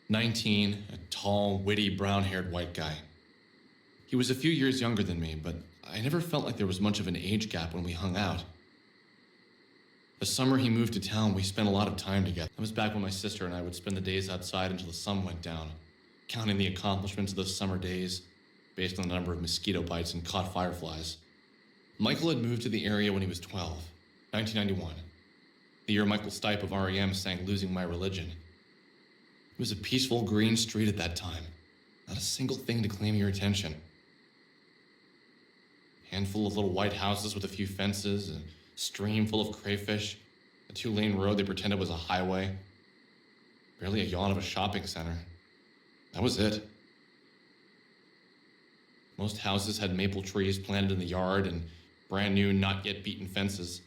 19, a tall, witty, brown-haired white guy. He was a few years younger than me, but I never felt like there was much of an age gap when we hung out. The summer he moved to town, we spent a lot of time together. That was back when my sister and I would spend the days outside until the sun went down, counting the accomplishments of those summer days based on the number of mosquito bites and caught fireflies. Michael had moved to the area when he was 12, 1991, the year Michael Stipe of REM sang Losing My Religion. It was a peaceful green street at that time. Not a single thing to claim your attention. Handful of little white houses with a few fences, a stream full of crayfish, a 2-lane road they pretended was a highway. Barely a yawn of a shopping center. That was it. Most houses had maple trees planted in the yard and brand new, not yet beaten fences.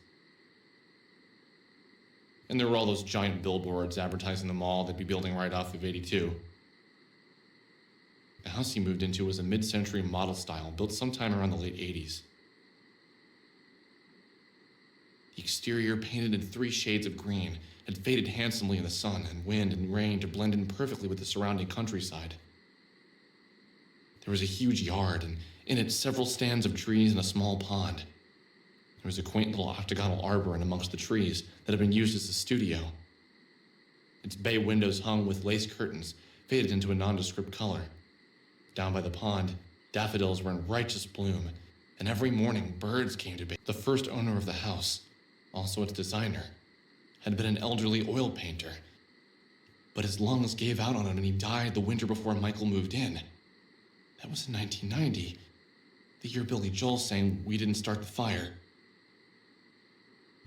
And there were all those giant billboards advertising the mall they'd be building right off of 82. The house he moved into was a mid-century model style, built sometime around the late 80s. The exterior, painted in 3 shades of green, had faded handsomely in the sun and wind and rain to blend in perfectly with the surrounding countryside. There was a huge yard, and in it several stands of trees and a small pond. There was a quaint little octagonal arbor in amongst the trees that had been used as a studio. Its bay windows hung with lace curtains, faded into a nondescript color. Down by the pond, daffodils were in righteous bloom, and every morning birds came to bathe. The first owner of the house, also its designer, had been an elderly oil painter. But his lungs gave out on him and he died the winter before Michael moved in. That was in 1990, the year Billy Joel sang "We Didn't Start the Fire."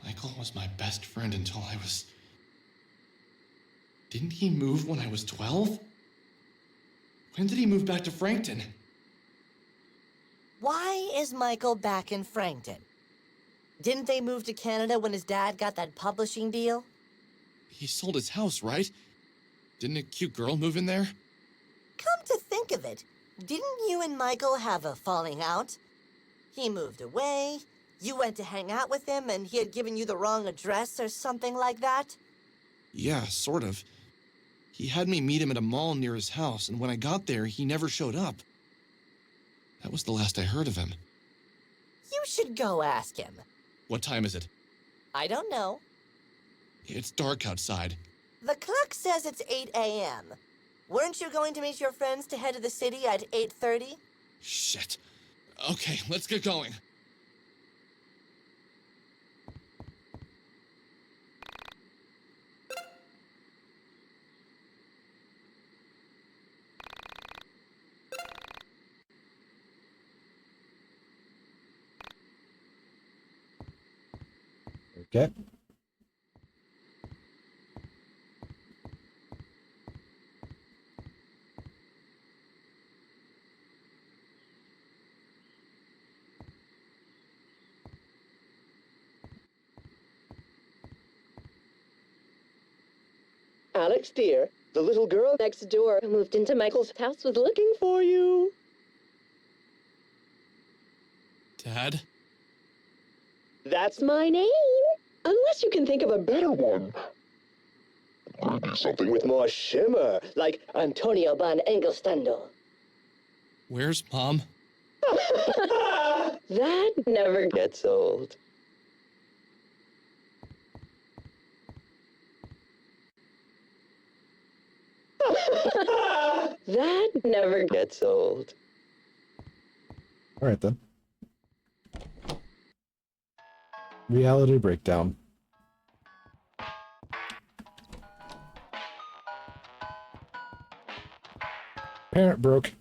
Michael was my best friend until I was... Didn't he move when I was 12? When did he move back to Frankton? Why is Michael back in Frankton? Didn't they move to Canada when his dad got that publishing deal? He sold his house, right? Didn't a cute girl move in there? Come to think of it, didn't you and Michael have a falling out? He moved away, you went to hang out with him, and he had given you the wrong address or something like that? Yeah, sort of. He had me meet him at a mall near his house, and when I got there, he never showed up. That was the last I heard of him. You should go ask him. What time is it? I don't know. It's dark outside. The clock says it's 8 a.m. Weren't you going to meet your friends to head to the city at 8:30? Shit. Okay, let's get going. Okay. Alex, dear, the little girl next door who moved into Michael's house was looking for you. Dad? That's my name. Unless you can think of a better one. Maybe something with more shimmer, like Antonio van Engelstandel. Where's Mom? That never gets old. That never gets old. All right, then. Reality breakdown. Parent broke.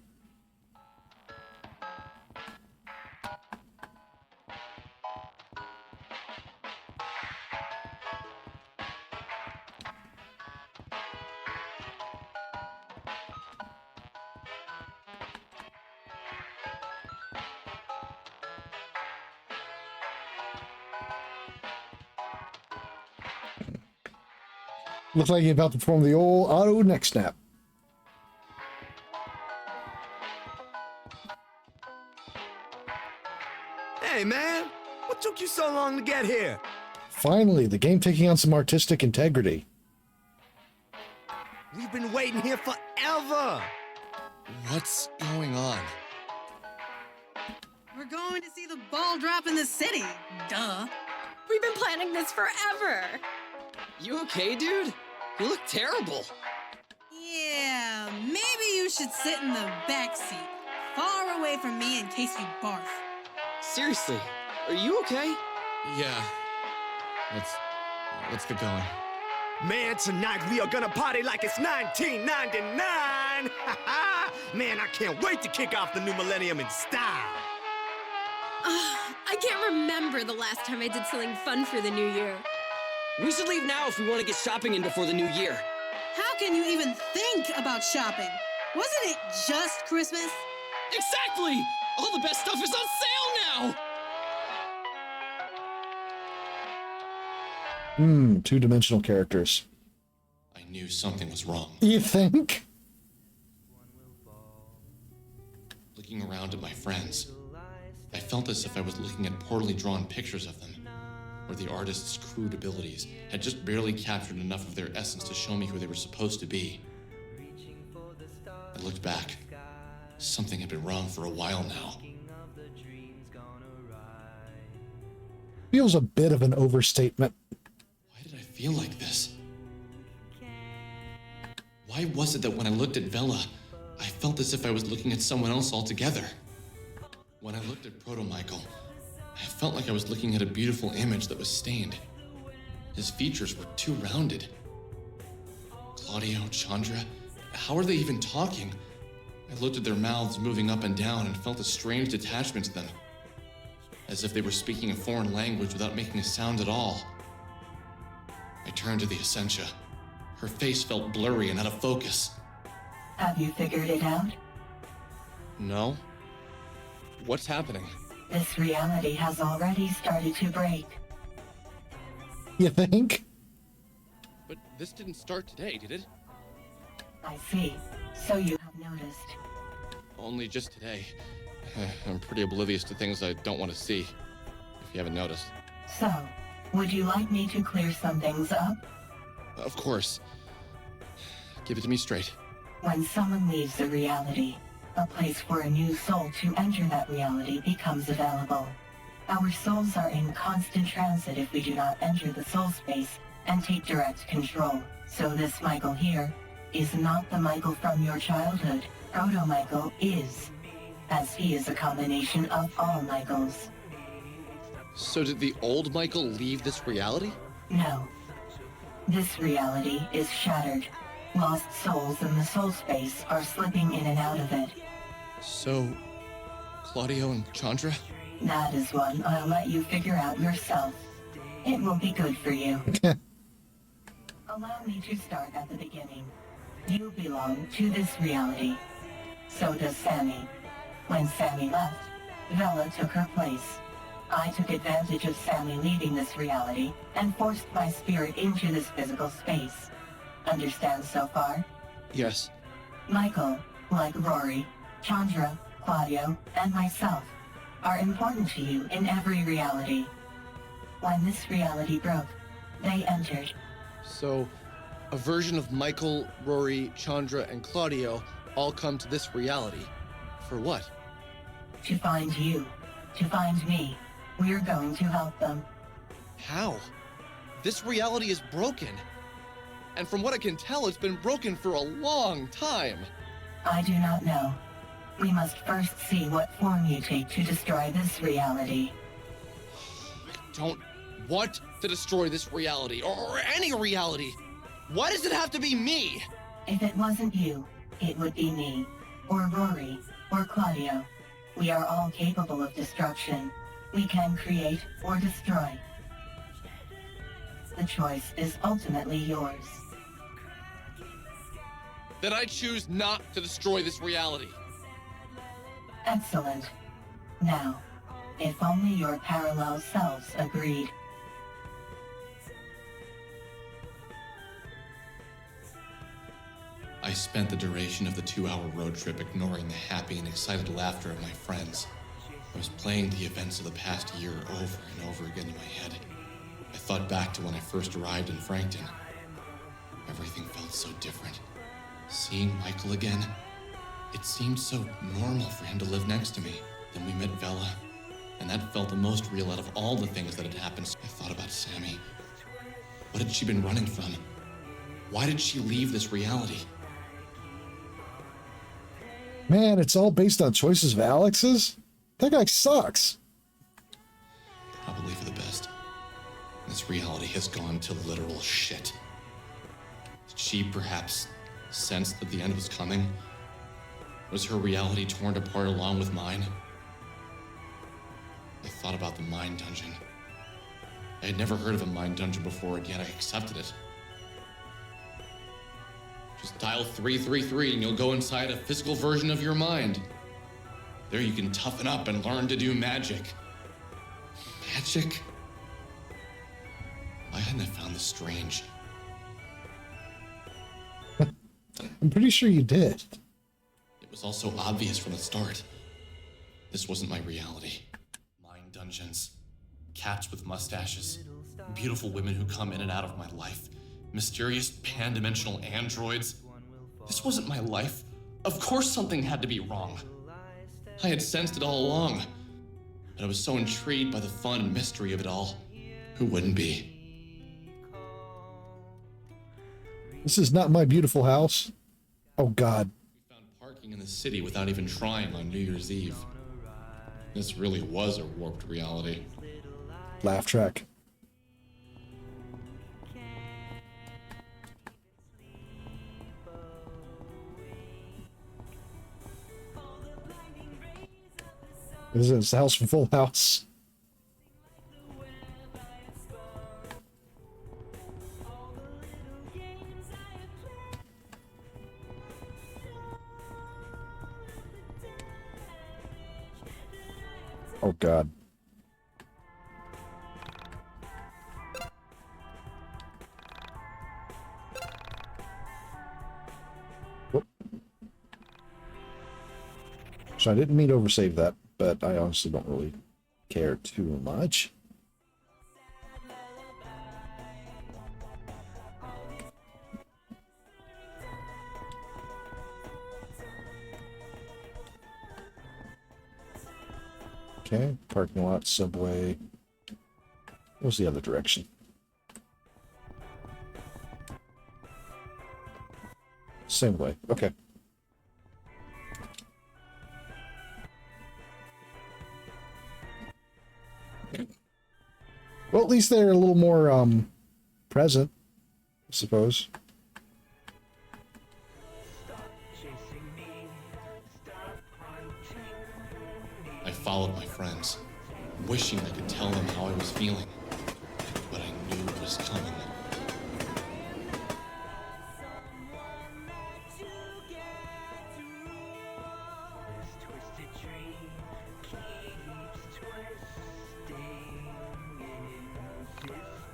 Looks like you're about to perform the old auto neck snap. Hey, man! What took you so long to get here? Finally, the game taking on some artistic integrity. We've been waiting here forever! What's going on? We're going to see the ball drop in the city. Duh. We've been planning this forever. You okay, dude? You look terrible. Yeah, maybe you should sit in the back seat, far away from me in case you barf. Seriously, are you okay? Yeah. Let's get going. Man, tonight we are gonna party like it's 1999! Man, I can't wait to kick off the new millennium in style! I can't remember the last time I did something fun for the new year. We should leave now if we want to get shopping in before the new year. How can you even think about shopping? Wasn't it just Christmas? Exactly! All the best stuff is on sale now! Two-dimensional characters. I knew something was wrong. You think? Looking around at my friends, I felt as if I was looking at poorly drawn pictures of them, where the artist's crude abilities had just barely captured enough of their essence to show me who they were supposed to be. I looked back. Something had been wrong for a while now. Feels a bit of an overstatement. Why did I feel like this? Why was it that when I looked at Vela, I felt as if I was looking at someone else altogether? When I looked at Proto-Michael, I felt like I was looking at a beautiful image that was stained. His features were too rounded. Claudio, Chandra, how are they even talking? I looked at their mouths moving up and down and felt a strange detachment to them, as if they were speaking a foreign language without making a sound at all. I turned to the Essentia. Her face felt blurry and out of focus. Have you figured it out? No. What's happening? This reality has already started to break. You think? But this didn't start today, did it? I see. So you have noticed. Only just today. I'm pretty oblivious to things I don't want to see, if you haven't noticed. So, would you like me to clear some things up? Of course. Give it to me straight. When someone leaves a reality, a place for a new soul to enter that reality becomes available. Our souls are in constant transit if we do not enter the soul space and take direct control. So this Michael here is not the Michael from your childhood. Proto-Michael is, as he is a combination of all Michaels. So did the old Michael leave this reality? No. This reality is shattered. Lost souls in the soul space are slipping in and out of it. So, Claudio and Chandra? That is one I'll let you figure out yourself. It will be good for you. Allow me to start at the beginning. You belong to this reality. So does Sammy. When Sammy left, Vela took her place. I took advantage of Sammy leaving this reality and forced my spirit into this physical space. Understand so far? Yes. Michael, like Rory, Chandra, Claudio, and myself, are important to you in every reality. When this reality broke, they entered. So, a version of Michael, Rory, Chandra, and Claudio all come to this reality. For what? To find you, to find me. We're going to help them. How? This reality is broken. And from what I can tell, it's been broken for a long time. I do not know. We must first see what form you take to destroy this reality. I don't want to destroy this reality, or any reality. Why does it have to be me? If it wasn't you, it would be me, or Rory, or Claudio. We are all capable of destruction. We can create or destroy. The choice is ultimately yours. Then I choose not to destroy this reality. Excellent. Now, if only your parallel selves agreed. I spent the duration of the 2-hour road trip ignoring the happy and excited laughter of my friends. I was playing the events of the past year over and over again in my head. I thought back to when I first arrived in Frankton. Everything felt so different. Seeing Michael again, it seemed so normal for him to live next to me. Then we met Vela, and that felt the most real out of all the things that had happened. I thought about Sammy. What had she been running from? Why did she leave this reality? Man, it's all based on choices of Alex's? That guy sucks. Probably for the best. This reality has gone to literal shit. Did she perhaps sense that the end was coming? Was her reality torn apart along with mine? I thought about the Mind Dungeon. I had never heard of a Mind Dungeon before, and yet I accepted it. Just dial 333 and you'll go inside a physical version of your mind. There you can toughen up and learn to do magic. Magic? Why hadn't I found this strange? I'm pretty sure you did. It was also obvious from the start. This wasn't my reality. Mind dungeons, cats with mustaches, beautiful women who come in and out of my life, mysterious pan-dimensional androids. This wasn't my life. Of course something had to be wrong. I had sensed it all along, but I was so intrigued by the fun and mystery of it all. Who wouldn't be? This is not my beautiful house. Oh, God. We found parking in the city without even trying on New Year's Eve. This really was a warped reality. Laugh track. This is the house from Full House. Oh, God. Whoop. So I didn't mean to oversave that, but I honestly don't really care too much. Okay, parking lot, subway. What was the other direction? Same way, okay. Well, at least they're a little more, present, I suppose. I followed my friends, wishing I could tell them how I was feeling, but I knew it was coming.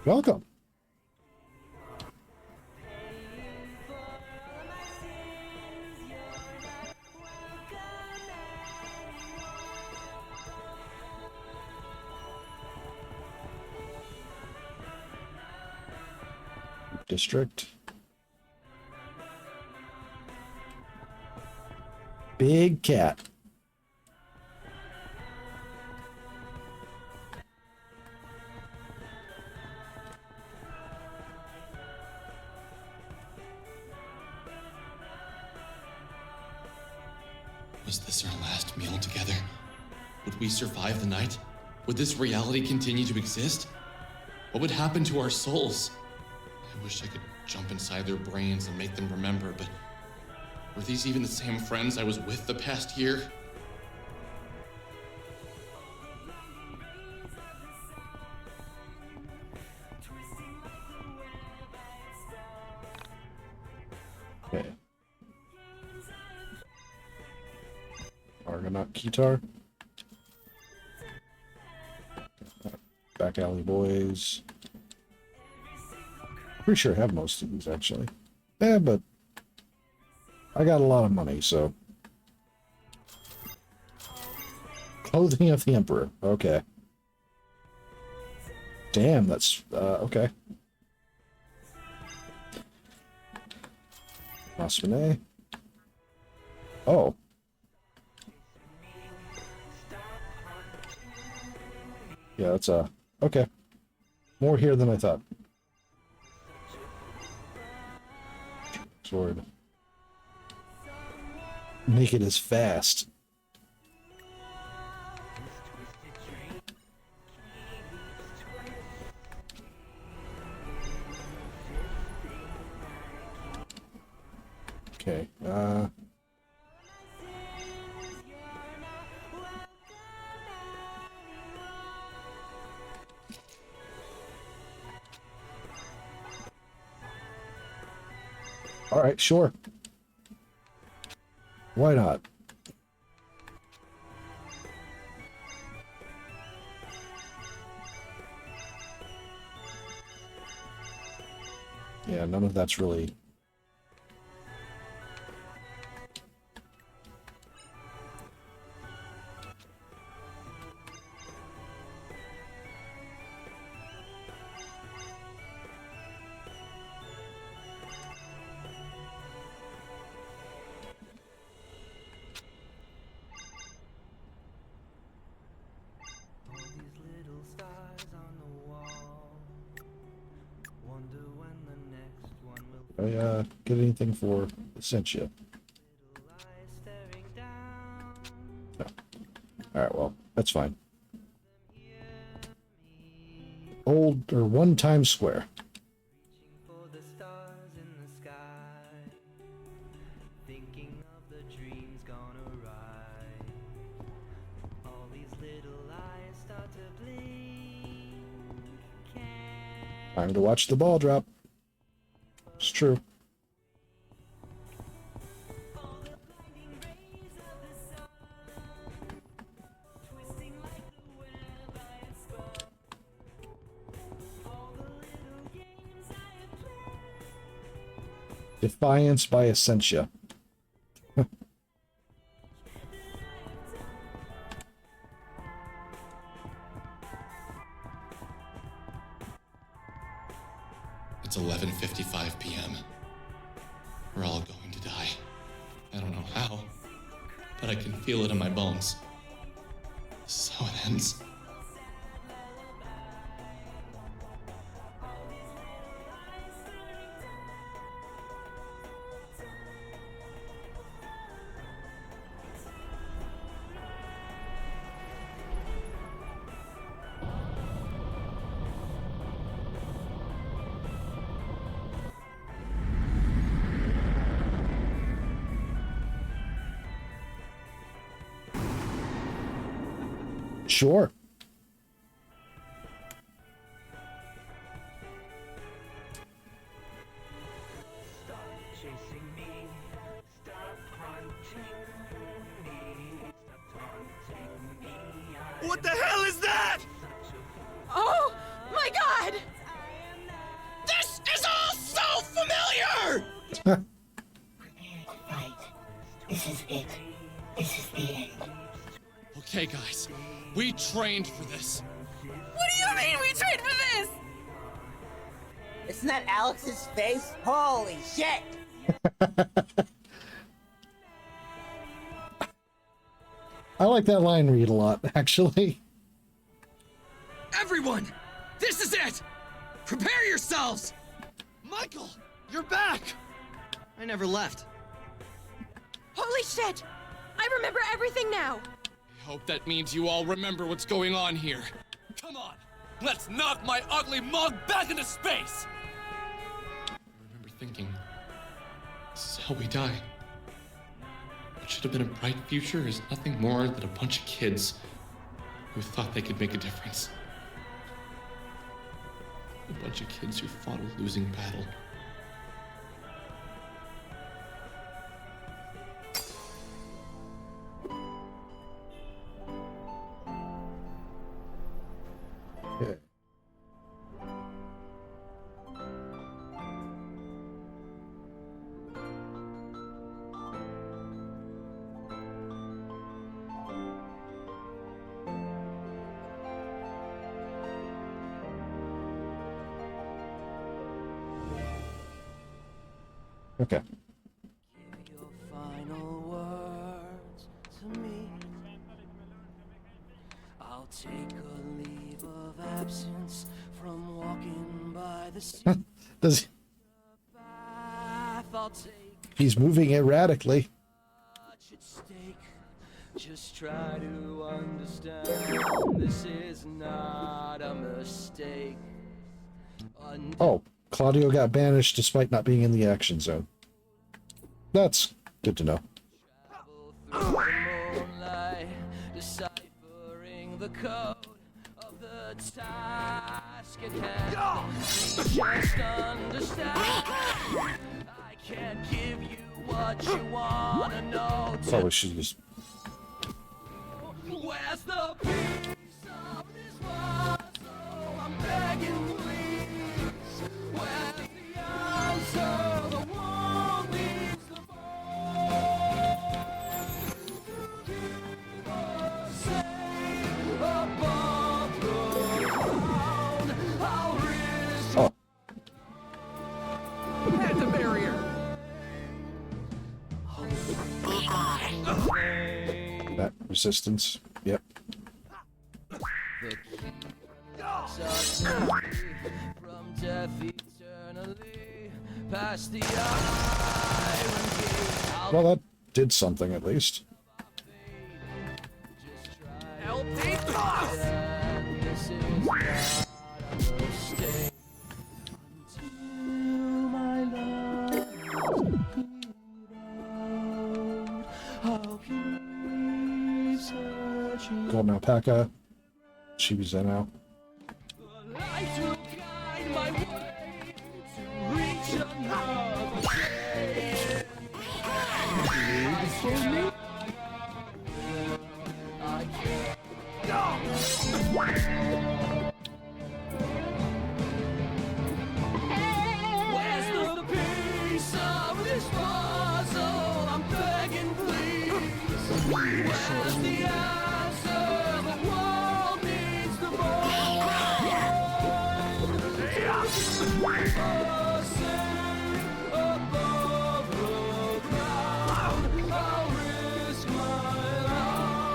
Welcome. District. Big cat. Was this our last meal together? Would we survive the night? Would this reality continue to exist? What would happen to our souls? I wish I could jump inside their brains and make them remember, but were these even the same friends I was with the past year? Okay. Argonaut Keytar. Back Alley Boys. Pretty sure I have most of these, actually. Yeah, but I got a lot of money, so. Clothing of the Emperor. Okay. Damn, that's, okay. Masmine. Oh. Yeah, that's, okay. More here than I thought. Sword. Make it as fast. Okay, All right, sure. Why not? Yeah, none of that's really... Get anything for Essentia? No. Alright, well, that's fine. Old, or 1 Times Square. Time to watch the ball drop. It's true. Defiance by Essentia. It's 11:55 p.m. We're all going to die. I don't know how, but I can feel it in my bones. This is how it ends. Sure. What the hell is that? Oh my God! This is all so familiar! Right. This is it. This is the end. Okay, guys. We trained for this. What do you mean we trained for this? Isn't that Alex's face? Holy shit! I like that line read a lot, actually. Everyone! This is it! Prepare yourselves! Michael! You're back! I never left. Holy shit! I remember everything now! I hope that means you all remember what's going on here. Come on! Let's knock my ugly mug back into space! I remember thinking, this is how we die. What should have been a bright future is nothing more than a bunch of kids who thought they could make a difference. A bunch of kids who fought a losing battle. Yeah. Okay. Final words to me. I'll take a leave of absence from walking by the sea. Does he... I'll take He's moving erratically. at stake. Just try to understand. This is not a mistake. Oh, Claudio got banished despite not being in the action zone. That's good to know. Moonlight, deciphering the code of the task at hand. Just understand, I can't give you what you wanna know. Probably should just. Where's the peace of this puzzle? I'm begging, please. Where's the answer? The world needs the keep us safe above the ground. I'll risk Oh. at the barrier. That resistance. Yep. From death eternally, past the iron gate. Well, that did something at least. LP toss! This is not a mistake. Until my love I'll keep searching. Golden alpaca. Chibi's there now. Light will guide my way to reach another day. Need for me? I can't. No! Where's the piece of this puzzle? I'm begging, please. Where's the answer? The world needs the above the ground. I'll risk my life.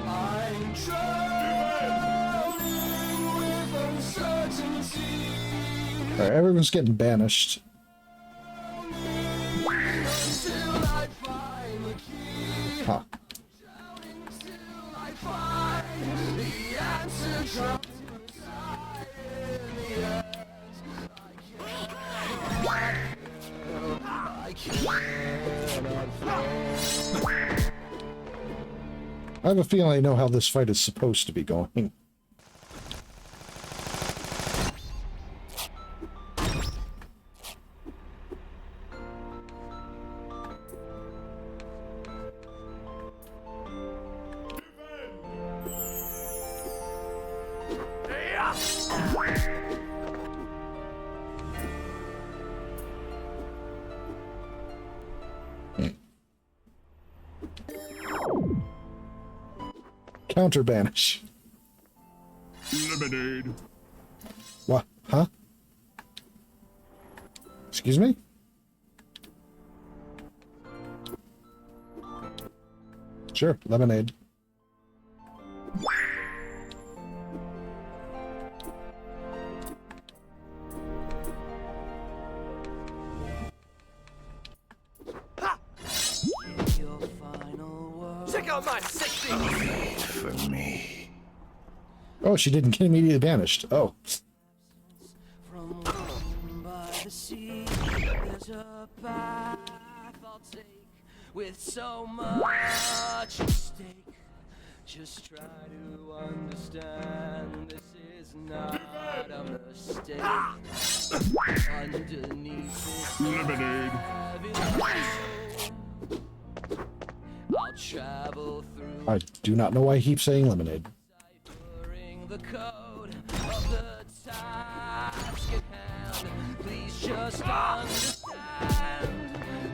I'm drowning with uncertainty. Alright, everyone's getting banished. Until I find the key. Huh. Until I find the answer dropped inside in the end. I cannot fail. I have a feeling I know how this fight is supposed to be going. Counter banish. Lemonade. What? Huh? Excuse me? Sure, lemonade. Your final word. Check out my sexy. Wait for me. Oh, she didn't get immediately banished. Oh. From walking by the sea, there's a path I'll take with so much at stake. Just try to understand this is not a mistake. Underneath this Lemonade. I'll travel through I do not know why he keeps saying lemonade. the code of the task at hand. Please just understand.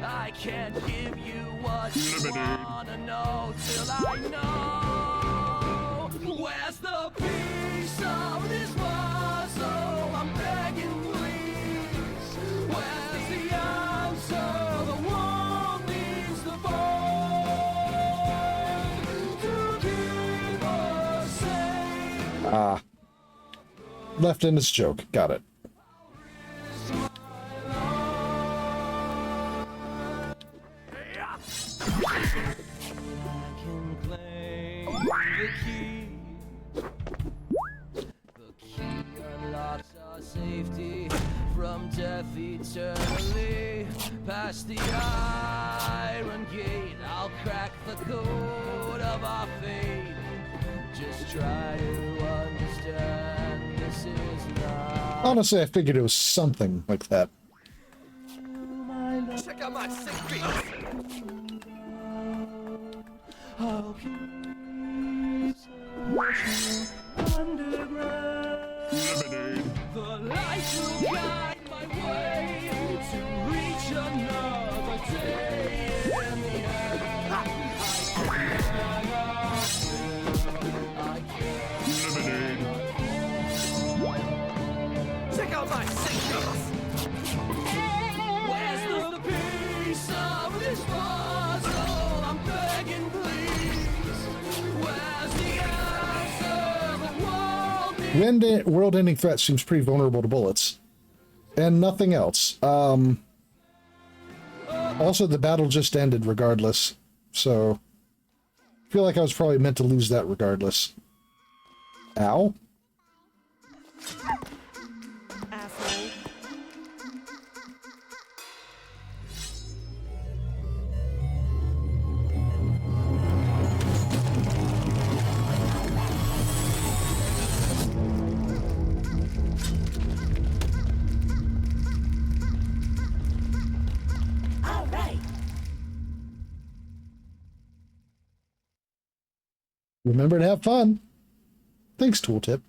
I can't give you what you wanna know till I know. Where's the piece of this puzzle? I'm begging, please. Where's the answer? The world needs the void to keep us safe. Ah. Left in his joke. Got it. The key unlocks our safety from death eternally. Past the iron gate, I'll crack the code of our fate. Just try to understand, this is not Honestly, I figured it was something like that. Check out my sick beats. I'll keep underground. Lemonade. The light will guide my way to reach another day in the end. Lemonade. Check out my sick beats. Where's the piece of this puzzle? I'm begging, please. Where's the answer? The World-ending threat seems pretty vulnerable to bullets. And nothing else. Also, the battle just ended regardless. So, I feel like I was probably meant to lose that regardless. Ow. Asshole. All right. Remember to have fun. Thanks, Tooltip.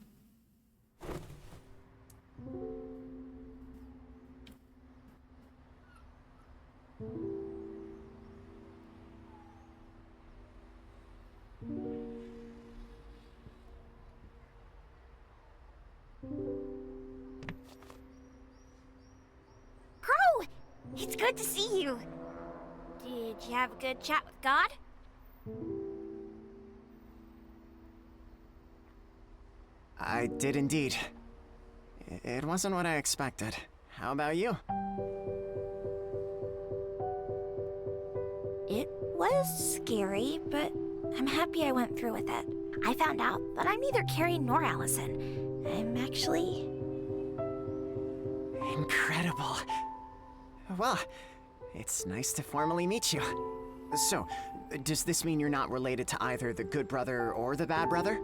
Crow! It's good to see you. Did you have a good chat with God? I did indeed. It wasn't what I expected. How about you? It was scary, but I'm happy I went through with it. I found out that I'm neither Carrie nor Allison. I'm actually... Incredible. Well, it's nice to formally meet you. So, does this mean you're not related to either the good brother or the bad brother?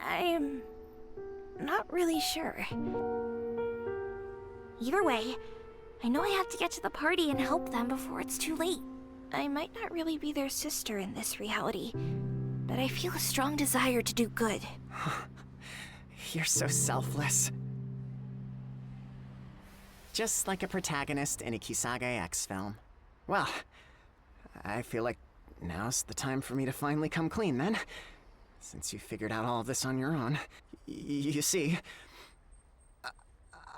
I'm not really sure. Either way, I know I have to get to the party and help them before it's too late. I might not really be their sister in this reality, but I feel a strong desire to do good. You're so selfless. Just like a protagonist in a Kisage X film. Well, I feel like now's the time for me to finally come clean then. Since you figured out all of this on your own. You see,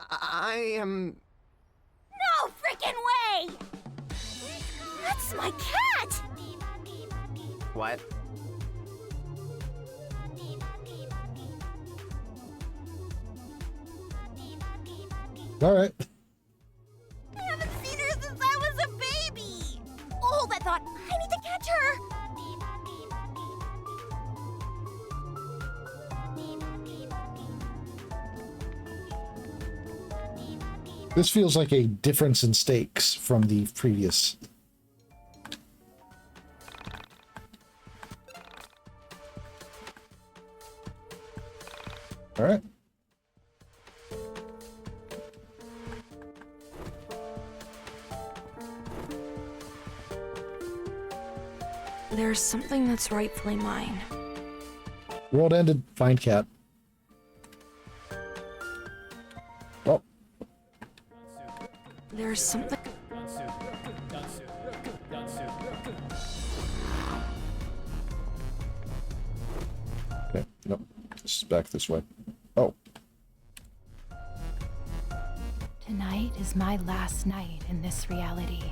I am... No frickin' way! That's my cat! What? Alright. I haven't seen her since I was a baby! Oh, that thought, I need to catch her! This feels like a difference in stakes from the previous. All right. There's something that's rightfully mine. World ended. Find cat. Oh. There's something... Okay, nope. This is back this way. Oh. Tonight is my last night in this reality.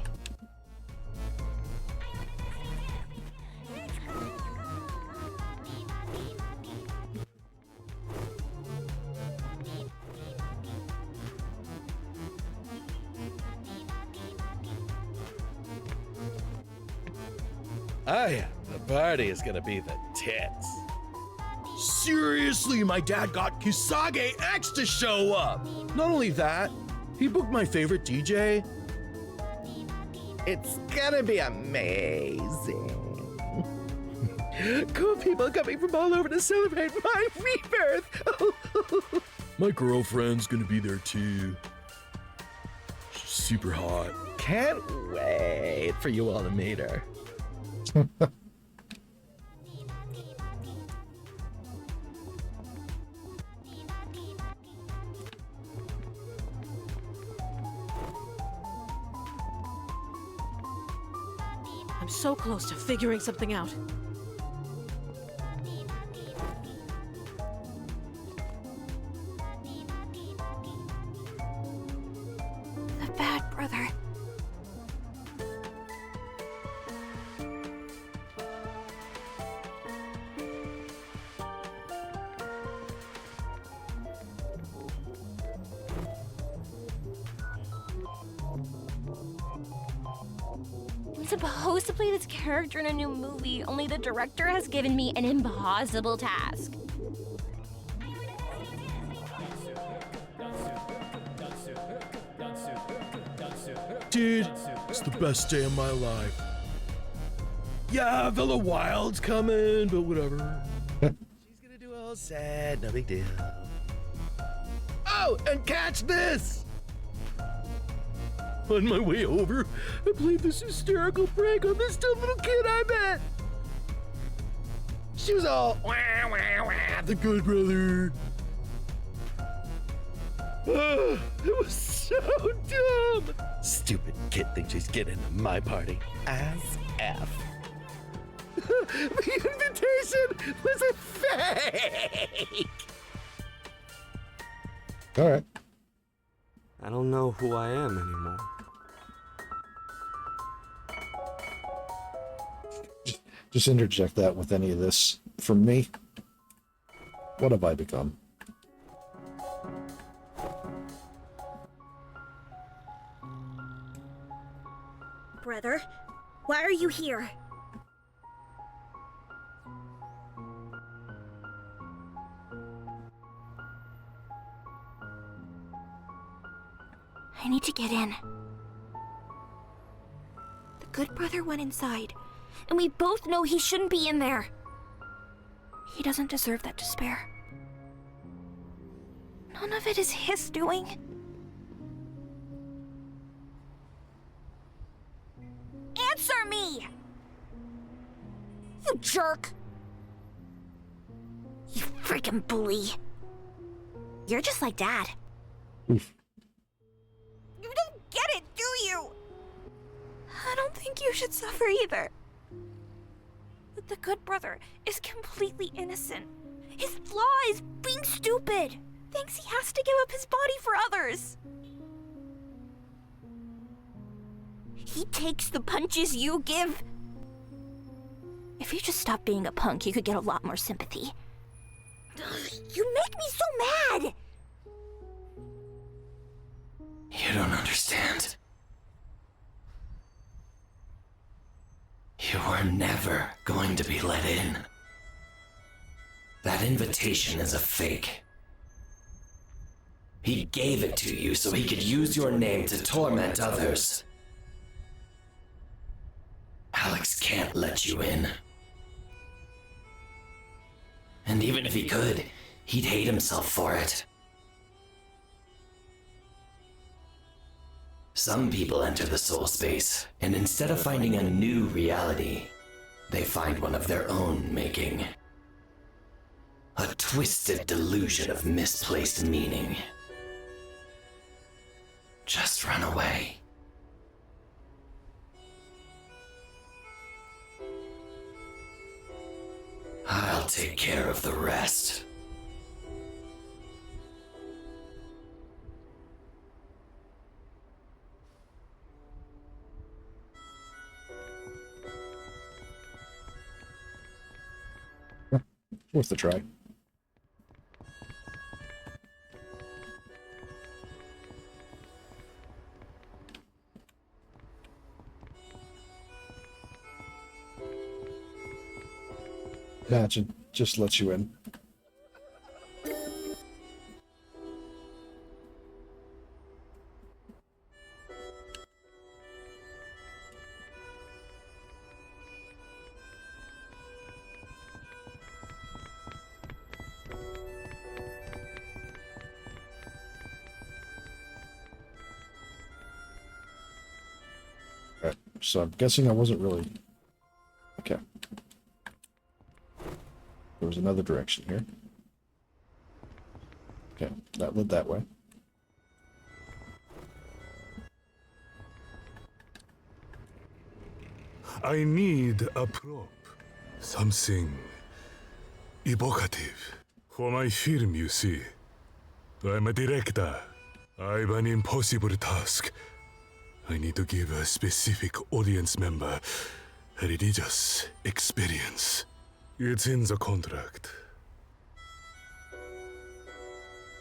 Oh yeah, the party is gonna be the tits. Seriously, my dad got Kisage X to show up. Not only that, he booked my favorite DJ. It's gonna be amazing. Cool people coming from all over to celebrate my rebirth. My girlfriend's gonna be there too. She's super hot. Can't wait for you all to meet her. I'm so close to figuring something out. The bad brother. I'm supposed to play this character in a new movie, only the director has given me an impossible task. Dude, it's the best day of my life. Yeah, Villa Wild's coming, but whatever. She's gonna do all sad, no big deal. Oh, and catch this! On my way over, I played this hysterical prank on this dumb little kid I met. She was all, wah, wah, wah, the good brother. It was so dumb. Stupid kid thinks she's getting into my party. As F. The invitation was a fake. All right. I don't know who I am anymore. Just interject that with any of this from me. What have I become? Brother, why are you here? I need to get in. The good brother went inside, and we both know he shouldn't be in there. He doesn't deserve that despair. None of it is his doing. Answer me! You jerk! You freaking bully. You're just like Dad. Oof. You don't get it, do you? I don't think you should suffer either. But the good brother is completely innocent. His flaw is being stupid. Thinks he has to give up his body for others. He takes the punches you give. If you just stop being a punk, you could get a lot more sympathy. You make me so mad! You don't understand. You were never going to be let in. That invitation is a fake. He gave it to you so he could use your name to torment others. Alex can't let you in. And even if he could, he'd hate himself for it. Some people enter the soul space, and instead of finding a new reality, they find one of their own making. A twisted delusion of misplaced meaning. Just run away. I'll take care of the rest. Worth a try. Imagine, just lets you in. so I'm guessing I wasn't really... Okay. There was another direction here. Okay, that led that way. I need a prop. Something evocative. For my film, you see. I'm a director. I have an impossible task. I need to give a specific audience member a religious experience. It's in the contract.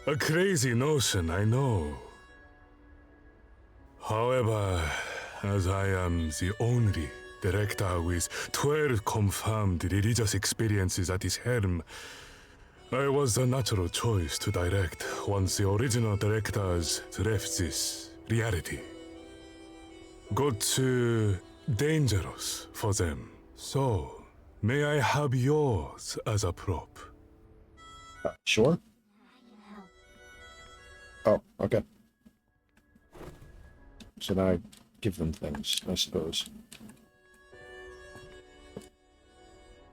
A crazy notion, I know. However, as I am the only director with 12 confirmed religious experiences at his helm, I was the natural choice to direct once the original directors left this reality. Got too dangerous for them. So, may I have yours as a prop? Sure. Oh, okay. So now I give them things, I suppose.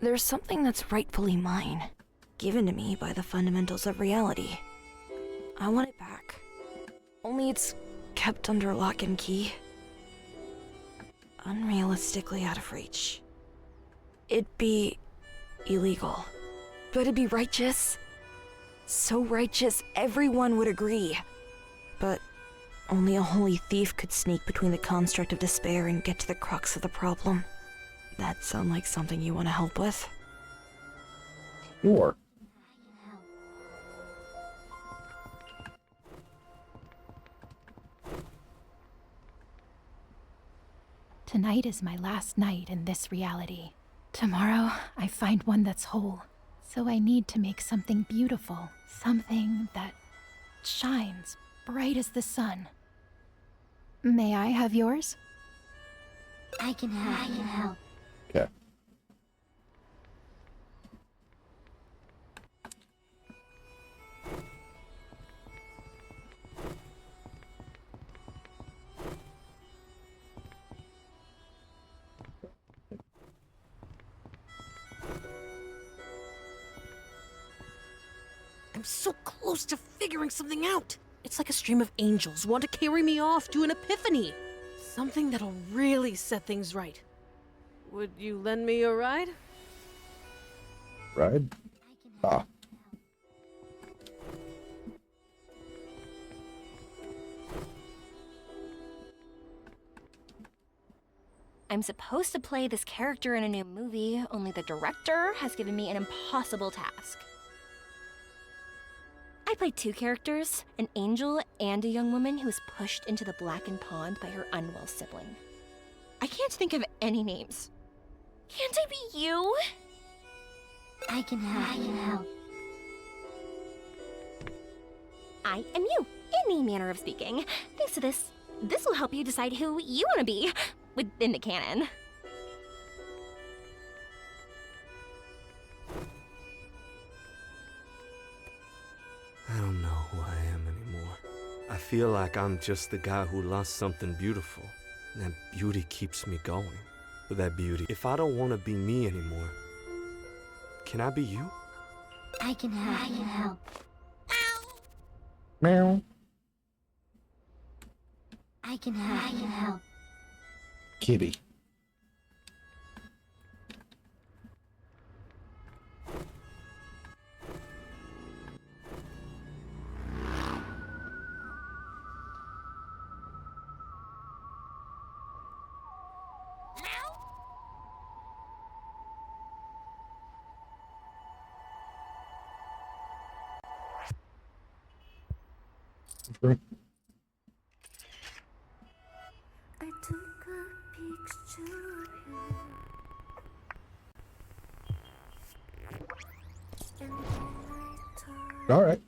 There's something that's rightfully mine, given to me by the fundamentals of reality. I want it back. Only it's kept under lock and key. Unrealistically out of reach. It'd be illegal, but it'd be righteous. So righteous, everyone would agree. But only a holy thief could sneak between the construct of despair and get to the crux of the problem. That sound like something you want to help with? Sure. Tonight is my last night in this reality. Tomorrow, I find one that's whole. So I need to make something beautiful, something that shines bright as the sun. May I have yours? I can help. Okay. I'm so close to figuring something out. It's like a stream of angels want to carry me off to an epiphany. Something that'll really set things right. Would you lend me a ride? Ride? Ah. I'm supposed to play this character in a new movie, only the director has given me an impossible task. I played two characters, an angel and a young woman who was pushed into the blackened pond by her unwell sibling. I can't think of any names. Can't I be you? I can help. I am you, in a manner of speaking. Thanks to this will help you decide who you want to be within the canon. I don't know who I am anymore. I feel like I'm just the guy who lost something beautiful. And that beauty keeps me going. But that beauty, if I don't want to be me anymore, can I be you? I can help. Meow. I can help. Kitty. I took a picture of you. All right.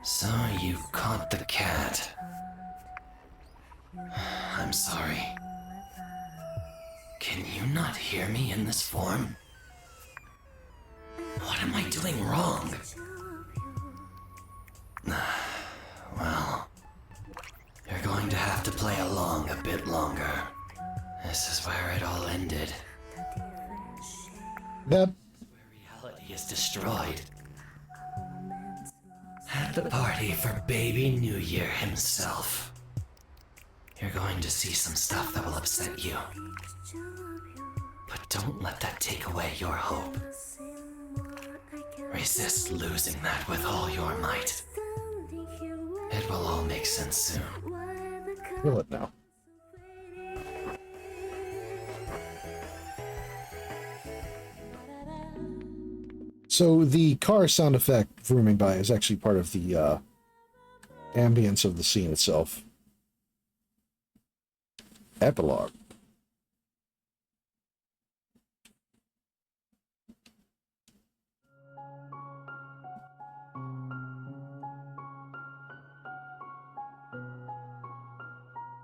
So you caught the cat. I'm sorry. Can you not hear me in this form? What am I doing wrong? Well, to play along a bit longer. This is where it all ended. That reality is destroyed. At the party for Baby New Year himself. You're going to see some stuff that will upset you. But don't let that take away your hope. Resist losing that with all your might. It will all make sense soon. Will it now? So the car sound effect vrooming by is actually part of the ambience of the scene itself. Epilogue.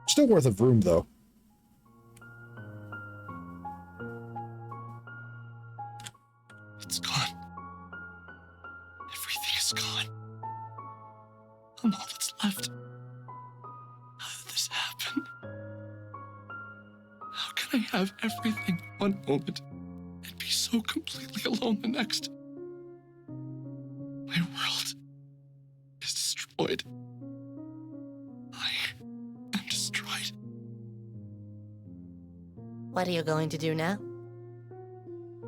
Still worth a vroom, though. It's gone. Everything is gone. I'm all that's left. How did this happen? How can I have everything one moment and be so completely alone the next? My world is destroyed. I am destroyed. What are you going to do now?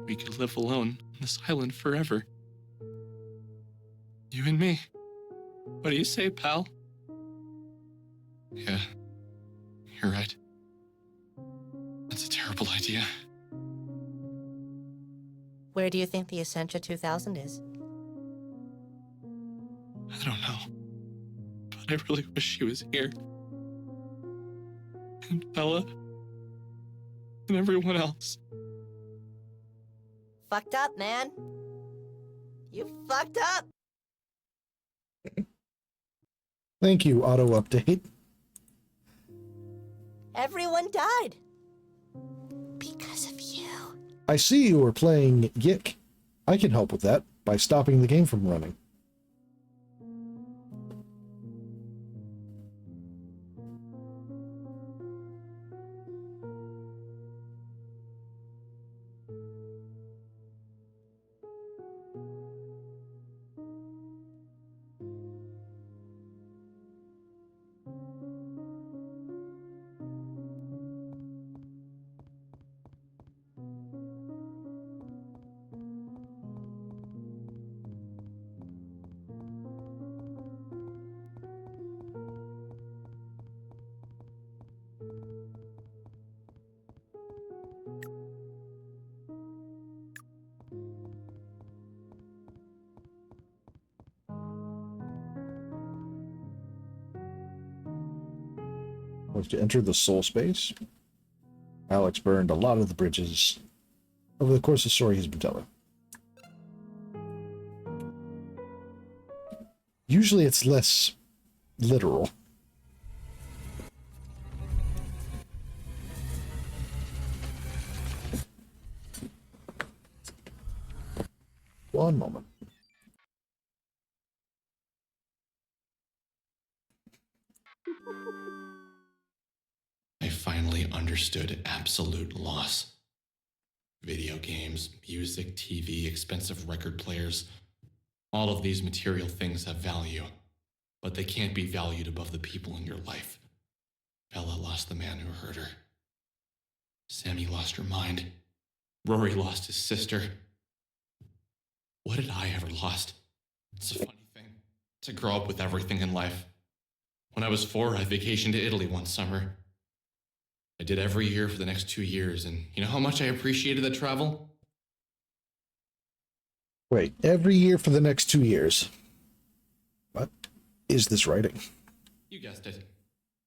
We could live alone on this island forever. You and me. What do you say, pal? Yeah, you're right. That's a terrible idea. Where do you think the Essentia 2000 is? I don't know. But I really wish she was here. And Bella. And everyone else. Fucked up, man. You fucked up. Thank you, auto update. Everyone died. Because of you. I see you are playing YIIK. I can help with that by stopping the game from running. Was to enter the soul space. Alex burned a lot of the bridges over the course of the story he's been telling. Usually it's less literal. One moment. I finally understood absolute loss. Video games, music, TV, expensive record players. All of these material things have value, but they can't be valued above the people in your life. Bella lost the man who hurt her. Sammy lost her mind. Rory lost his sister. What had I ever lost? It's a funny thing, to grow up with everything in life. When I was 4, I vacationed to Italy one summer. I did every year for the next 2 years, and you know how much I appreciated that travel? Wait, every year for the next 2 years. What is this writing? You guessed it.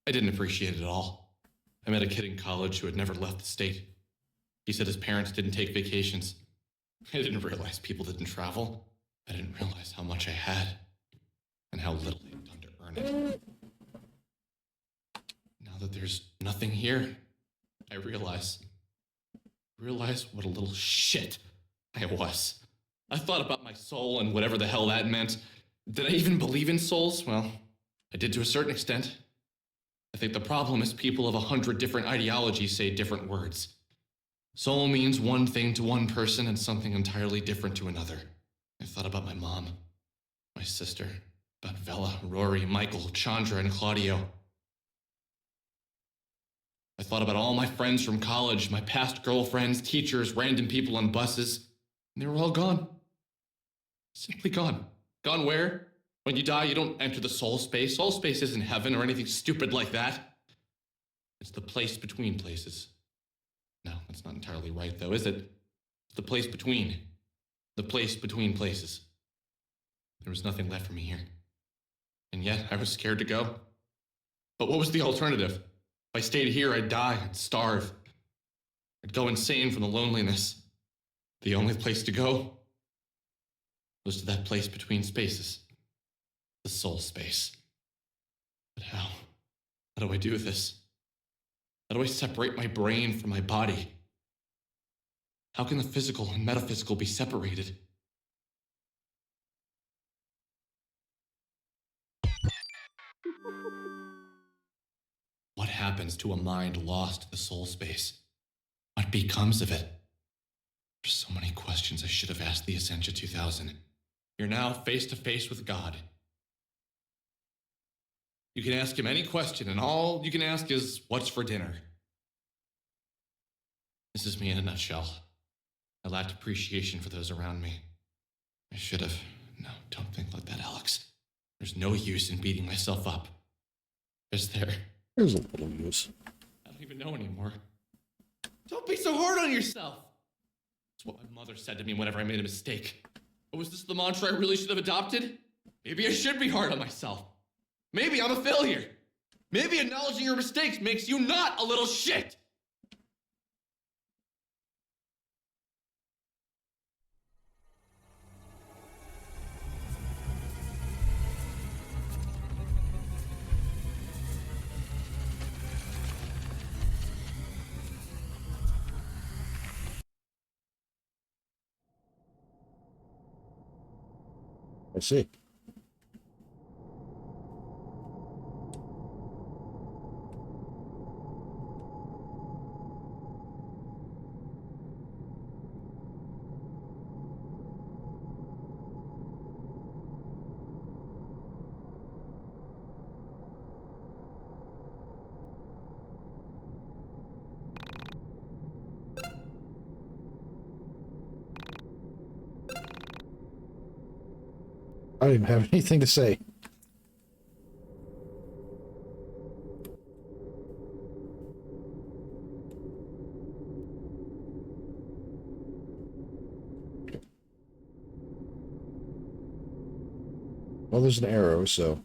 I didn't appreciate it at all. I met a kid in college who had never left the state. He said his parents didn't take vacations. I didn't realize people didn't travel. I didn't realize how much I had, and how little I had done to earn it. Now that there's nothing here, I realize what a little shit I was. I thought about my soul and whatever the hell that meant. Did I even believe in souls? Well, I did to a certain extent. I think the problem is people of 100 different ideologies say different words. Soul means one thing to one person and something entirely different to another. I thought about my mom, my sister, about Vela, Rory, Michael, Chandra, and Claudio. I thought about all my friends from college, my past girlfriends, teachers, random people on buses, and they were all gone. Simply gone. Gone where? When you die, you don't enter the soul space. Soul space isn't heaven or anything stupid like that. It's the place between places. No, that's not entirely right, though, is it? It's the place between. The place between places. There was nothing left for me here. And yet, I was scared to go. But what was the alternative? If I stayed here, I'd die, I'd starve. I'd go insane from the loneliness. The only place to go was to that place between spaces. The soul space. But how? How do I do this? How do I separate my brain from my body? How can the physical and metaphysical be separated? What happens to a mind lost to the soul space? What becomes of it? There's so many questions I should have asked the Essentia 2000. You're now face to face with God. You can ask him any question, and all you can ask is, what's for dinner? This is me in a nutshell. I lacked appreciation for those around me. I should have. No, don't think like that, Alex. There's no use in beating myself up. Is there? There's a little use. I don't even know anymore. Don't be so hard on yourself. That's what my mother said to me whenever I made a mistake. But was this the mantra I really should have adopted? Maybe I should be hard on myself. Maybe I'm a failure. Maybe acknowledging your mistakes makes you not a little shit. I see. I don't even have anything to say. Well, there's an arrow, so...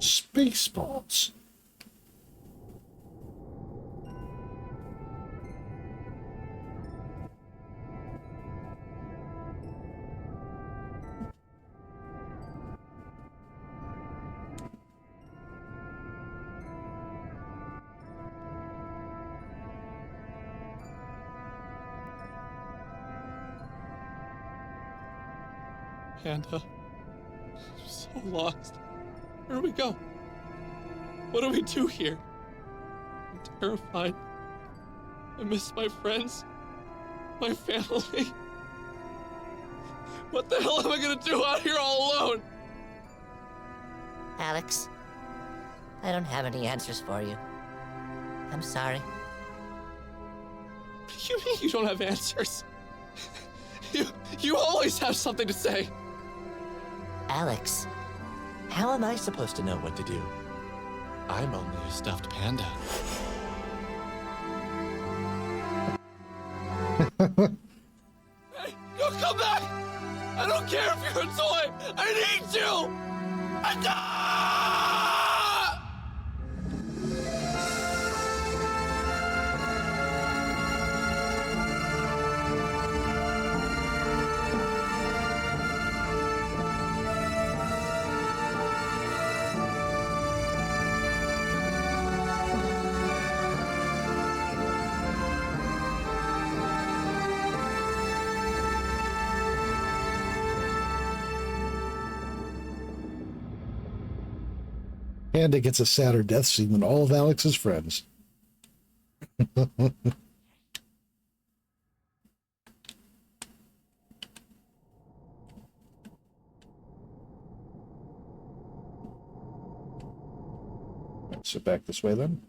Spaceballs. Panda. I'm so lost. Where do we go? What do we do here? I'm terrified. I miss my friends, my family. What the hell am I gonna do out here all alone? Alex, I don't have any answers for you. I'm sorry. You mean you don't have answers? You always have something to say. Alex, how am I supposed to know what to do? I'm only a stuffed panda. Hey, go come back! I don't care if you're a toy! I need you! Panda gets a sadder death scene than all of Alex's friends. So back this way then.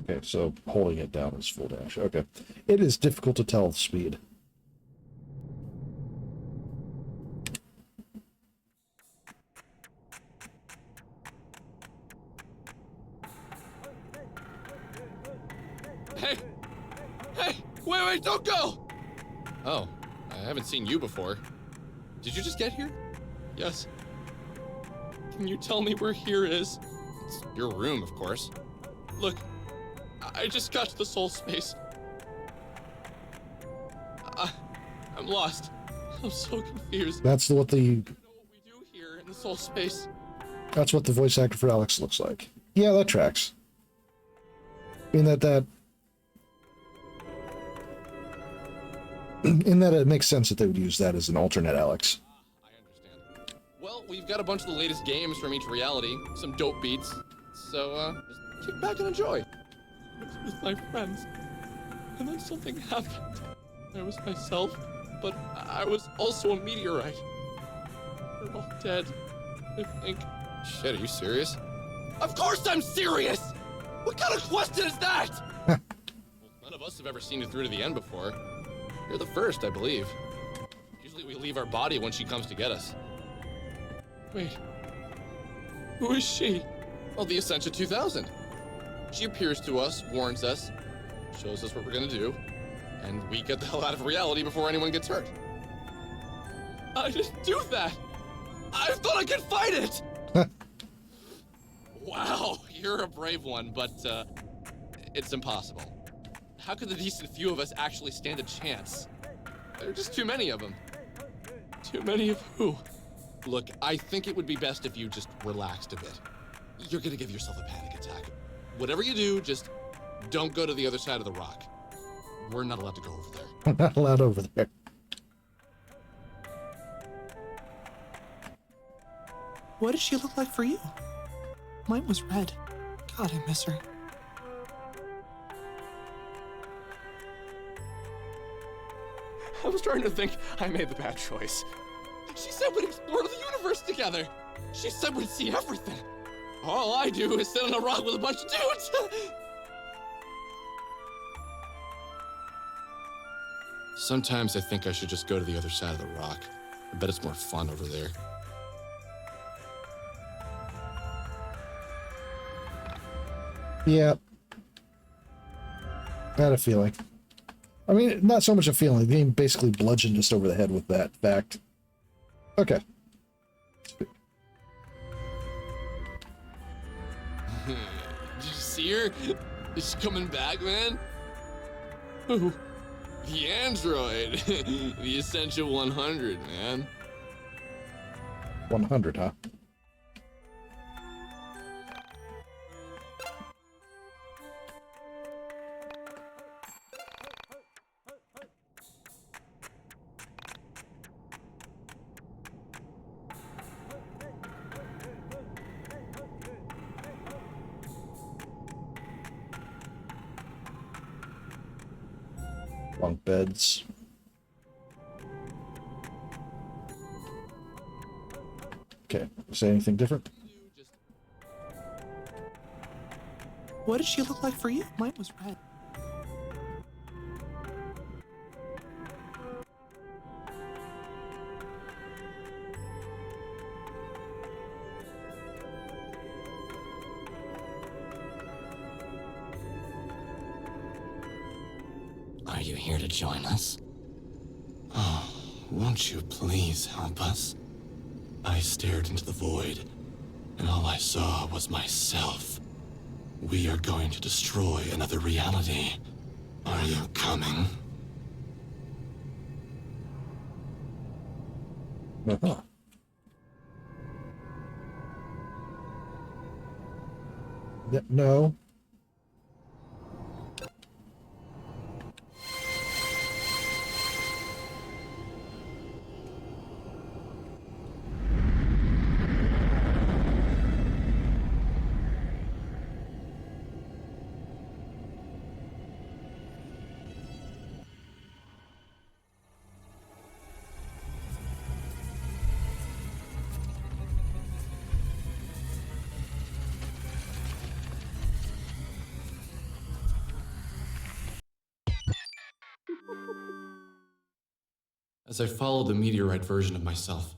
Okay, so holding it down is full dash. Okay. It is difficult to tell the speed. Hey! Hey! Wait, don't go! Oh, I haven't seen you before. Did you just get here? Yes. Can you tell me where here is? It's your room, of course. Look, I just got to the soul space. I'm lost. I'm so confused. That's what the... Here in the soul space. That's what the voice actor for Alex looks like. Yeah, that tracks. I mean, in that it makes sense that they would use that as an alternate Alex. Well, we've got a bunch of the latest games from each reality, some dope beats. So, just kick back and enjoy. I was with my friends, and then something happened. I was myself, but I was also a meteorite. We're all dead, I think. Shit, are you serious? Of course I'm serious! What kind of question is that? Well, none of us have ever seen it through to the end before. You're the first, I believe. Usually we leave our body when she comes to get us. Wait. Who is she? Oh, the Ascension 2000. She appears to us, warns us, shows us what we're gonna do, and we get the hell out of reality before anyone gets hurt. I didn't do that! I thought I could fight it! Wow, you're a brave one, but, it's impossible. How could the decent few of us actually stand a chance? There are just too many of them. Too many of who? Look, I think it would be best if you just relaxed a bit. You're gonna give yourself a panic attack. Whatever you do, just don't go to the other side of the rock. We're not allowed to go over there. I'm not allowed over there. What did she look like for you? Mine was red. God, I miss her. I was starting to think I made the bad choice. She said we'd explore the universe together. She said we'd see everything. All I do is sit on a rock with a bunch of dudes. Sometimes I think I should just go to the other side of the rock. I bet it's more fun over there. Yeah. I had a feeling. I mean, not so much a feeling. The game basically bludgeoned us over the head with that fact. Okay. Did you see her? Is she coming back, man? Who? The android. The Essential 100, man. 100, huh? Bunk beds. Okay, say anything different? What did she look like for you? Mine was red. Are you here to join us? Oh, won't you please help us? I stared into the void, and all I saw was myself. We are going to destroy another reality. Are you coming? Uh-huh. No. As I followed the meteorite version of myself,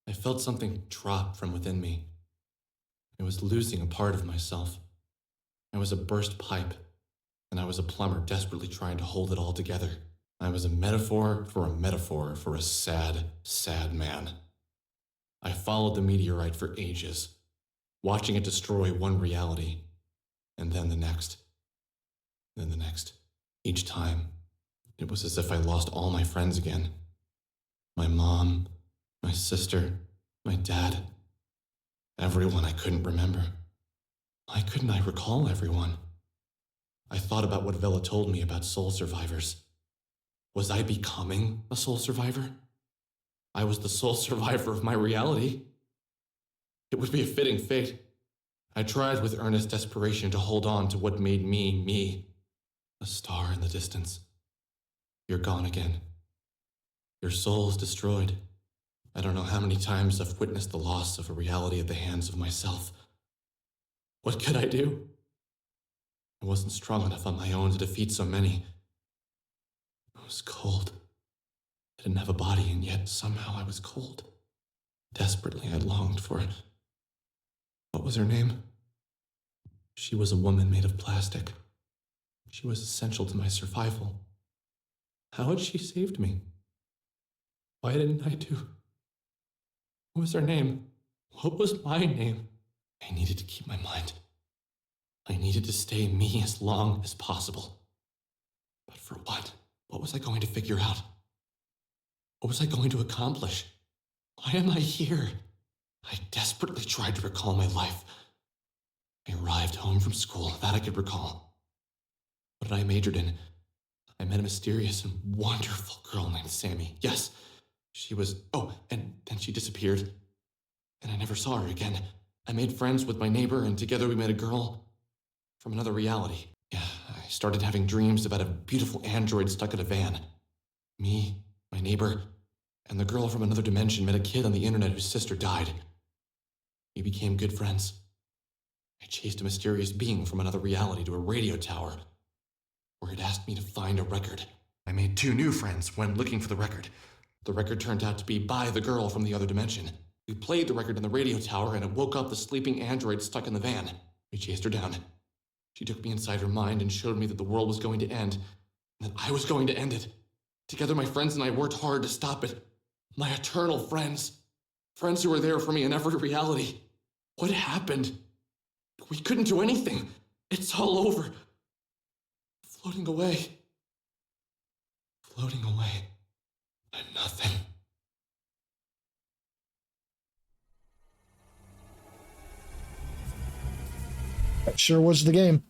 I felt something drop from within me. I was losing a part of myself. I was a burst pipe, and I was a plumber desperately trying to hold it all together. I was a metaphor for a sad, sad man. I followed the meteorite for ages, watching it destroy one reality, and then the next, then the next. Each time, it was as if I lost all my friends again. My mom, my sister, my dad, everyone I couldn't remember. Why couldn't I recall everyone? I thought about what Vela told me about soul survivors. Was I becoming a soul survivor? I was the sole survivor of my reality. It would be a fitting fate. I tried with earnest desperation to hold on to what made me, me. A star in the distance. You're gone again. Your soul's destroyed. I don't know how many times I've witnessed the loss of a reality at the hands of myself. What could I do? I wasn't strong enough on my own to defeat so many. I was cold. I didn't have a body, and yet somehow I was cold. Desperately, I longed for it. What was her name? She was a woman made of plastic. She was essential to my survival. How had she saved me? Why didn't I do? What was her name? What was my name? I needed to keep my mind. I needed to stay me as long as possible. But for what? What was I going to figure out? What was I going to accomplish? Why am I here? I desperately tried to recall my life. I arrived home from school, that I could recall. What did I majored in? I met a mysterious and wonderful girl named Sammy. Yes, she was... Oh, and then she disappeared. And I never saw her again. I made friends with my neighbor, and together we met a girl from another reality. Yeah, I started having dreams about a beautiful android stuck in a van. Me, my neighbor, and the girl from another dimension met a kid on the internet whose sister died. We became good friends. I chased a mysterious being from another reality to a radio tower, where it asked me to find a record. I made 2 new friends when looking for the record. The record turned out to be by the girl from the other dimension. We played the record in the radio tower, and it woke up the sleeping android stuck in the van. We chased her down. She took me inside her mind and showed me that the world was going to end, and that I was going to end it. Together, my friends and I worked hard to stop it. My eternal friends. Friends who were there for me in every reality. What happened? We couldn't do anything. It's all over. Floating away. Floating away. I'm nothing. That sure was the game.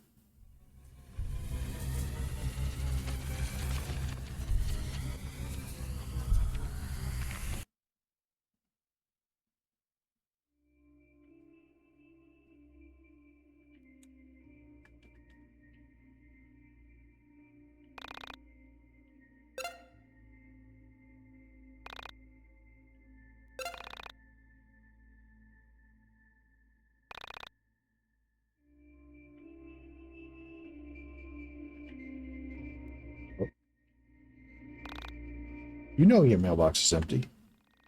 You know your mailbox is empty.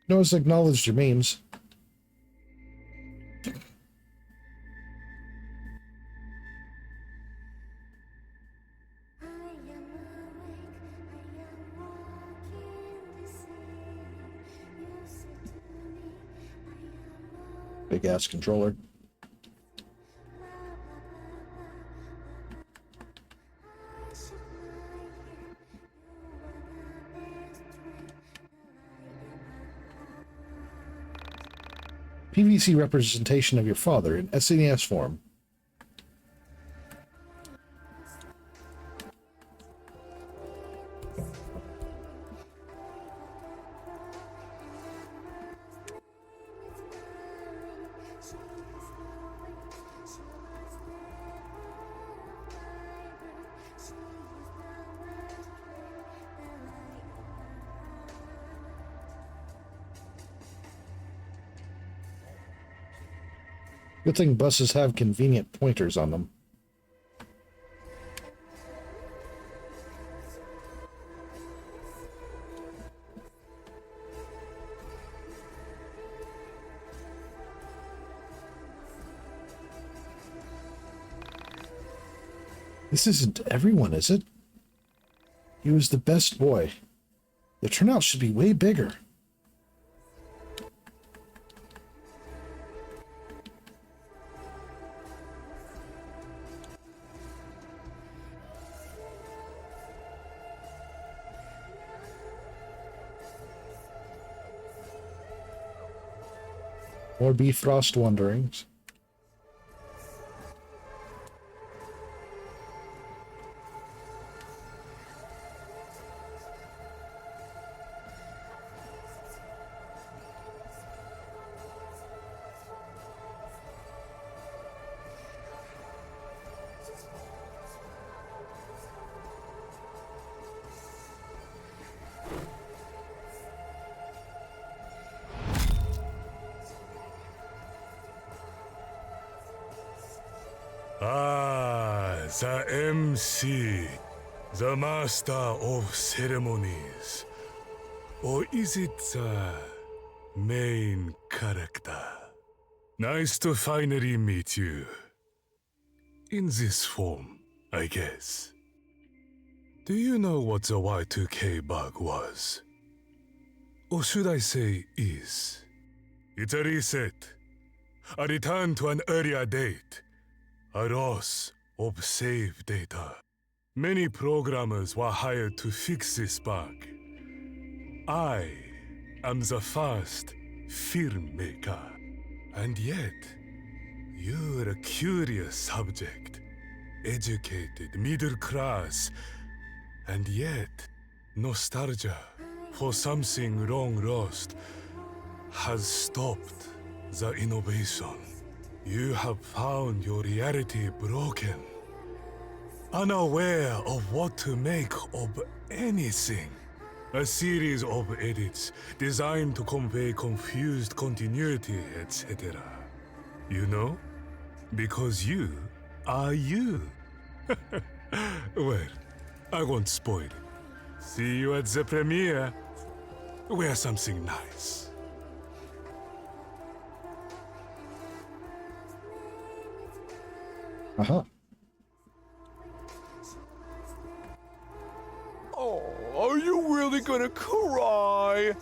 No one's acknowledged your memes. big ass controller. PVC representation of your father in SNES form. Good thing buses have convenient pointers on them. This isn't everyone, is it? He was the best boy. The turnout should be way bigger. More Bifrost wanderings. The MC, the master of ceremonies. Or is it the main character? Nice to finally meet you. In this form, I guess. Do you know what the Y2K bug was? Or should I say is? It's a reset. A return to an earlier date. A loss of save data. Many programmers were hired to fix this bug. I am the first filmmaker. And yet, you're a curious subject. Educated, middle class. And yet, nostalgia for something long lost has stopped the innovation. You have found your reality broken, unaware of what to make of anything. A series of edits designed to convey confused continuity, etc. You know? Because you are you. Well, I won't spoil it. See you at the premiere. Wear something nice. Uh-huh. Oh, are you really gonna cry?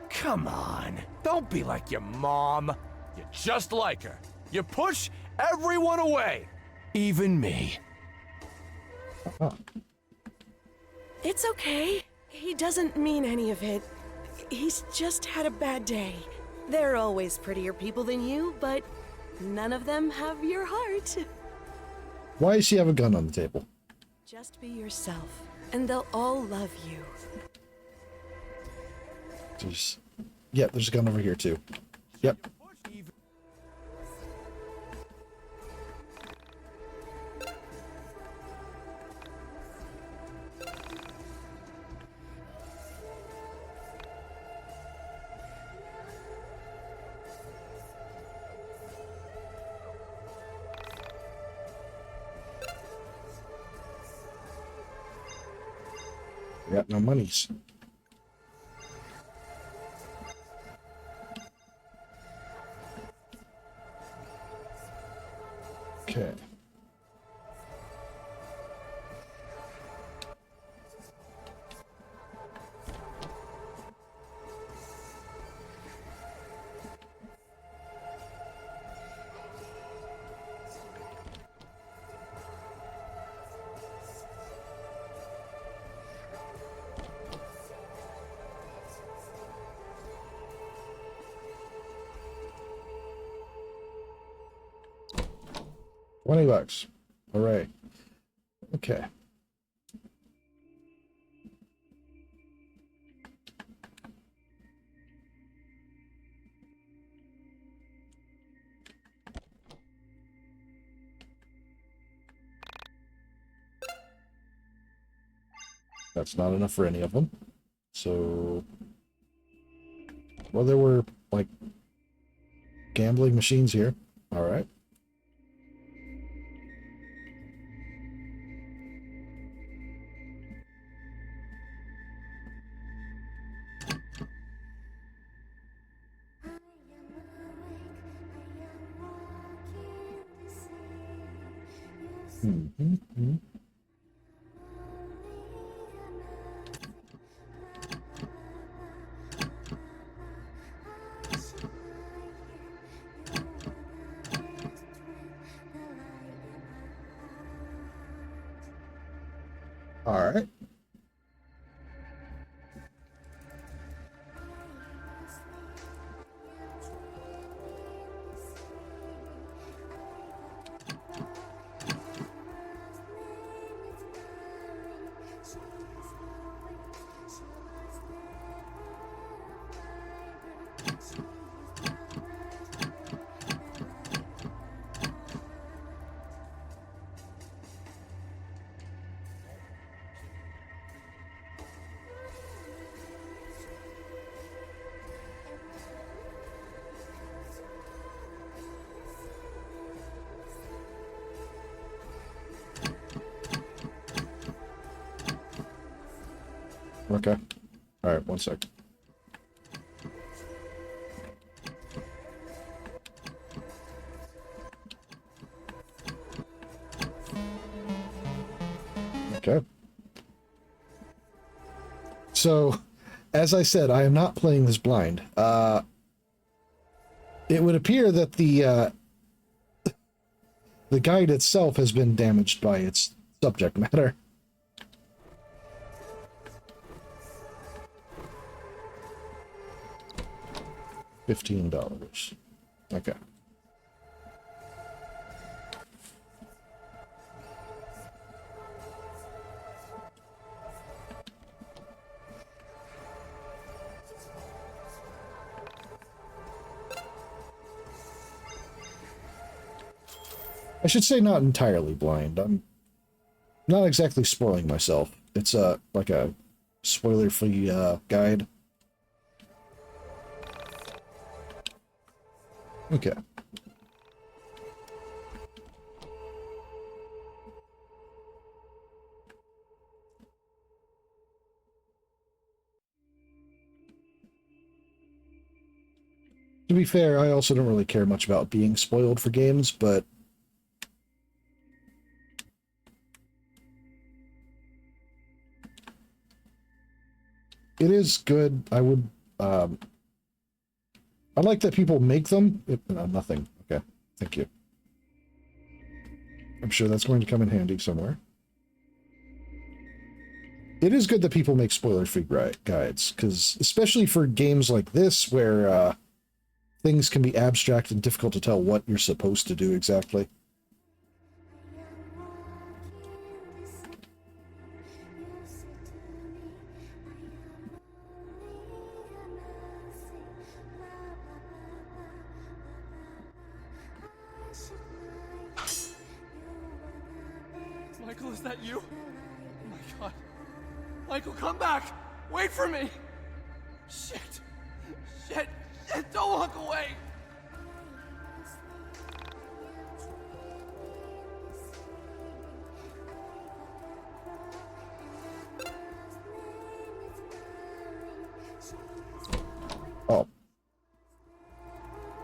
Come on, don't be like your mom. You're just like her. You push everyone away, even me. It's okay. He doesn't mean any of it. He's just had a bad day. There are always prettier people than you, but none of them have your heart. Why does she have a gun on the table? Just be yourself, and they'll all love you. Yep, there's a gun over here too. Yep. Got no monies. Okay. $20. Hooray. Okay. That's not enough for any of them. So, well, there were, like, gambling machines here. All right. Mm-hmm. All right. Okay. All right, one sec. Okay. So, as I said, I am not playing this blind. It would appear that the guide itself has been damaged by its subject matter. $15. Okay. I should say not entirely blind. I'm not exactly spoiling myself. It's like a spoiler-free guide. Okay. To be fair, I also don't really care much about being spoiled for games, but it is good. I would, I like that people make them. Nothing. Okay, thank you. I'm sure that's going to come in handy somewhere. It is good that people make spoiler-free guides, because especially for games like this, where things can be abstract and difficult to tell what you're supposed to do exactly. Michael, is that you? Oh my god. Michael, come back! Wait for me! Shit! Shit! Shit! Don't walk away! Oh.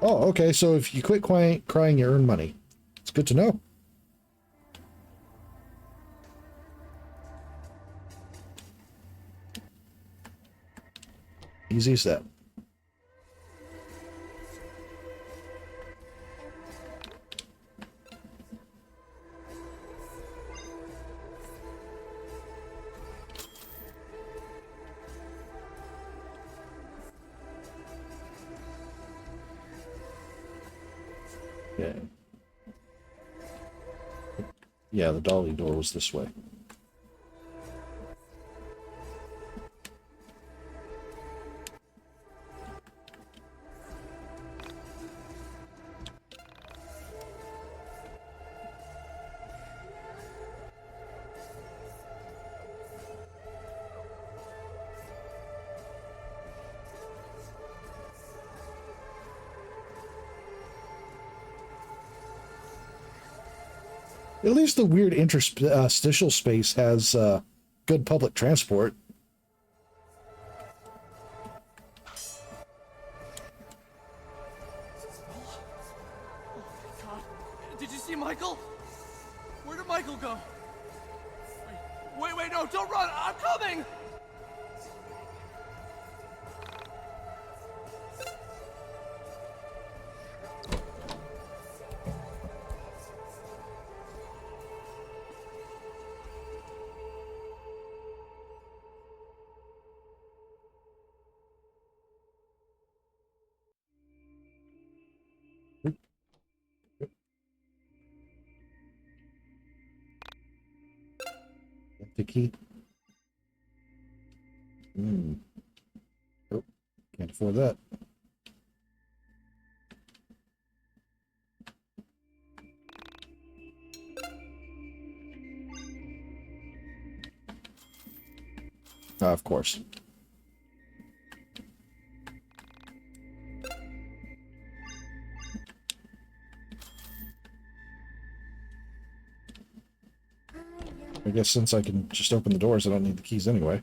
Oh, okay, so if you quit crying, you earn money. It's good to know. Easy as that. Okay. Yeah, the dolly door was this way. At least the weird interstitial space has good public transport. Did you see Michael? Where did Michael go? Wait, no, don't run! I'm coming! The key. Oh, can't afford that. Of course. I guess since I can just open the doors, I don't need the keys anyway.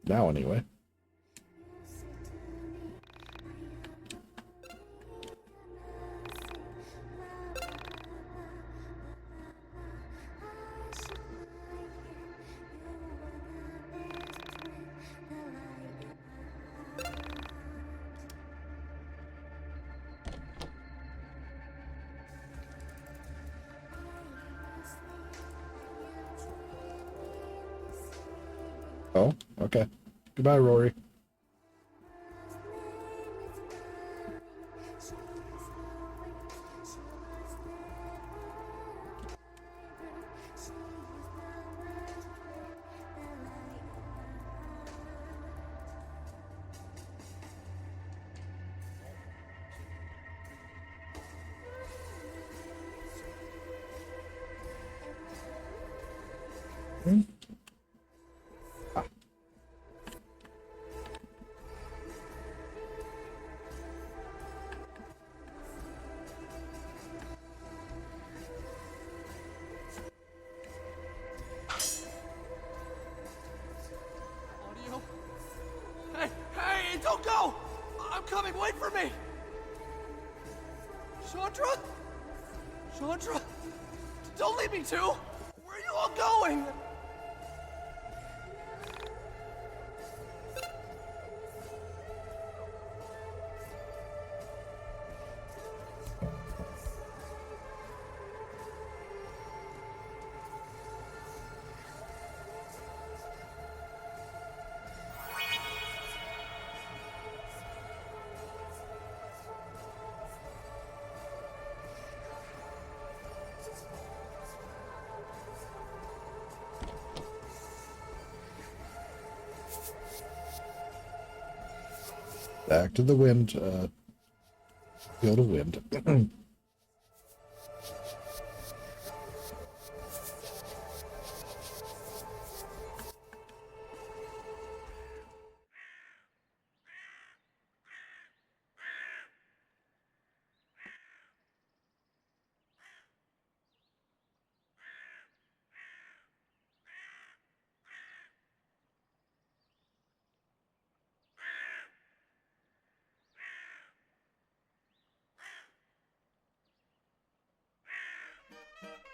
Now, anyway. Oh, okay. Goodbye, Rory. Hey, don't go! I'm coming, wait for me! Chandra, don't leave me too! Where are you all going? Back to the wind. Field of wind.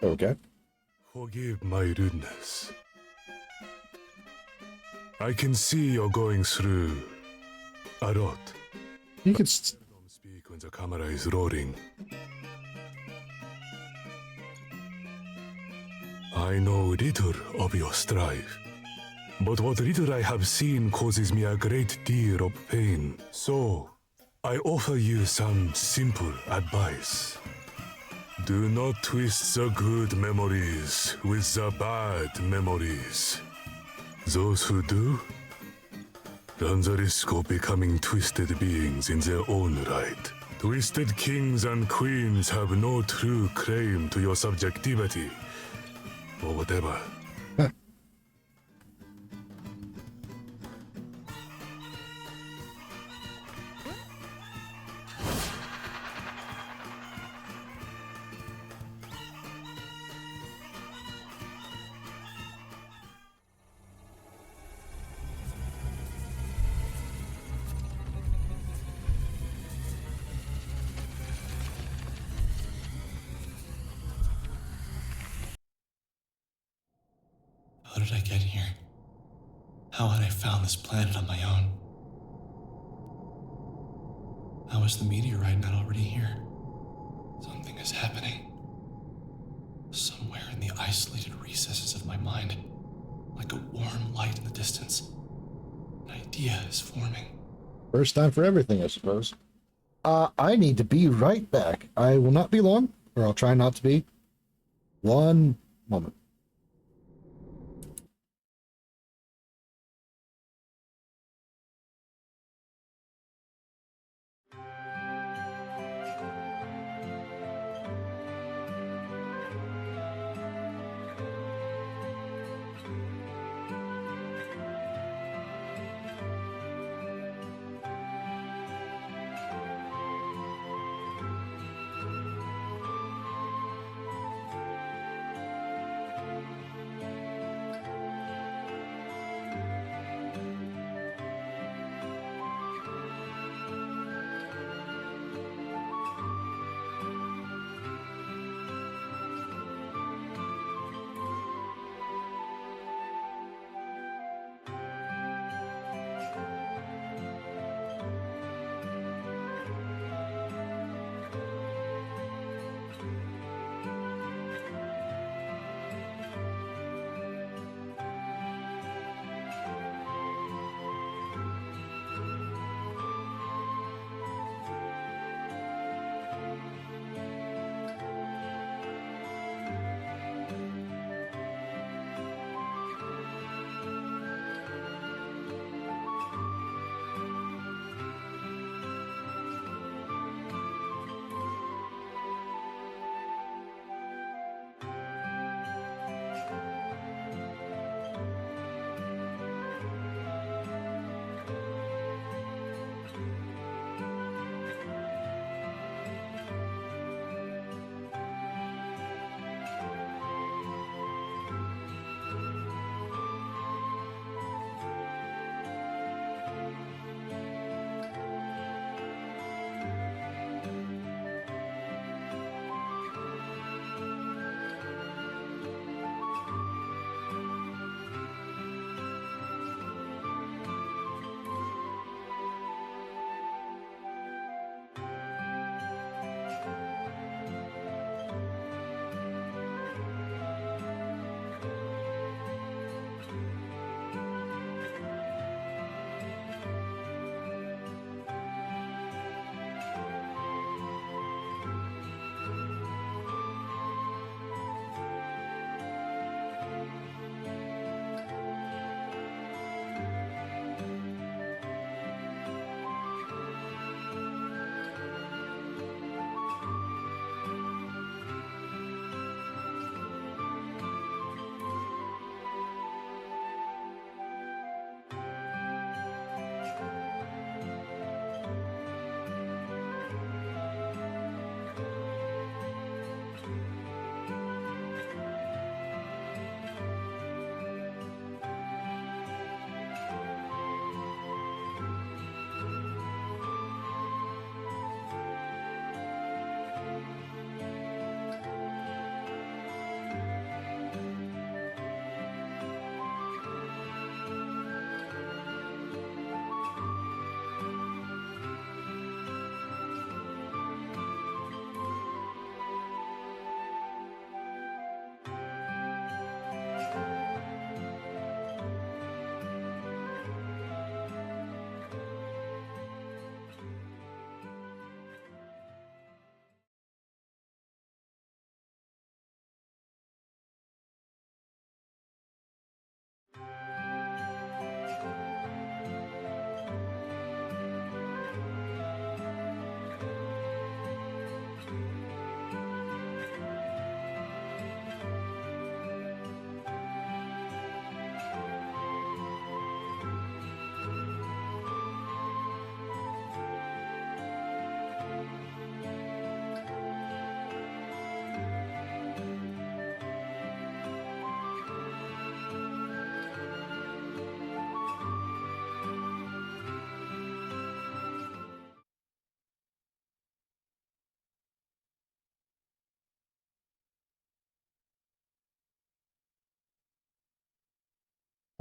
Okay. Forgive my rudeness. I can see you're going through a lot. You could don't speak when the camera is rolling. I know little of your strife, but what little I have seen causes me a great deal of pain. So, I offer you some simple advice. Do not twist the good memories with the bad memories. Those who do run the risk of becoming twisted beings in their own right. Twisted kings and queens have no true claim to your subjectivity, or whatever. How did I get here? How had I found this planet on my own? How is the meteorite not already here? Something is happening. Somewhere in the isolated recesses of my mind, like a warm light in the distance, an idea is forming. First time for everything, I suppose. I need to be right back. I will not be long, or I'll try not to be. One moment.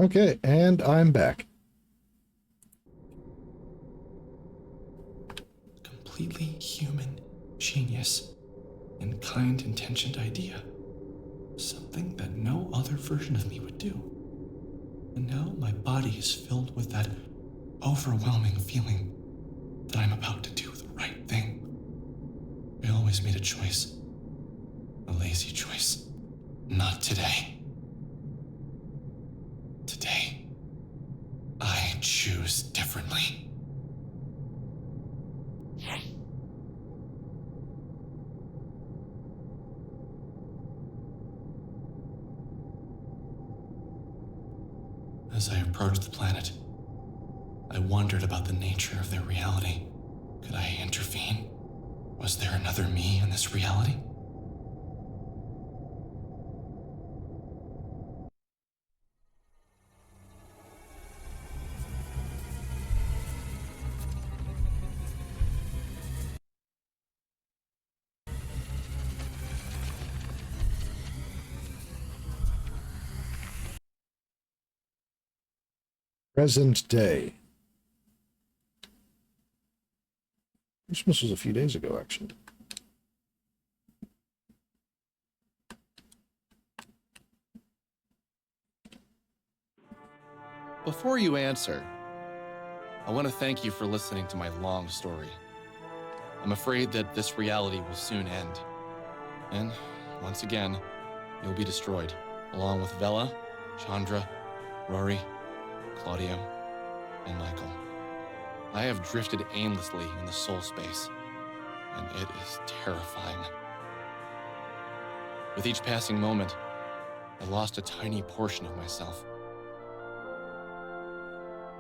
Okay, and I'm back. Completely human genius and kind-intentioned idea. Something that no other version of me would do. And now my body is filled with that overwhelming feeling that I'm about to do the right thing. I always made a choice. A lazy choice. Not today. Today, I choose differently. As I approached the planet, I wondered about the nature of their reality. Could I intervene? Was there another me in this reality? Present day. Christmas was a few days ago, actually. Before you answer, I want to thank you for listening to my long story. I'm afraid that this reality will soon end. And, once again, you'll be destroyed, along with Vela, Chandra, Rory, Claudio, and Michael. I have drifted aimlessly in the soul space, and it is terrifying. With each passing moment, I lost a tiny portion of myself.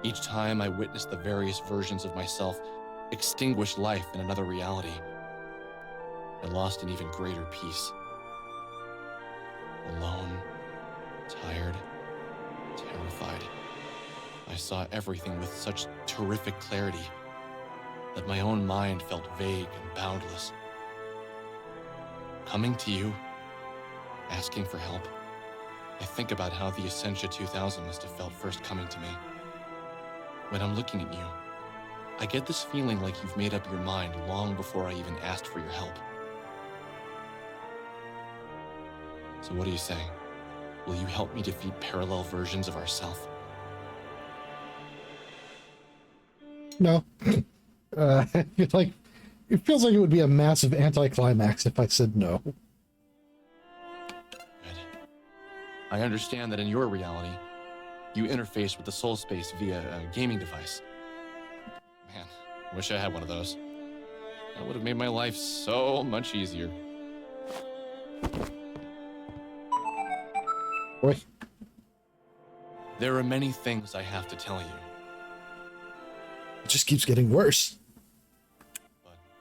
Each time I witnessed the various versions of myself extinguish life in another reality, I lost an even greater peace. Alone, tired, terrified. I saw everything with such terrific clarity that my own mind felt vague and boundless. Coming to you, asking for help, I think about how the Essentia 2000 must have felt first coming to me. When I'm looking at you, I get this feeling like you've made up your mind long before I even asked for your help. So what do you say? Will you help me defeat parallel versions of ourselves? No. It feels like it would be a massive anticlimax if I said no. Good. I understand that in your reality, you interface with the soul space via a gaming device. Man, I wish I had one of those. That would have made my life so much easier. Boy. There are many things I have to tell you. It just keeps getting worse.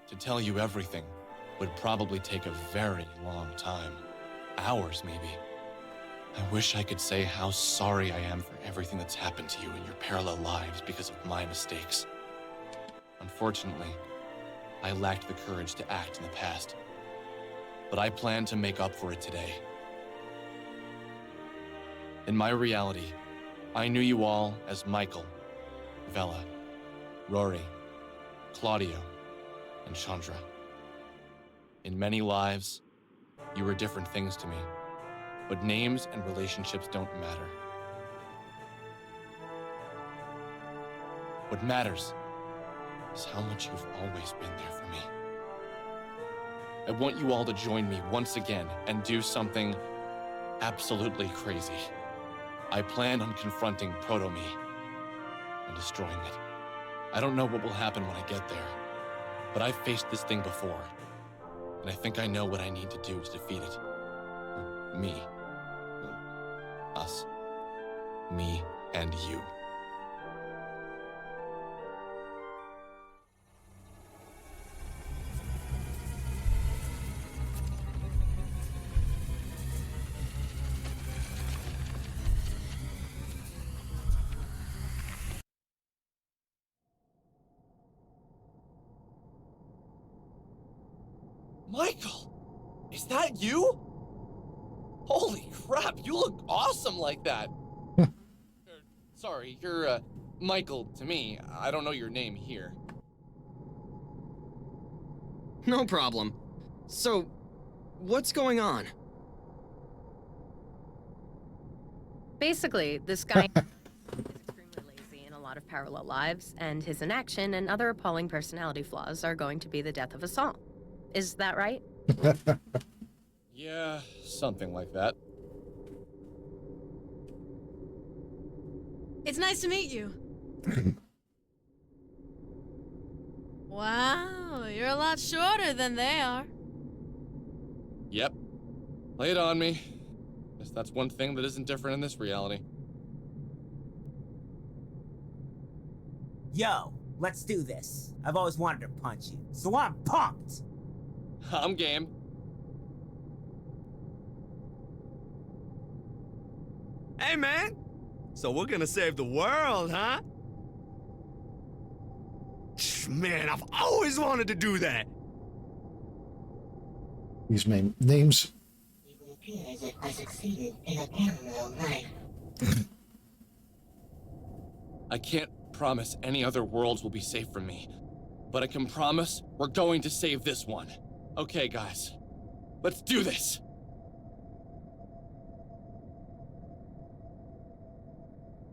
To tell you everything would probably take a very long time. Hours, maybe. I wish I could say how sorry I am for everything that's happened to you in your parallel lives because of my mistakes. Unfortunately, I lacked the courage to act in the past. But I plan to make up for it today. In my reality, I knew you all as Michael, Vela, Rory, Claudio, and Chandra. In many lives, you were different things to me, but names and relationships don't matter. What matters is how much you've always been there for me. I want you all to join me once again and do something absolutely crazy. I plan on confronting Proto-Me and destroying it. I don't know what will happen when I get there, but I've faced this thing before, and I think I know what I need to do to defeat it. Me. Us. Me and you. Michael! Is that you? Holy crap, you look awesome like that! sorry, you're, Michael to me. I don't know your name here. No problem. So, what's going on? Basically, this guy is extremely lazy in a lot of parallel lives, and his inaction and other appalling personality flaws are going to be the death of us all. Is that right? Yeah, something like that. It's nice to meet you. Wow, you're a lot shorter than they are. Yep. Lay it on me. Guess that's one thing that isn't different in this reality. Yo, let's do this. I've always wanted to punch you, so I'm pumped! I'm game. Hey, man! So we're gonna save the world, huh? Man, I've always wanted to do that! These names. It would appear as if I succeeded in a parallel life. I can't promise any other worlds will be safe from me, but I can promise we're going to save this one. Okay, guys, let's do this!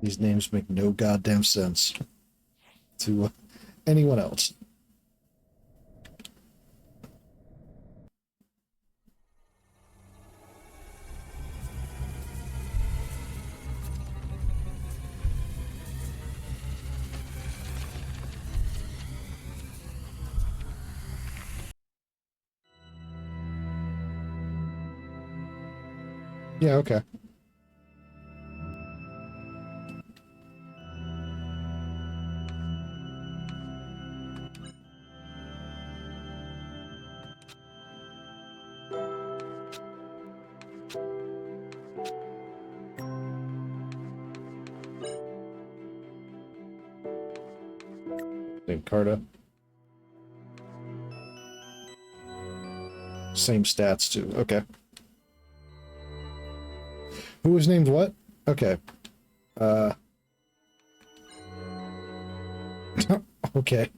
These names make no goddamn sense to anyone else. Yeah, okay. Same Carta. Same stats too. Okay. Who was named what? Okay. Okay.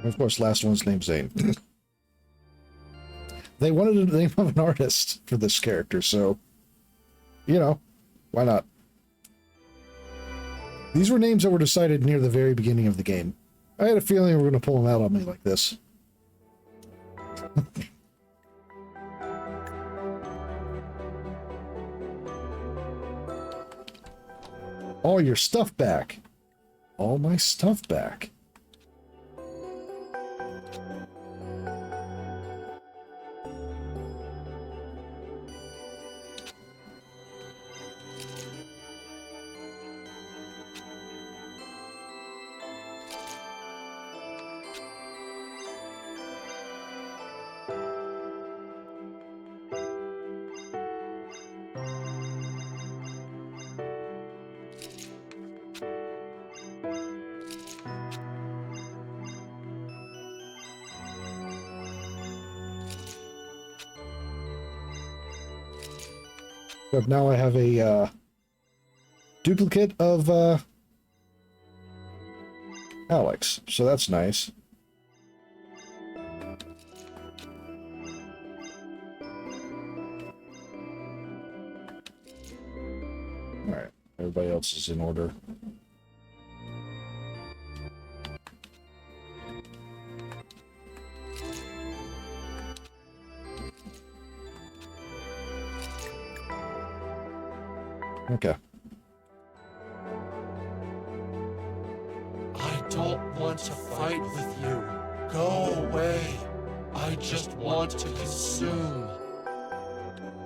Of course, last one's named Zane. They wanted the name of an artist for this character, so, you know, why not? These were names that were decided near the very beginning of the game. I had a feeling they were going to pull them out on me like this. All your stuff back. All my stuff back. But now I have a duplicate of Alex, so that's nice. Alright, everybody else is in order. Okay. I don't want to fight with you. Go away. I just want to consume.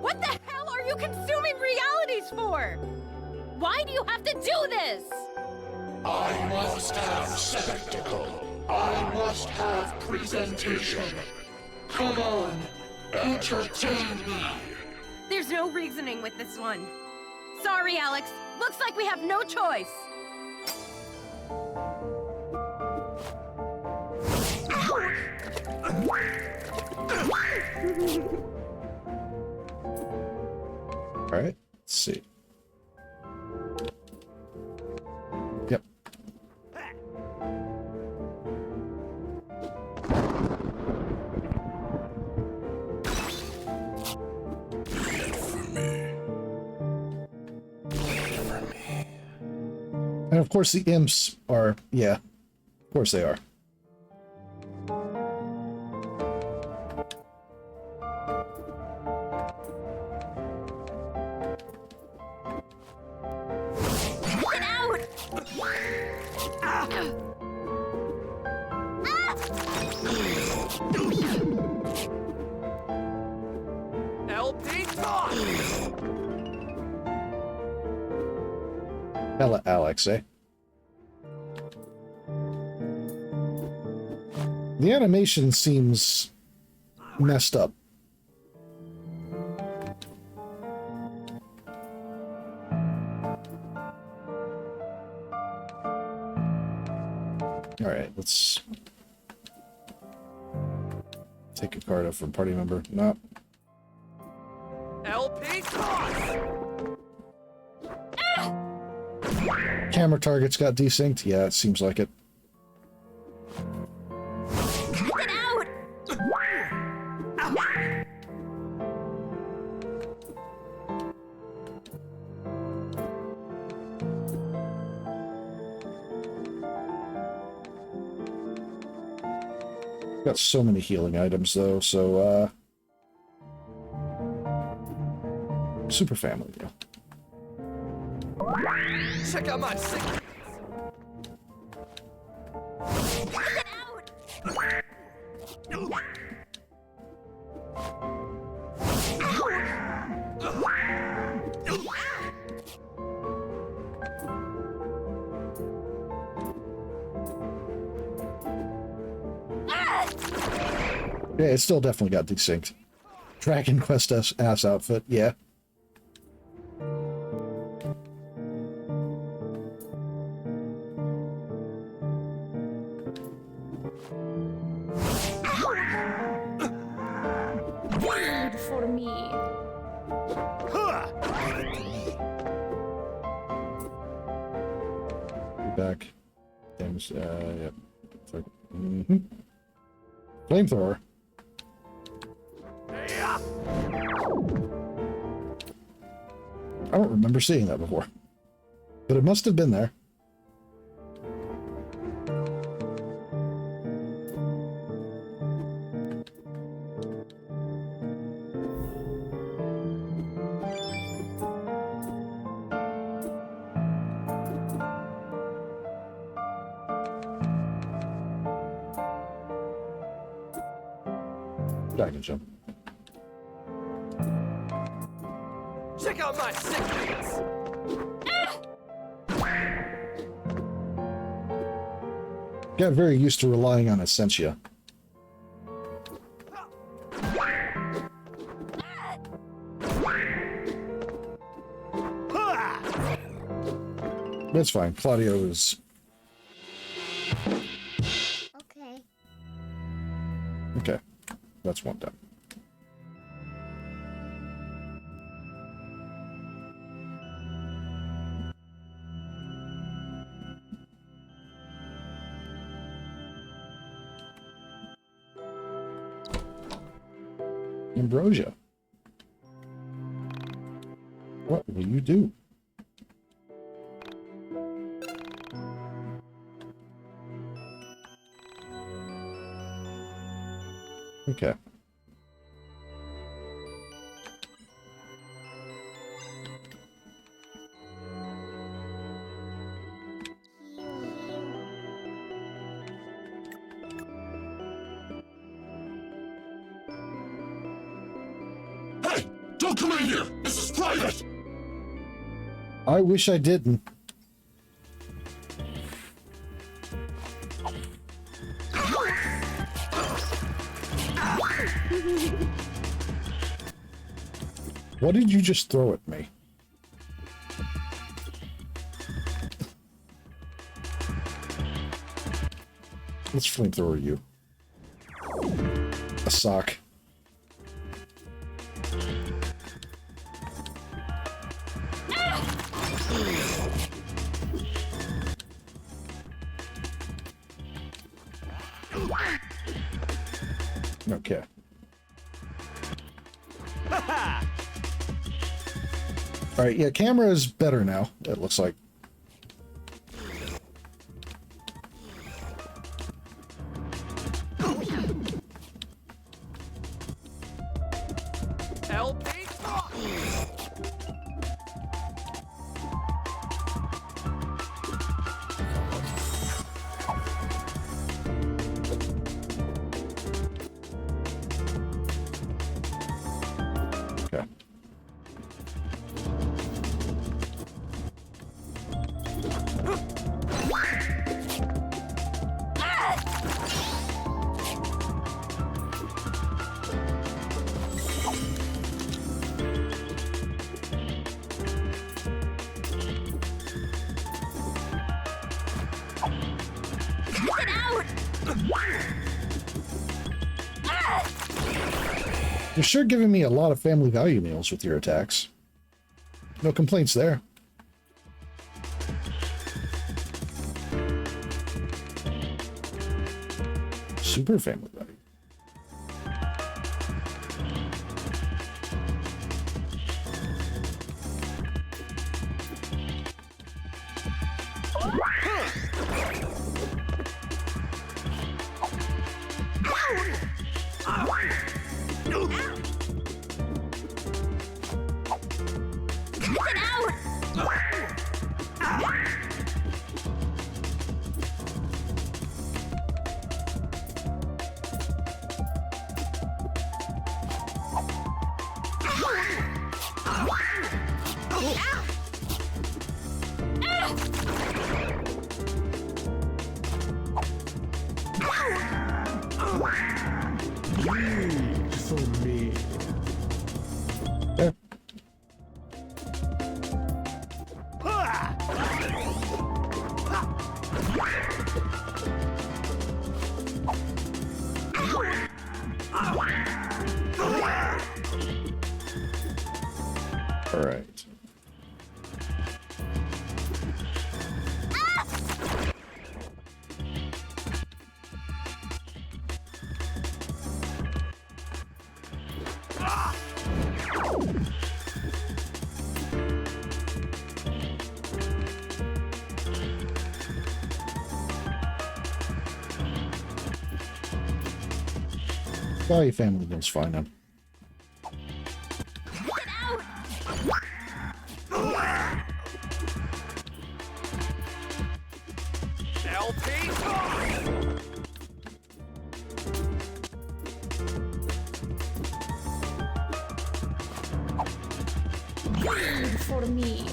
What the hell are you consuming realities for? Why do you have to do this? I must have spectacle. I must have presentation. Come on, entertain me. There's no reasoning with this one. Sorry, Alex. Looks like we have no choice. Alright, let's see. Yep. And of course the imps are, yeah, of course they are. Get out! LP talk! Hella Alex, eh? The animation seems messed up. Alright, let's take a card up from party member. No. LP talk! Camera targets got desynced? Yeah, it seems like it. Get out! Got so many healing items though, so super family deal. Check out my secret. Get out! Yeah, it still definitely got desynced. Dragon Quest ass outfit, yeah. Good for me. Be back. Damage, yep. Mm-hmm. Flamethrower. I don't remember seeing that before. But it must have been there. I can jump. Check out my secrets! Got very used to relying on Essentia. That's fine. Claudio is... Okay. Okay. That's one done. Ambrosia. What will you do? Okay. Hey! Don't come in here! This is private! I wish I didn't. What did you just throw at me? Let's flamethrower you. a sock. Okay. All right, yeah, camera is better now, it looks like. Okay. You're sure giving me a lot of family value meals with your attacks. No complaints there. Super family value. So mean. Yeah. All right. Value family meal's fine now. For me.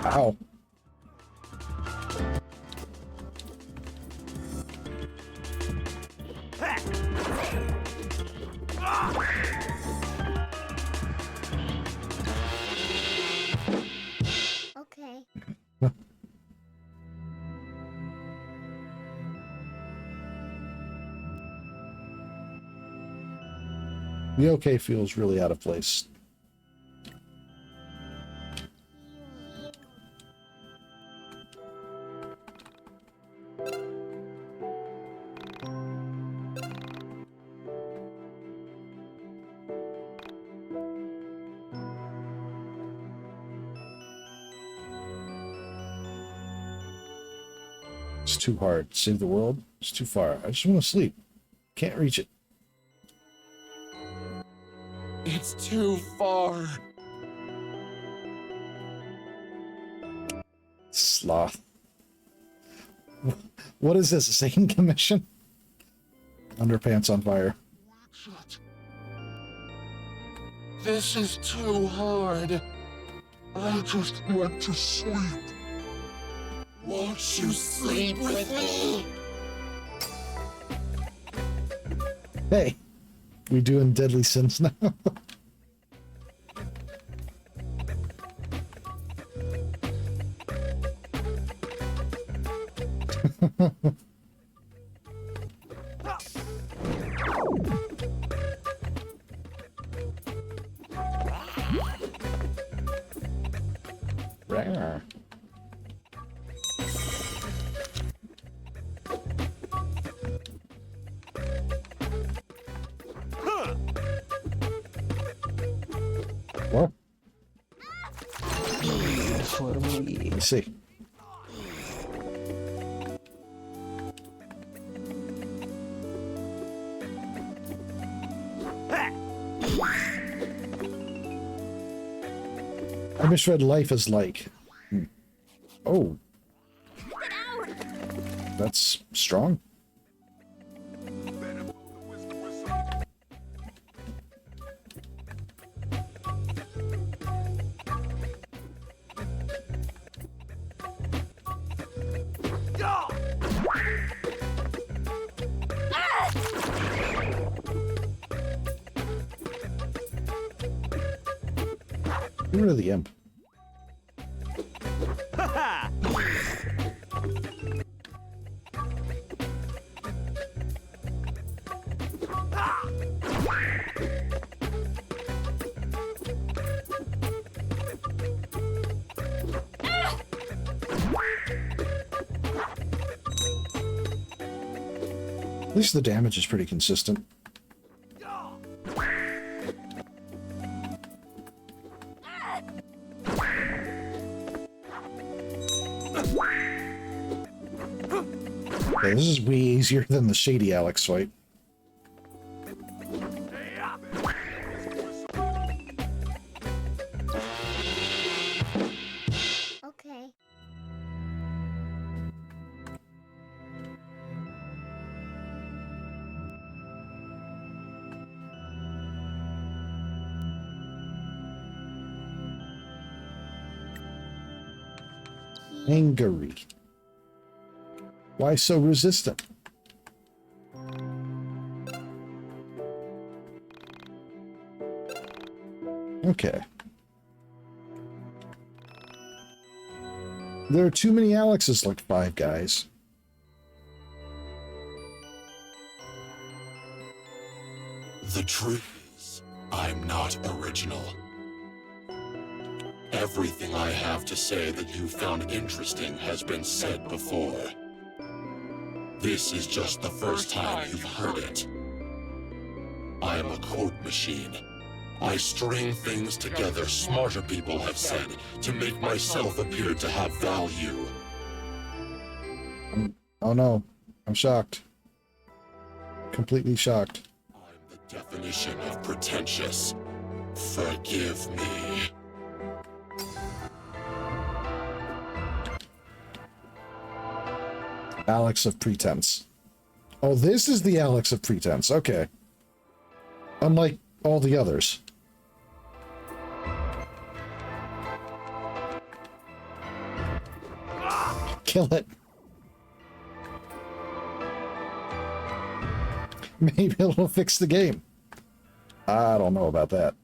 Ow. Okay. The okay feels really out of place. It's too hard. Save the world? It's too far. I just want to sleep. Can't reach it. It's too far. Sloth. What is this? A second commission? Underpants on fire. This is too hard. I just want to sleep. Won't you sleep with me? Hey, we doing deadly sins now? Rare. What? Let's see. I misread life as like. Oh. That's strong. Get rid of the imp. At least the damage is pretty consistent. Okay, this is way easier than the Shady Alex fight. Okay. Angry. Why so resistant? Okay. There are too many Alexes, like 5 guys. The truth is, I'm not original. Everything I have to say that you found interesting has been said before. This is just the first time you've heard it. I am a quote machine. I string things together smarter people have said to make myself appear to have value. Oh no, I'm shocked. Completely shocked. The definition of pretentious. Forgive me. Alex of Pretense. Oh, this is the Alex of Pretense. Okay. Unlike all the others. Kill it. Maybe it'll fix the game. I don't know about that.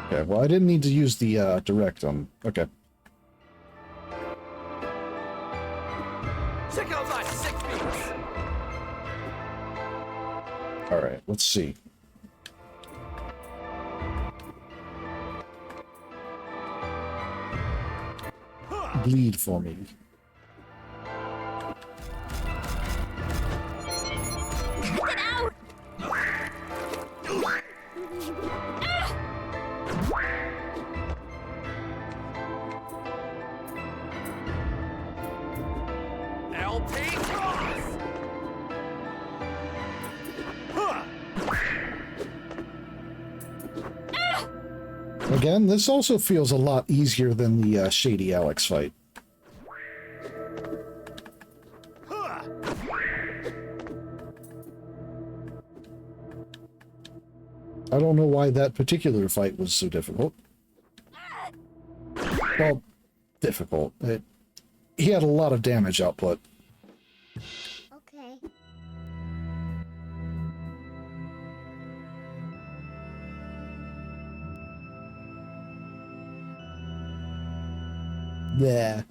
Okay, well, I didn't need to use the direct on. Okay. Check out my sick beats. All right, let's see. Bleed for me. Get out! LP cross! Again, this also feels a lot easier than the Shady Alex fight. I don't know why that particular fight was so difficult. Well, difficult. He had a lot of damage output. Okay. Yeah.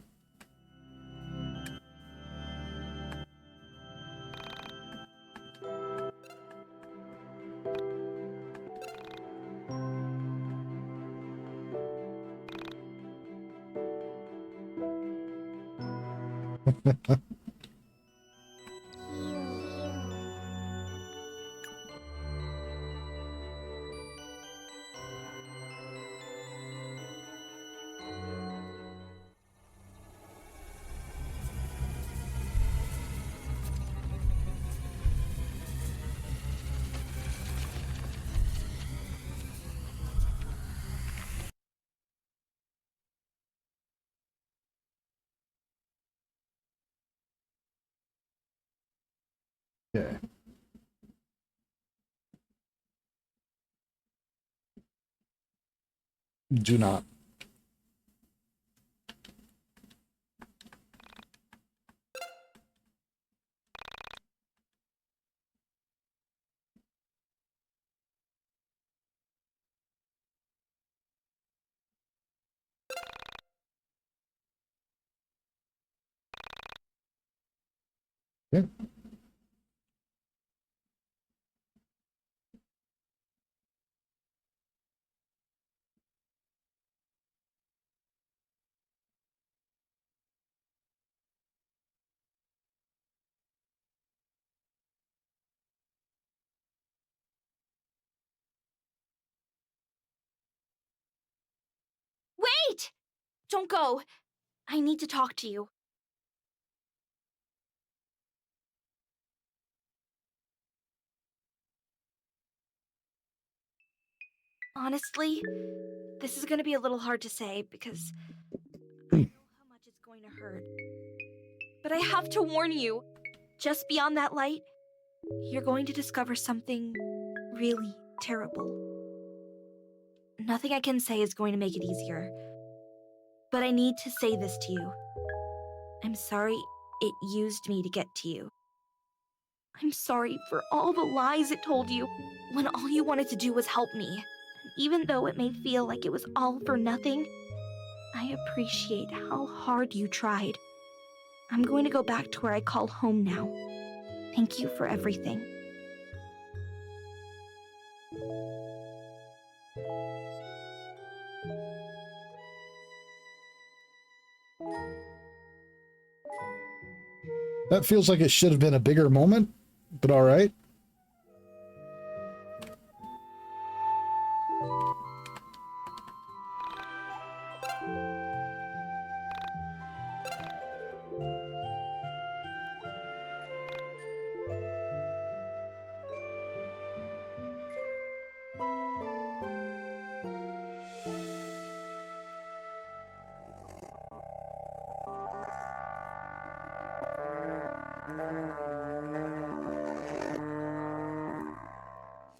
Okay. Do not. Yeah. Wait! Don't go. I need to talk to you. Honestly, this is gonna be a little hard to say because I know how much it's going to hurt. But I have to warn you, just beyond that light, you're going to discover something really terrible. Nothing I can say is going to make it easier. But I need to say this to you. I'm sorry it used me to get to you. I'm sorry for all the lies it told you when all you wanted to do was help me. And even though it may feel like it was all for nothing, I appreciate how hard you tried. I'm going to go back to where I call home now. Thank you for everything. That feels like it should have been a bigger moment, but all right.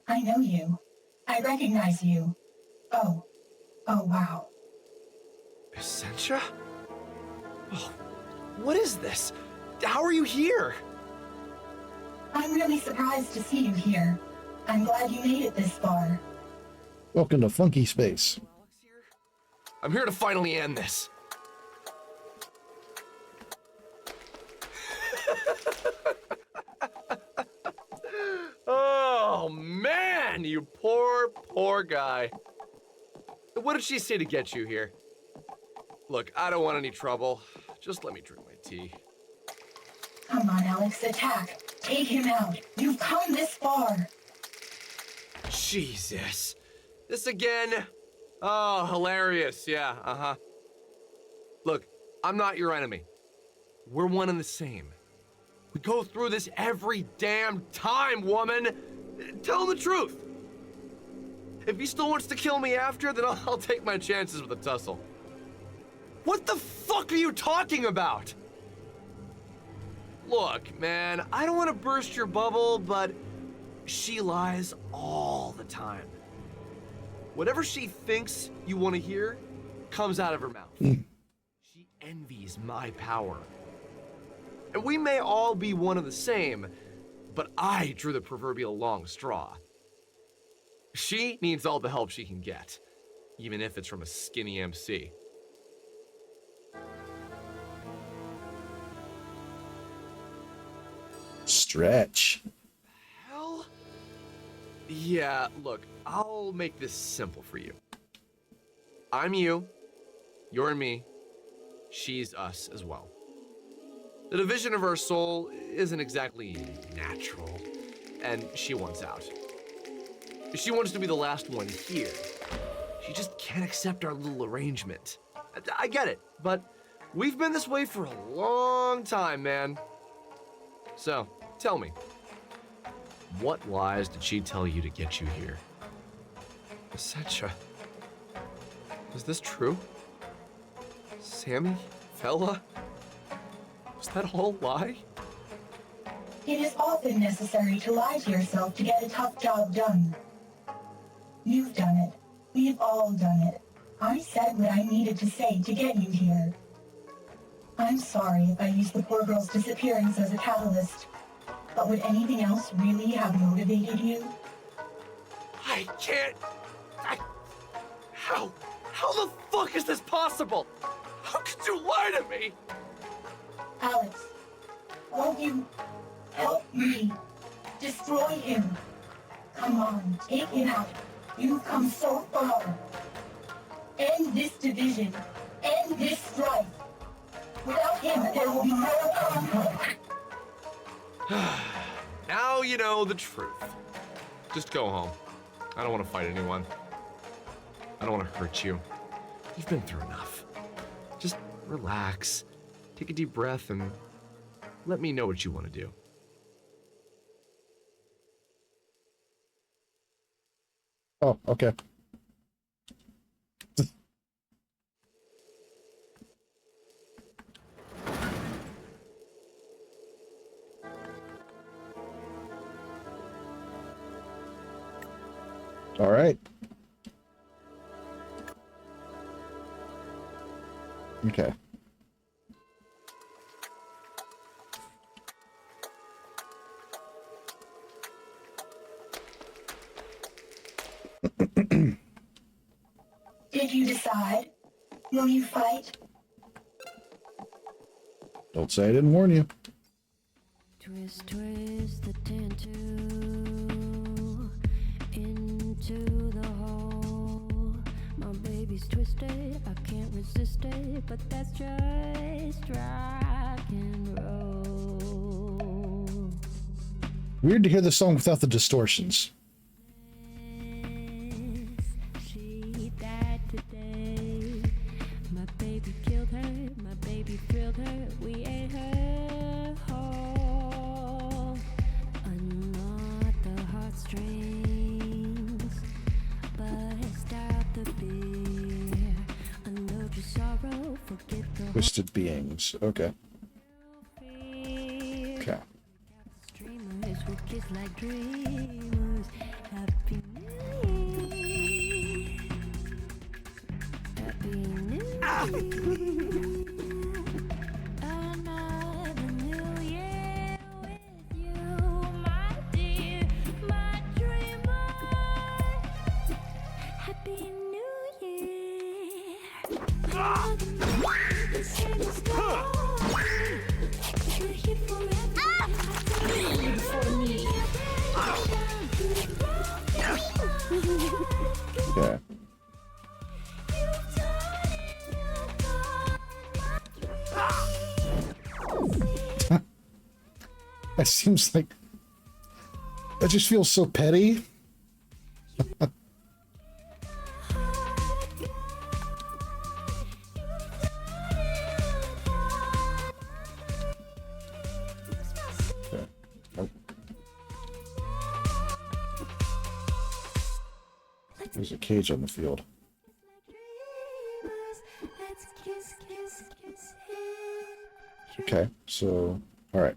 I know you. I recognize you. Oh wow. Essentia? Oh, what is this? How are you here? I'm really surprised to see you here. I'm glad you made it this far. Welcome to Funky Space. I'm here to finally end this. Oh, man, you poor guy. What did she say to get you here? Look, I don't want any trouble. Just let me drink my tea. Come on, Alex, attack. Take him out. You've come this far. Jesus. This again? Oh, hilarious. Yeah, uh-huh. Look, I'm not your enemy. We're one and the same. We go through this every damn time, woman. Tell him the truth. If he still wants to kill me after, then I'll take my chances with a tussle. What the fuck are you talking about? Look, man, I don't want to burst your bubble, but she lies all the time. Whatever she thinks you want to hear comes out of her mouth. She envies my power. And we may all be one and the same, but I drew the proverbial long straw. She needs all the help she can get, even if it's from a skinny MC. Stretch. Hell? Yeah, look, I'll make this simple for you. I'm you, you're me, she's us as well. The division of our soul isn't exactly natural, and she wants out. She wants to be the last one here. She just can't accept our little arrangement. I get it, but we've been this way for a long time, man. So, tell me, what lies did she tell you to get you here? Secha, is this true? Sammy? Fella? Was that all lie? It is often necessary to lie to yourself to get a tough job done. You've done it. We've all done it. I said what I needed to say to get you here. I'm sorry if I used the poor girl's disappearance as a catalyst, but would anything else really have motivated you? I can't... How the fuck is this possible? How could you lie to me? Alex, won't you help me destroy him? Come on, take him out. You've come so far. End this division. End this strife. Without him, there will be no conflict. Now you know the truth. Just go home. I don't want to fight anyone. I don't want to hurt you. You've been through enough. Just relax. Take a deep breath and let me know what you want to do. Oh, okay. All right. Okay. Did you decide? Will you fight? Don't say I didn't warn you. Twist, twist the tattoo into the hole. My baby's twisted, I can't resist it, but that's just rock and roll. Weird to hear the song without the distortions. She died today. My baby killed her, my baby thrilled her, we ate her whole. Unknot the heartstrings, but stop the fear. Unload your sorrow, forget the Twisted beings. Okay. Okay. dreamers will kiss like dreamers. Happy New Year. Happy New Year. Another New Year with you, my dear, my dreamer. Happy New Year. The same story. You're here forever. For me. Okay. That seems like... That just feels so petty. There's a cage on the field. Okay, so, all right.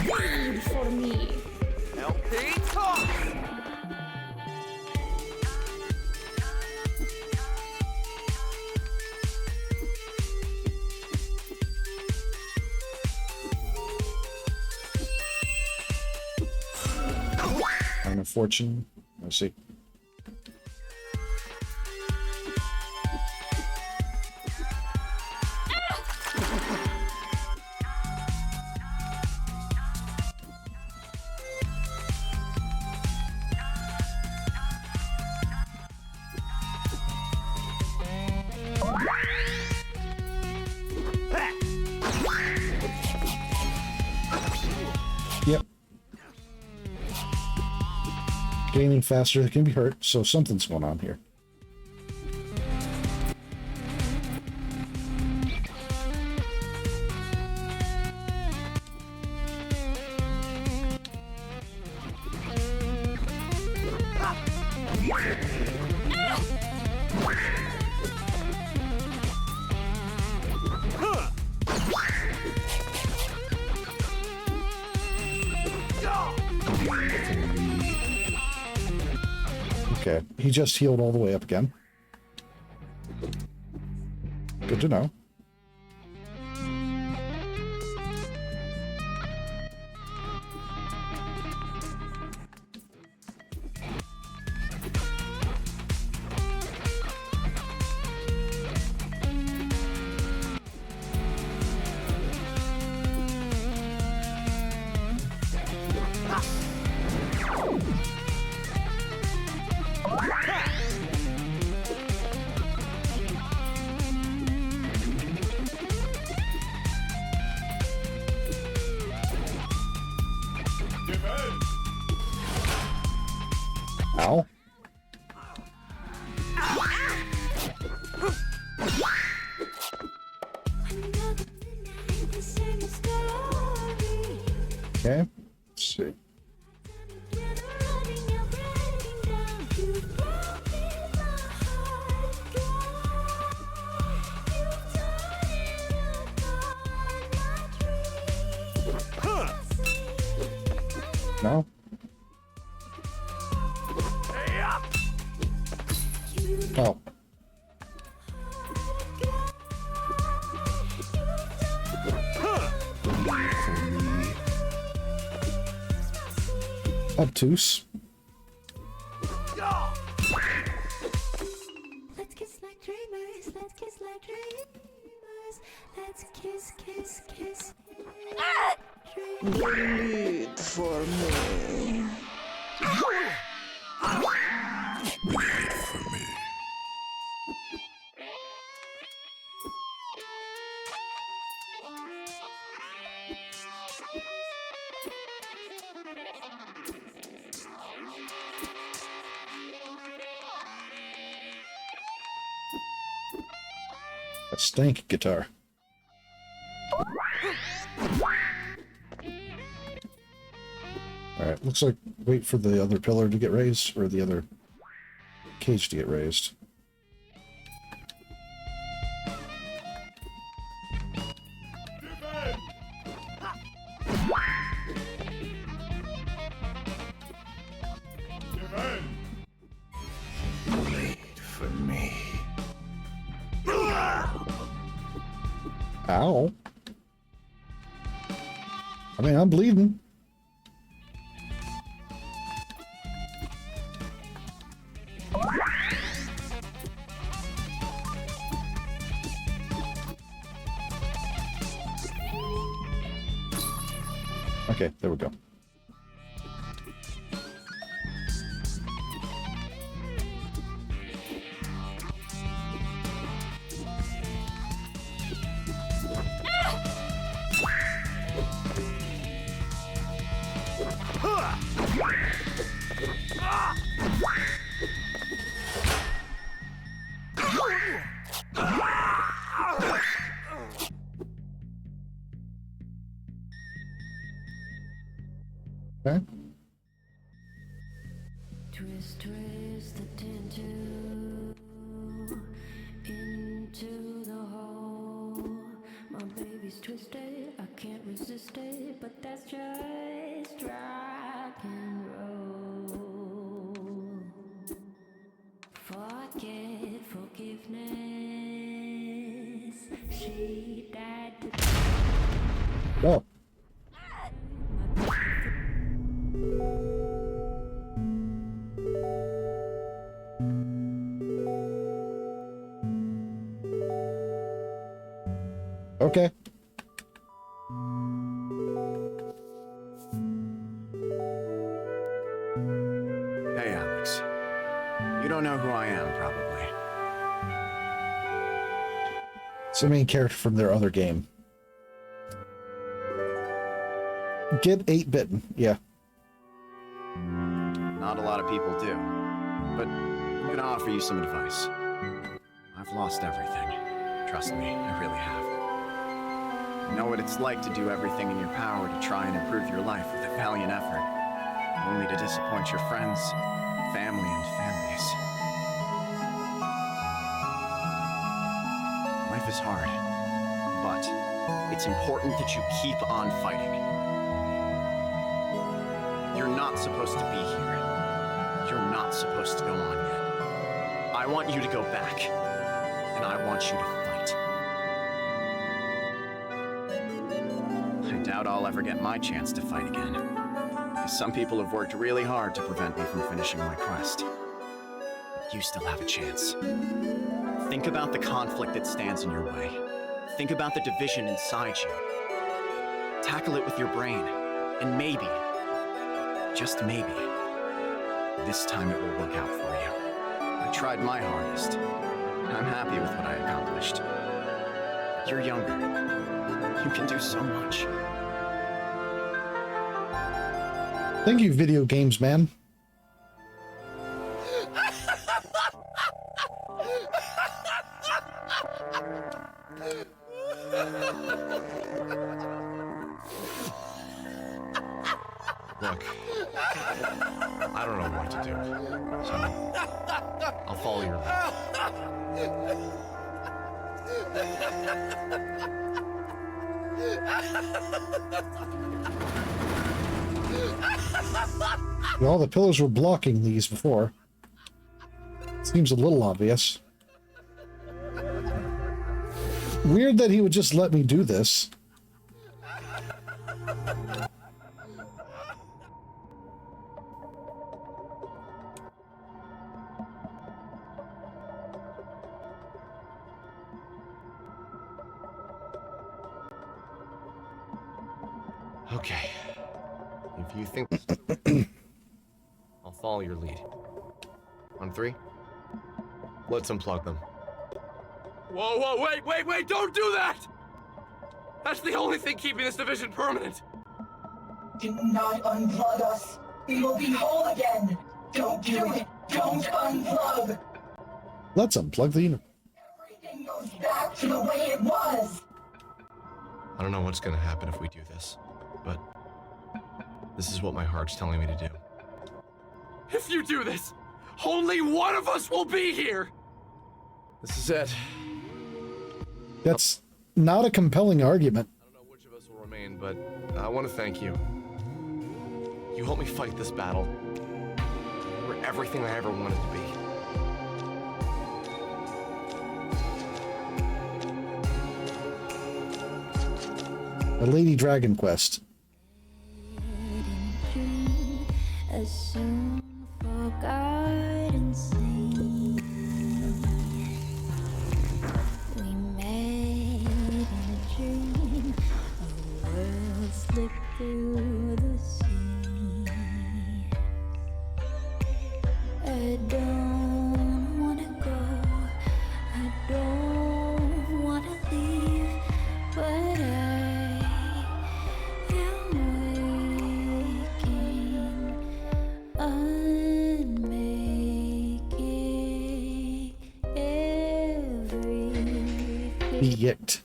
Wait for me. LP talk! Kind of fortune. Let's see. Yep. Gaining faster, it can be hurt, so something's going on here. Okay, he just healed all the way up again. Good to know. Ow. Okay, let's see. No? Oh. Obtuse. Let's kiss like dreamers. Let's kiss like dreamers. Let's kiss, kiss, kiss. Bleed for me. Wait for me. A stank guitar. Alright, looks like wait for the other pillar to get raised, or the other cage to get raised. Wait for me. Ow. I mean, I'm bleeding. Okay, there we go. Okay. Twist, twist the tattoo into the hole. My baby's twisted, I can't resist it, but that's just rock and roll. Forget forgiveness. She died to. Whoa. Okay. Hey, Alex. You don't know who I am, probably. It's the main character from their other game. Get 8-bitten, yeah. Not a lot of people do. But I'm gonna offer you some advice. I've lost everything. Trust me, I really have. I know what it's like to do everything in your power to try and improve your life with a valiant effort, only to disappoint your friends, family, and families. Life is hard, but it's important that you keep on fighting. You're not supposed to be here. You're not supposed to go on yet. I want you to go back, and I want you to fight. I doubt I'll ever get my chance to fight again, because some people have worked really hard to prevent me from finishing my quest. But you still have a chance. Think about the conflict that stands in your way. Think about the division inside you. Tackle it with your brain, and maybe, just maybe, this time it will work out for you. I tried my hardest. I'm happy with what I accomplished. You're younger. You can do so much. Thank you, video games, man. Look, I don't know what to do, so I'll follow your Well, the pillars were blocking these before. Seems a little obvious. Weird that he would just let me do this. Okay. If you think I'll follow your lead. On 3, let's unplug them. Whoa, whoa, wait, don't do that! That's the only thing keeping this division permanent. Do not unplug us. We will be whole again. Don't do it. Don't unplug. Let's unplug the unit. Everything goes back to the way it was. I don't know what's gonna happen if we do this, but this is what my heart's telling me to do. If you do this, only one of us will be here! This is it. That's not a compelling argument. I don't know which of us will remain, but I want to thank you. You helped me fight this battle. You were everything I ever wanted to be. A Lady Dragon Quest. A soon forgotten scene. We met in a dream. A world slipped through the sea. I don't wanna go. I don't wanna leave, but I am waking be yicked.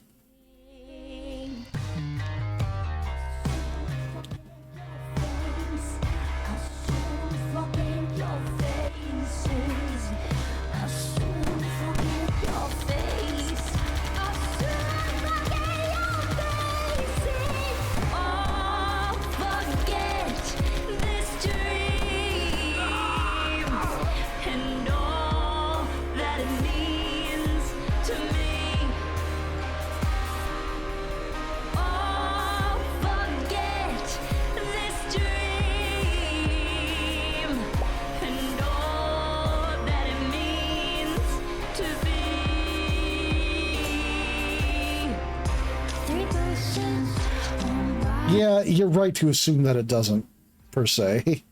Yeah, you're right to assume that it doesn't, per se.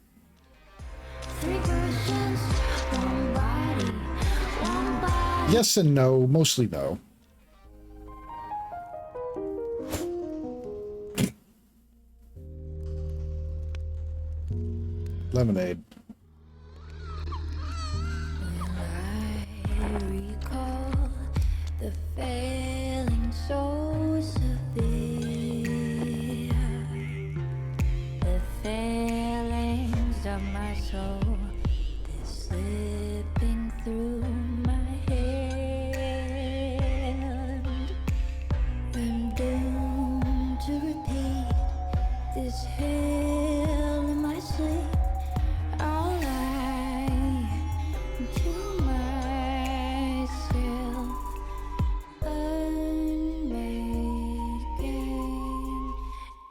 Yes and no, mostly no. Lemonade. I recall the failing so severe, the failings of my soul, they're slipping through my hand. I'm doomed to repeat this hell in my sleep. I'll lie to myself, unmaking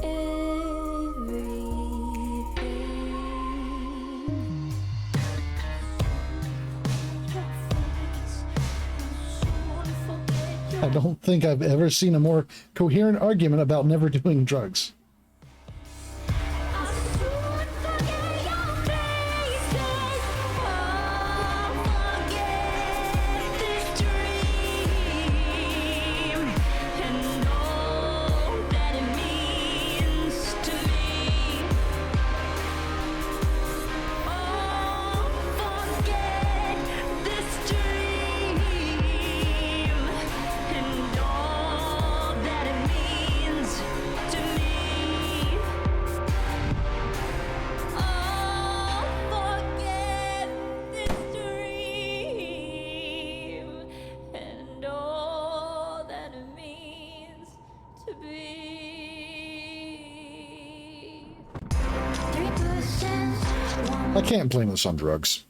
everything. I don't think I've ever seen a more coherent argument about never doing drugs. I can't blame this on drugs.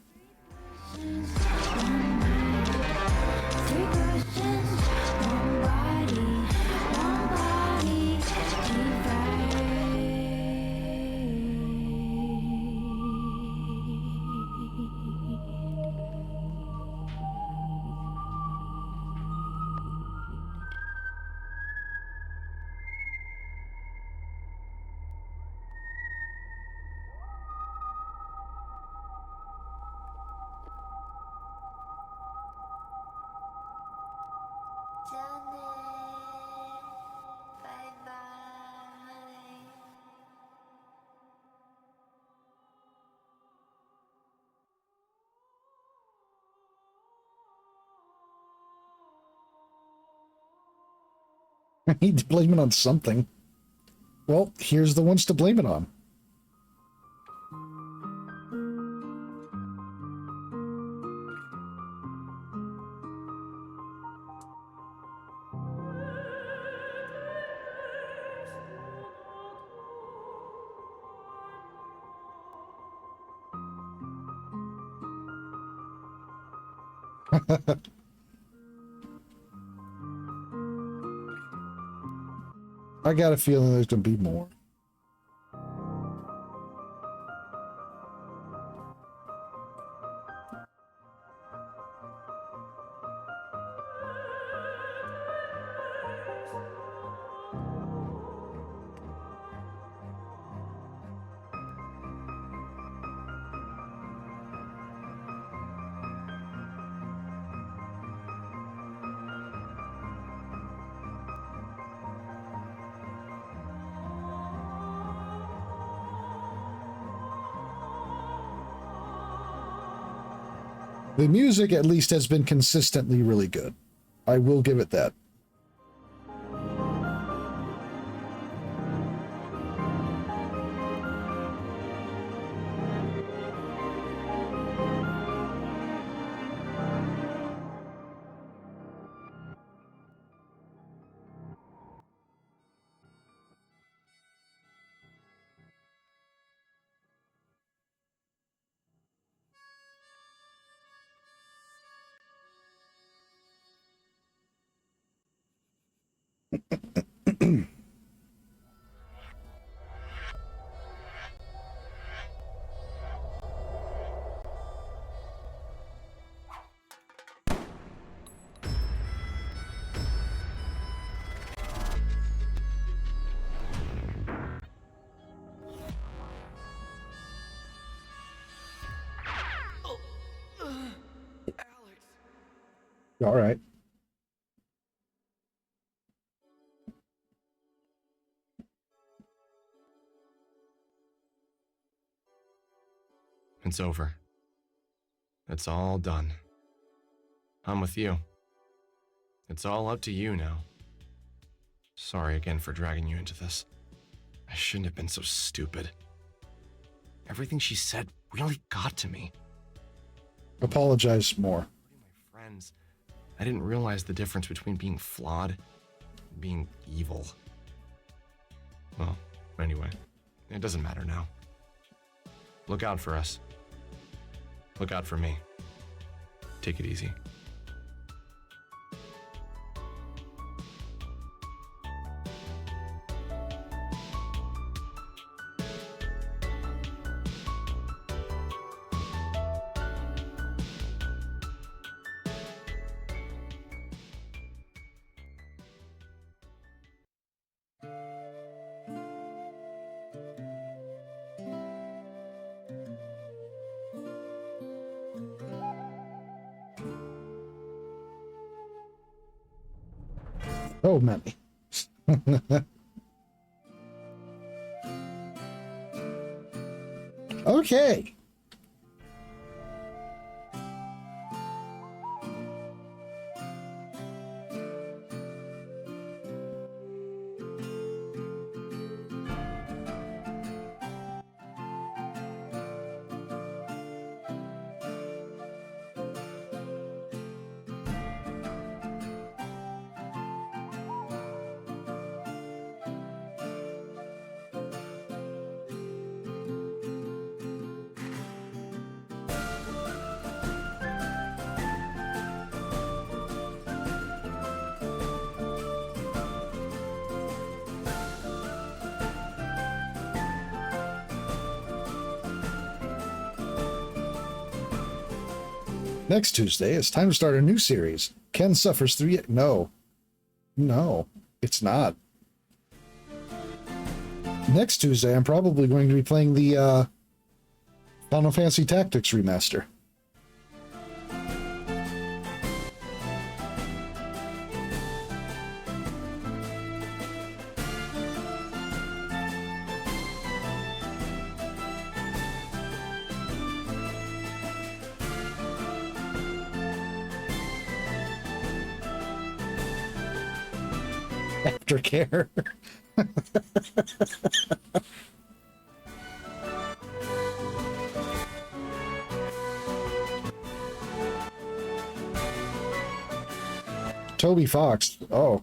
I need to blame it on something. Well, here's the ones to blame it on. I got a feeling there's going to be more. The music, at least, has been consistently really good. I will give it that. All right. It's over. It's all done. I'm with you. It's all up to you now. Sorry again for dragging you into this. I shouldn't have been so stupid. Everything she said really got to me. Apologize more. Friends, I didn't realize the difference between being flawed and being evil. Well, anyway, it doesn't matter now. Look out for us. Look out for me. Take it easy. Oh, many. Okay. Next Tuesday, it's time to start a new series. Ken suffers through. No, it's not. Next Tuesday, I'm probably going to be playing the Final Fantasy Tactics remaster. Aftercare. Toby Fox. Oh.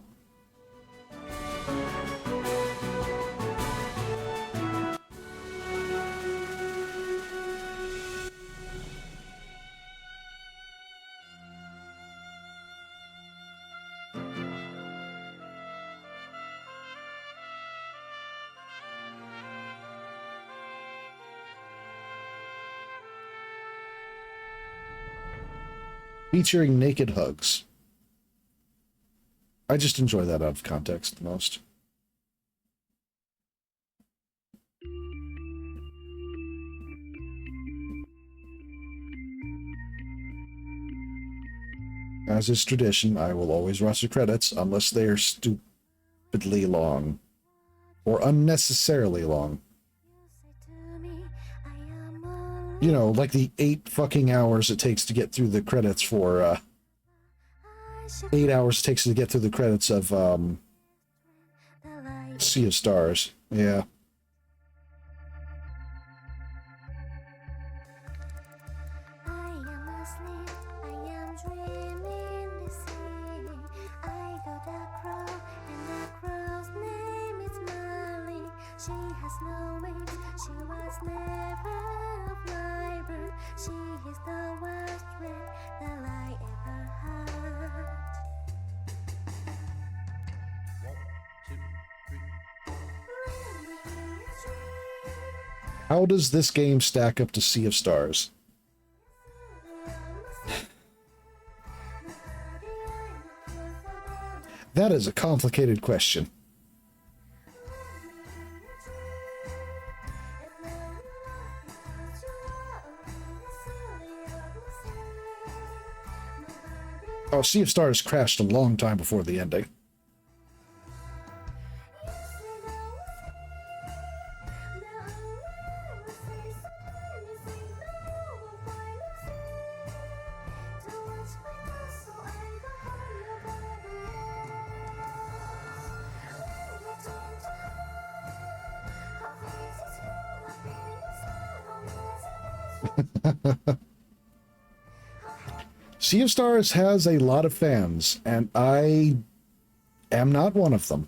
Featuring naked hugs. I just enjoy that out of context the most. As is tradition, I will always watch the credits unless they are stupidly long. Or unnecessarily long. You know, like the 8 fucking hours it takes to get through the credits for, 8 hours it takes to get through the credits of, Sea of Stars. Yeah. How does this game stack up to Sea of Stars? That is a complicated question. Oh, Sea of Stars crashed a long time before the ending. Sea of Stars has a lot of fans, and I am not one of them.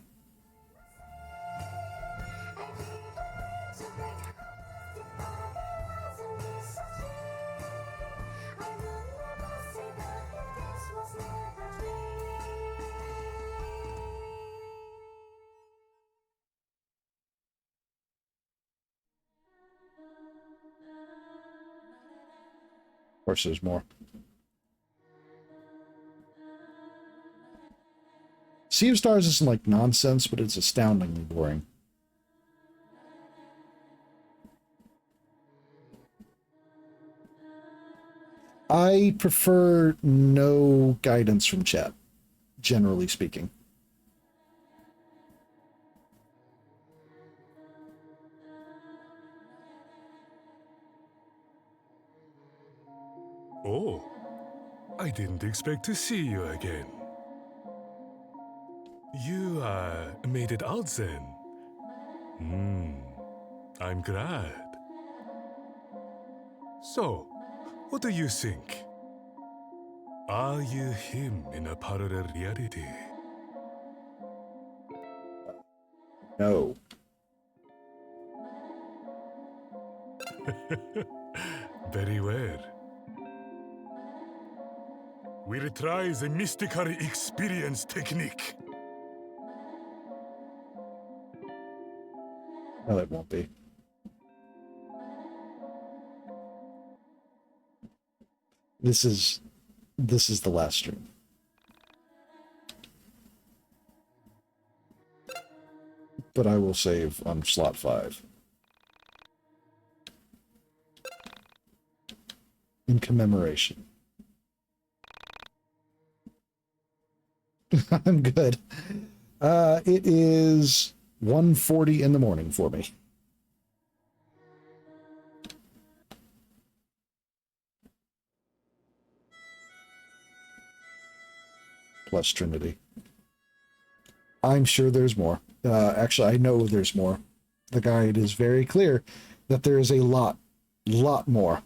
Of course, there's more. Sea of Stars isn't like nonsense, but it's astoundingly boring. I prefer no guidance from chat, generally speaking. Oh, I didn't expect to see you again. You, made it out then. I'm glad. So, what do you think? Are you him in a parallel reality? No. Very well. We'll try the mystical experience technique. No, it won't be. This is the last stream. But I will save on slot 5. In commemoration. I'm good. It is 1:40 in the morning for me. Plus Trinity. I'm sure there's more. Actually, I know there's more. The guide is very clear that there is a lot more.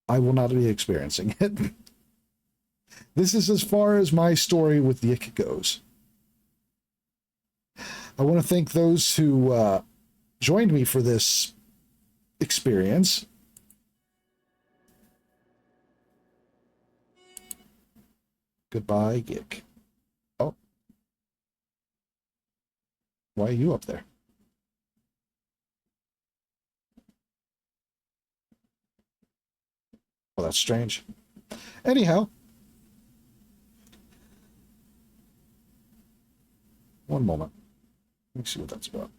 I will not be experiencing it. This is as far as my story with YIIK goes. I want to thank those who joined me for this experience. Goodbye, YIIK. Oh. Why are you up there? Well, that's strange. Anyhow. One moment. Let me see what that's about.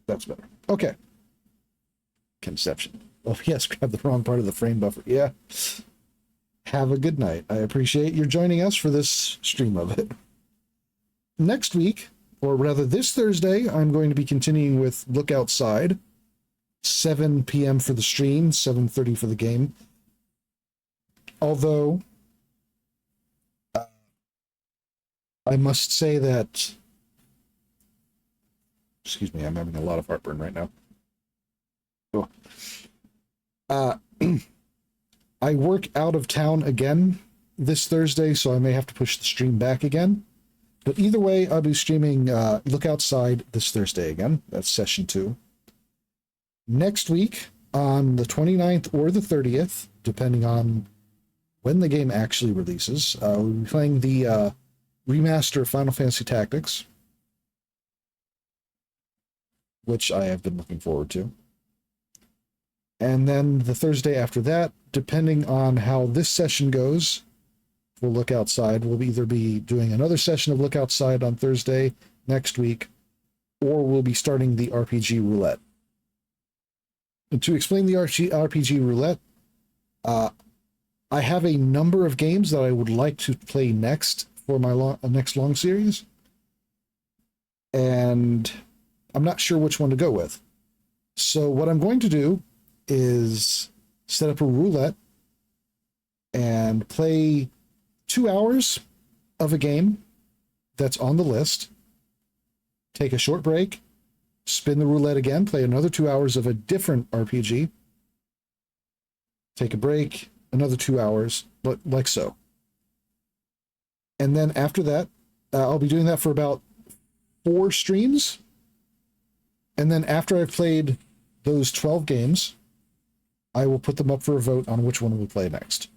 That's better. Okay. Conception. Oh, yes, grab the wrong part of the frame buffer. Yeah. Have a good night. I appreciate you joining us for this stream of it. Next week, or rather this Thursday, I'm going to be continuing with Look Outside. 7 p.m. for the stream, 7:30 for the game. Although, I must say that... Excuse me, I'm having a lot of heartburn right now. Oh. I work out of town again this Thursday, so I may have to push the stream back again. But either way, I'll be streaming Look Outside this Thursday again. That's session 2. Next week, on the 29th or the 30th, depending on when the game actually releases, we'll be playing the remaster of Final Fantasy Tactics, which I have been looking forward to. And then the Thursday after that, depending on how this session goes, we'll look outside. We'll either be doing another session of Look Outside on Thursday next week, or we'll be starting the RPG roulette. And to explain the RPG roulette, I have a number of games that I would like to play next for my next long series, and I'm not sure which one to go with. So what I'm going to do is set up a roulette and play 2 hours of a game that's on the list, take a short break, spin the roulette again, play another 2 hours of a different RPG, take a break, another 2 hours, but like so. And then after that, I'll be doing that for about 4 streams. And then after I've played those 12 games, I will put them up for a vote on which one we'll play next.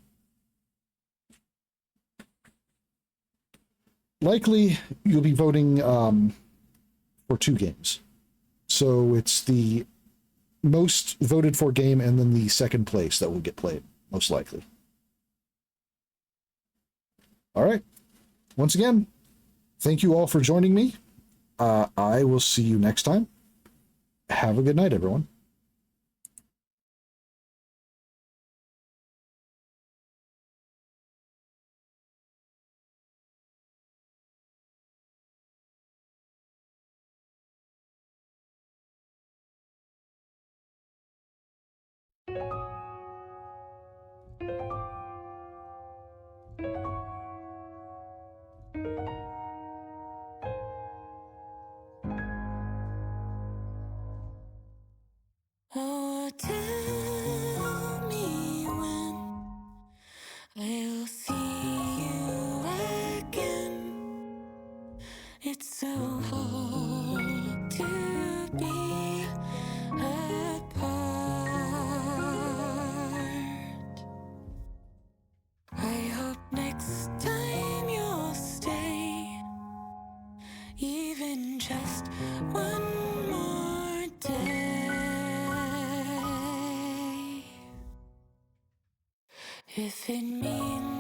Likely, you'll be voting for 2 games. So it's the most voted for game and then the second place that will get played, most likely. All right. Once again, thank you all for joining me. I will see you next time. Have a good night, everyone. Oh, tell me when I'll see you again. It's so hard to be apart. I hope next time you'll stay, even just one more day. If it means